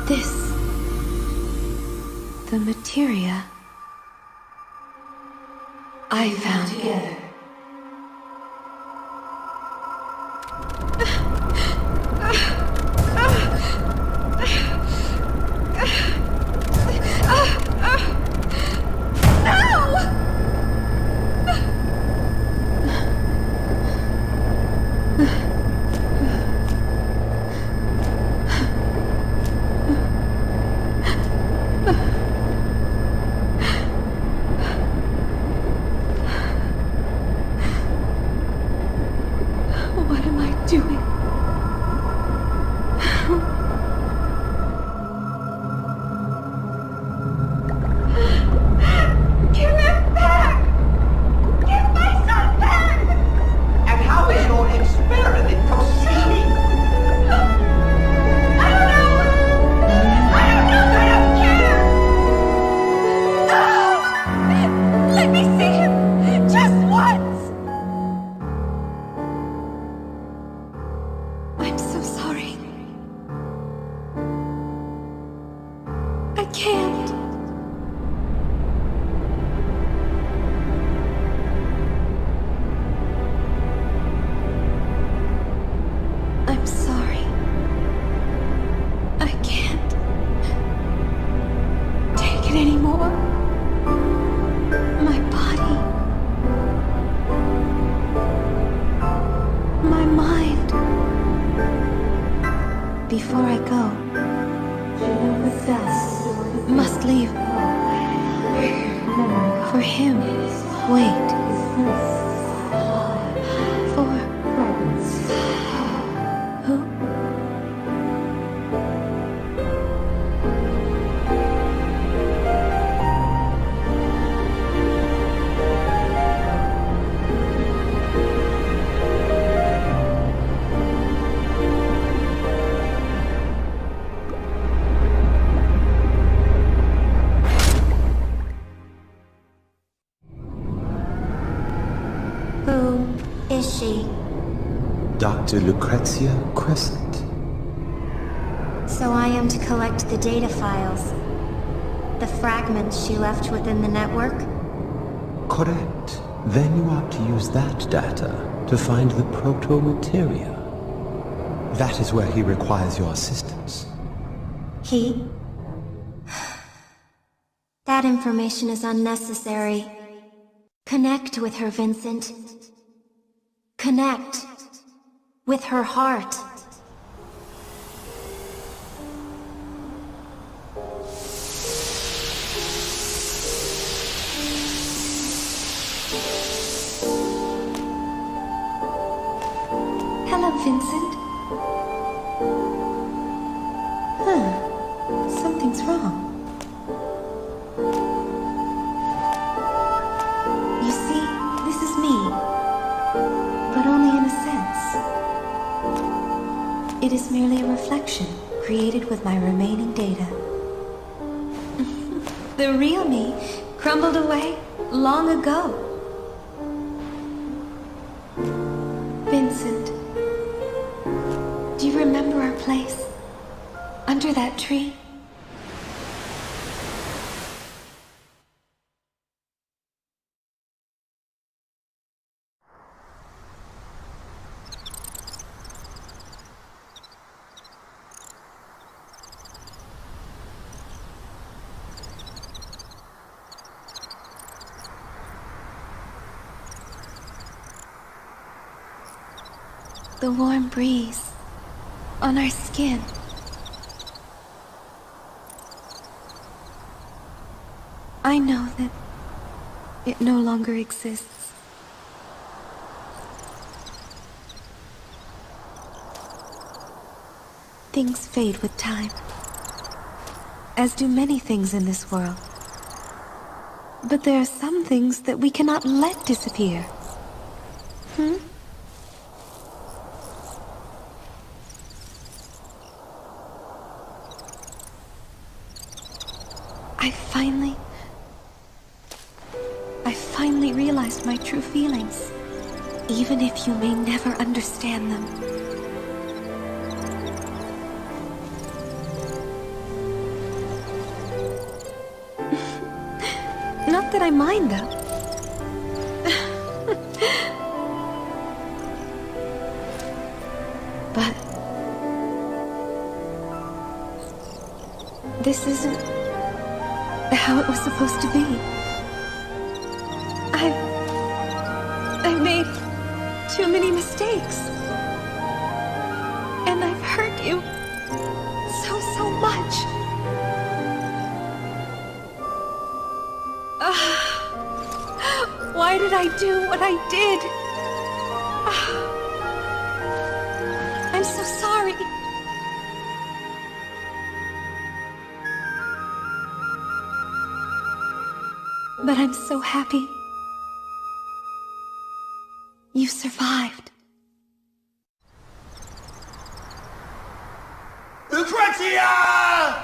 This... the materia I found together. What am I doing? Give it back! Give my son back! And how is your experiment proceeding? I don't know! I don't care! No! Let me see him! Just once! I'm so sorry. I can't. I'm sorry. I can't take it anymore. My body. My mind. Before I go, must leave. For him, wait. For... who? Who is she? Dr. Lucrezia Crescent. So I am to collect the data files. The fragments she left within the network? Correct. Then you are to use that data to find the proto-materia. That is where he requires your assistance. He? That information is unnecessary. Connect with her, Vincent. Connect with her heart. Hello, Vincent. Something's wrong. You see, this is me. But only in a sense. It is merely a reflection created with my remaining data. The real me crumbled away long ago. Vincent, do you remember our place? Under that tree? The warm breeze on our skin. I know that it no longer exists. things fade with time. As do many things in this world. But there are some things that we cannot let disappear. I finally realized my true feelings, even if you may never understand them. Not that I mind, though. But this isn't how it was supposed to be. I've made too many mistakes. And I've hurt you so much. Why did I do what I did? I'm so sorry. But I'm so happy. You survived. Lucrezia!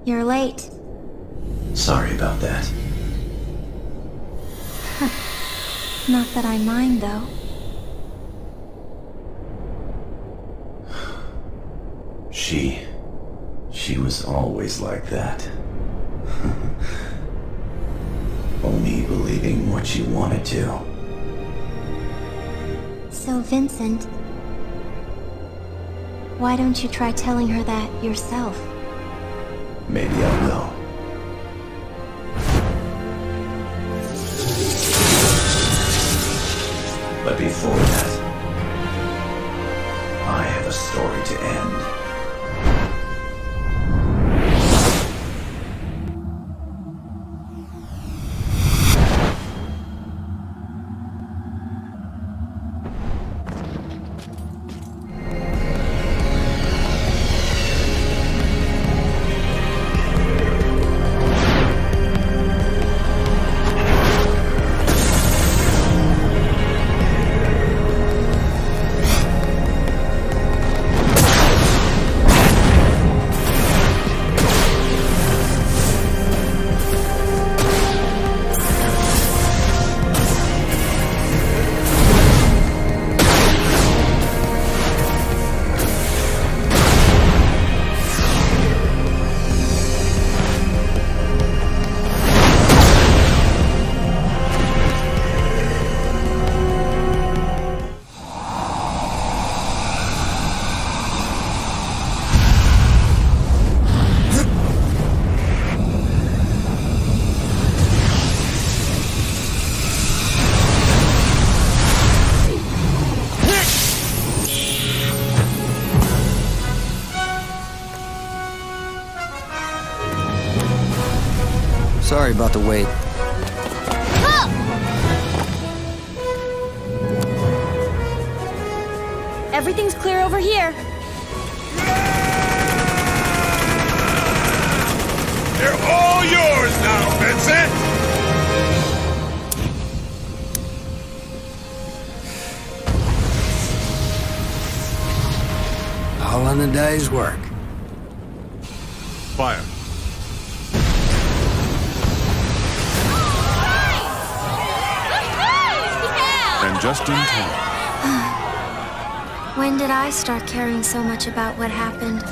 You're late. Sorry about that. Not that I mind, though. She was always like that. Only believing what she wanted to. So, Vincent, why don't you try telling her that yourself? Maybe I will. But before that, I have a story to end. Sorry about the wait. Everything's clear over here. They're all yours now, Vincent! All in a day's work. Fire. And just in time. When did I start caring so much about what happened?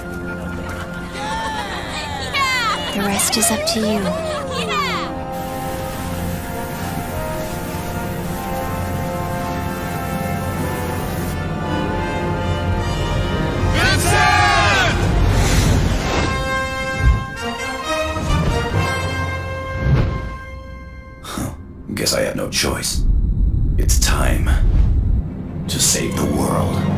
The rest is up to you. Yeah! choice. It's time to save the world.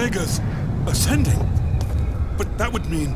Omega's ascending. But that would mean...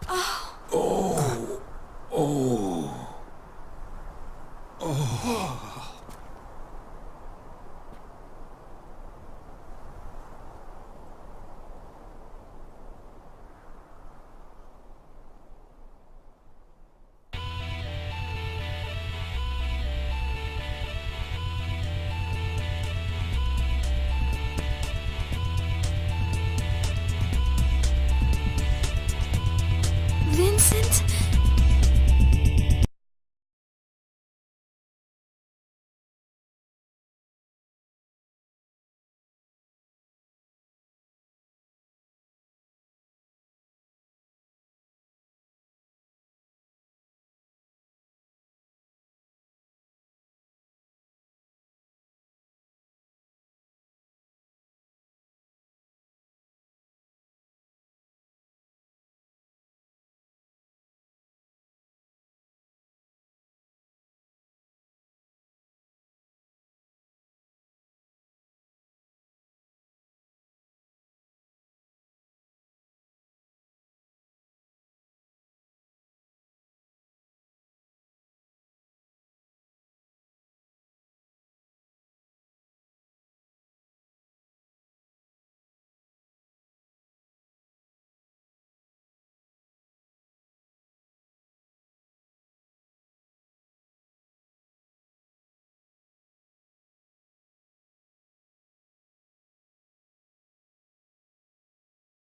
Oh.